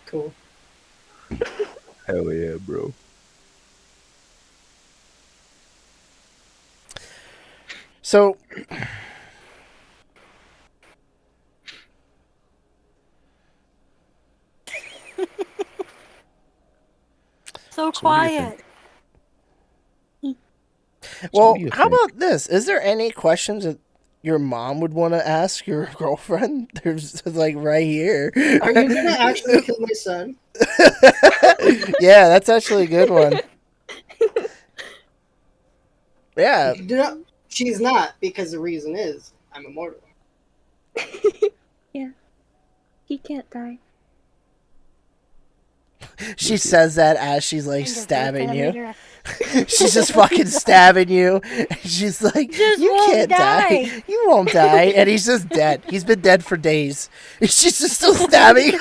Cool. Hell yeah, bro. So, So what do you quiet. well, do you how think? about this? Is there any questions that your mom would want to ask your girlfriend? There's like right here. Are you gonna actually kill my son? Yeah, that's actually a good one. Yeah, No, she's not, because the reason is I'm immortal. He can't die. She says that as she's like Finger stabbing bits you. later. She's just fucking stabbing you. And she's like, Just you won't can't die. die." You won't die. And he's just dead. He's been dead for days. And she's just still stabbing.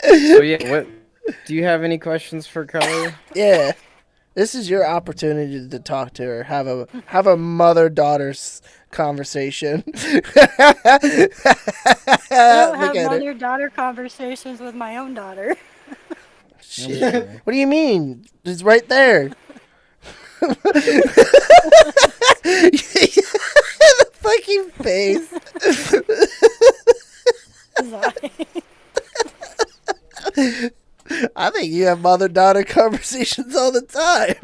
So yeah, what? Do you have any questions for Color? Yeah. This is your opportunity to talk to her. Have a mother-daughter conversation. I don't Look have at her. mother-daughter conversations with my own daughter. Shit. What do you mean? It's right there. The fucking face. I think you have mother-daughter conversations all the time.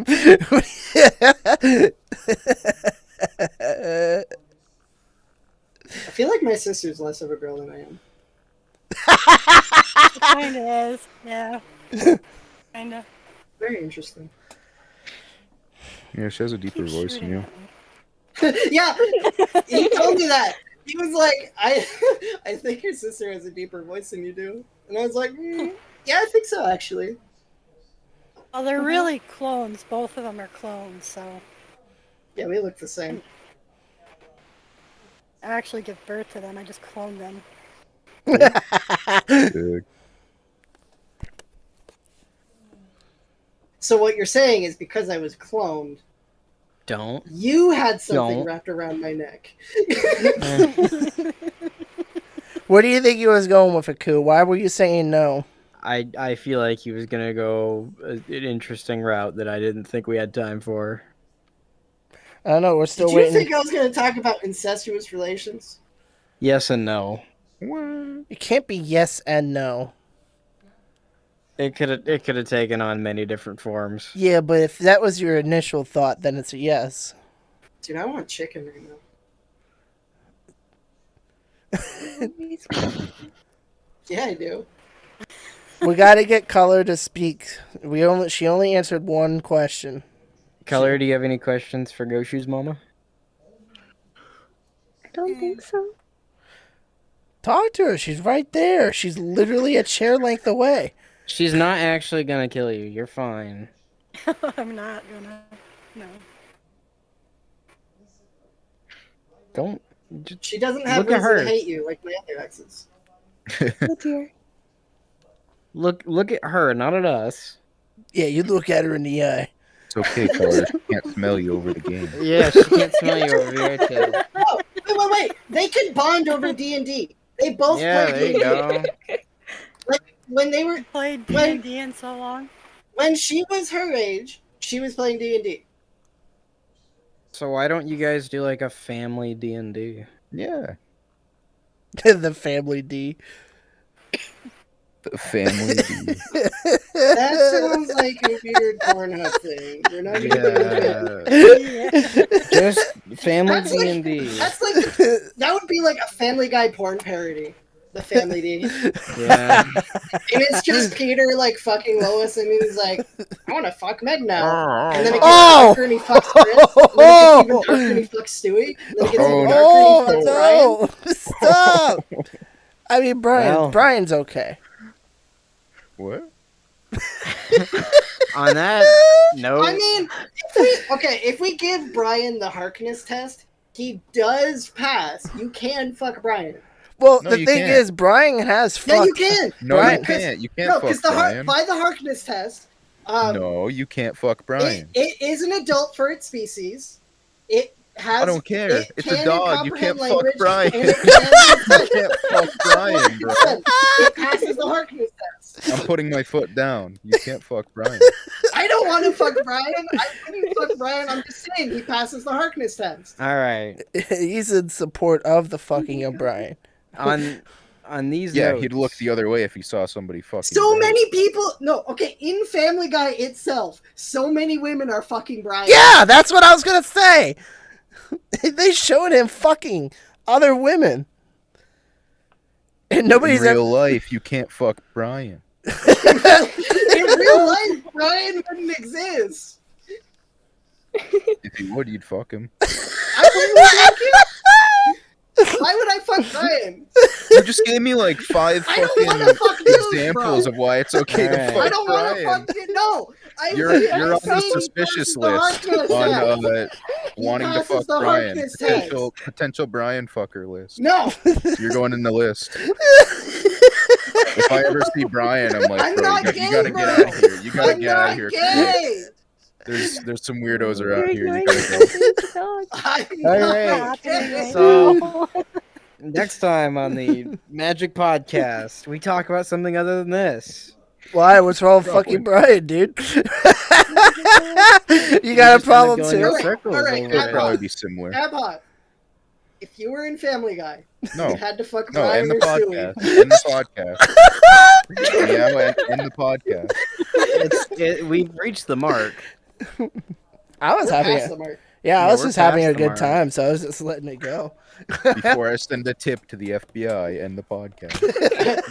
I feel like my sister's less of a girl than I am. Kind of is, yeah. Kind of. Very interesting. Yeah, she has a deeper voice than you. Yeah, he told me that. He was like, I think your sister has a deeper voice than you do. And I was like, yeah, I think so, actually. Well, they're really clones. Both of them are clones, so Yeah, we look the same. I actually give birth to them. I just clone them. Big. So what you're saying is because I was cloned, Don't. you had something Don't. wrapped around my neck. Where do you think you was going with Aku? Why were you saying no? I feel like he was gonna go an interesting route that I didn't think we had time for. I don't know. We're still Did you waiting. think I was going to talk about incestuous relations? Yes and no. What? It can't be yes and no. It could have taken on many different forms. Yeah, but if that was your initial thought, then it's a yes. Dude, I want chicken right now. Yeah, I do. We got to get Color to speak. She only answered one question. Color, do you have any questions for Goshu's mama? I don't think so. Talk to her. She's right there. She's literally a chair length away. She's not actually gonna kill you. You're fine. I'm not gonna. No. Don't. She doesn't have Look at reason her. to hate you like my other exes. Oh dear. Look at her, not at us. Yeah, you look at her in the eye. It's okay, Color. She can't smell you over the game. Yeah, she can't smell you over here too. Oh, wait. They could bond over D&D. They both Yeah, play there you D&D. go. Like, when they were... Played When- D&D in so long. When she was her age, she was playing D&D. So why don't you guys do like a family D&D? Yeah. The family D. The family. D. That sounds like a weird Pornhub thing. We're not even Yeah. Just family That's like- D&D. That's like that would be like a Family Guy porn parody. The Family D. And Yeah. it's just Peter like fucking Lois, and he's like, I want to fuck Meg now. And then it gets Oh! darker, and he fucks Chris. And then it gets even darker, and he fucks Stewie. And then it gets even darker, and he fucks Brian. Oh, no. Stop. I mean, Well. Brian's okay. What? On that note, I mean, if we give Brian the Harkness test, he does pass. You can fuck Brian. Well, No, the you thing can't. is, Brian has fucked. Yeah, you can. No, Brian- you can't. You can't No, fuck because Brian. by the Harkness test, No, you can't fuck Brian. it is an adult for its species. It has. I don't care. It It's a can dog. You comprehend can't fuck language, Brian. and it can- You can't fuck Brian, bro. It passes the Harkness test. I'm putting my foot down. You can't fuck Brian. I don't want to fuck Brian. I wouldn't fuck Brian. I'm just saying he passes the Harkness test. all right. He's in support of the fucking of Brian. On these Yeah, notes, he'd look the other way if he saw somebody fucking. So Brian. many people. No, okay. In Family Guy itself, so many women are fucking Brian. Yeah, that's what I was gonna say. They showed him fucking other women, and nobody's in ever. real life, you can't fuck Brian. In real life, Brian wouldn't exist. If you would, you'd fuck him. I wouldn't fuck him. Why would I fuck fuck Brian. You just gave me like 5 I don't wanna fuck fucking you, examples bro. of why it's okay to Alright. fuck I don't want to Brian. fuck you. No. You're on the suspicious list on wanting to fuck Brian. Potential Brian fucker list. No. You're going in the list. If I ever see Brian, I'm like, I'm bro, not you gay, gotta bro. get out of here. You gotta I'm get out not of here. gay. There's some weirdos around You're here. You ignoring gotta go. the dog. I'm Alright. not gay. So next time on the Magic Podcast, we talk about something other than this. Why? What's wrong with fucking Brian, dude? You got a problem Going in too? circles Alright, over It'll it. probably be similar. Abhot, if you were in Family Guy, No, you had to fuck no, Brian end the or Stewie. podcast. End the podcast. Yeah, end the podcast. We've reached the mark. I was We're having past a, the mark. yeah, I Yeah, was we're just having past a the good mark. time, so I was just letting it go. Before I send a tip to the FBI, end the podcast.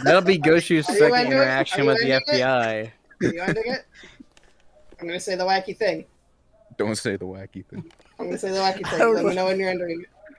That'll be Goshu's Are you second ending it? interaction Are you with the ending it? FBI. Are you ending it? I'm gonna say the wacky thing. Don't say the wacky thing. I'm gonna say the wacky I thing. don't Let me know. know when you're ending it.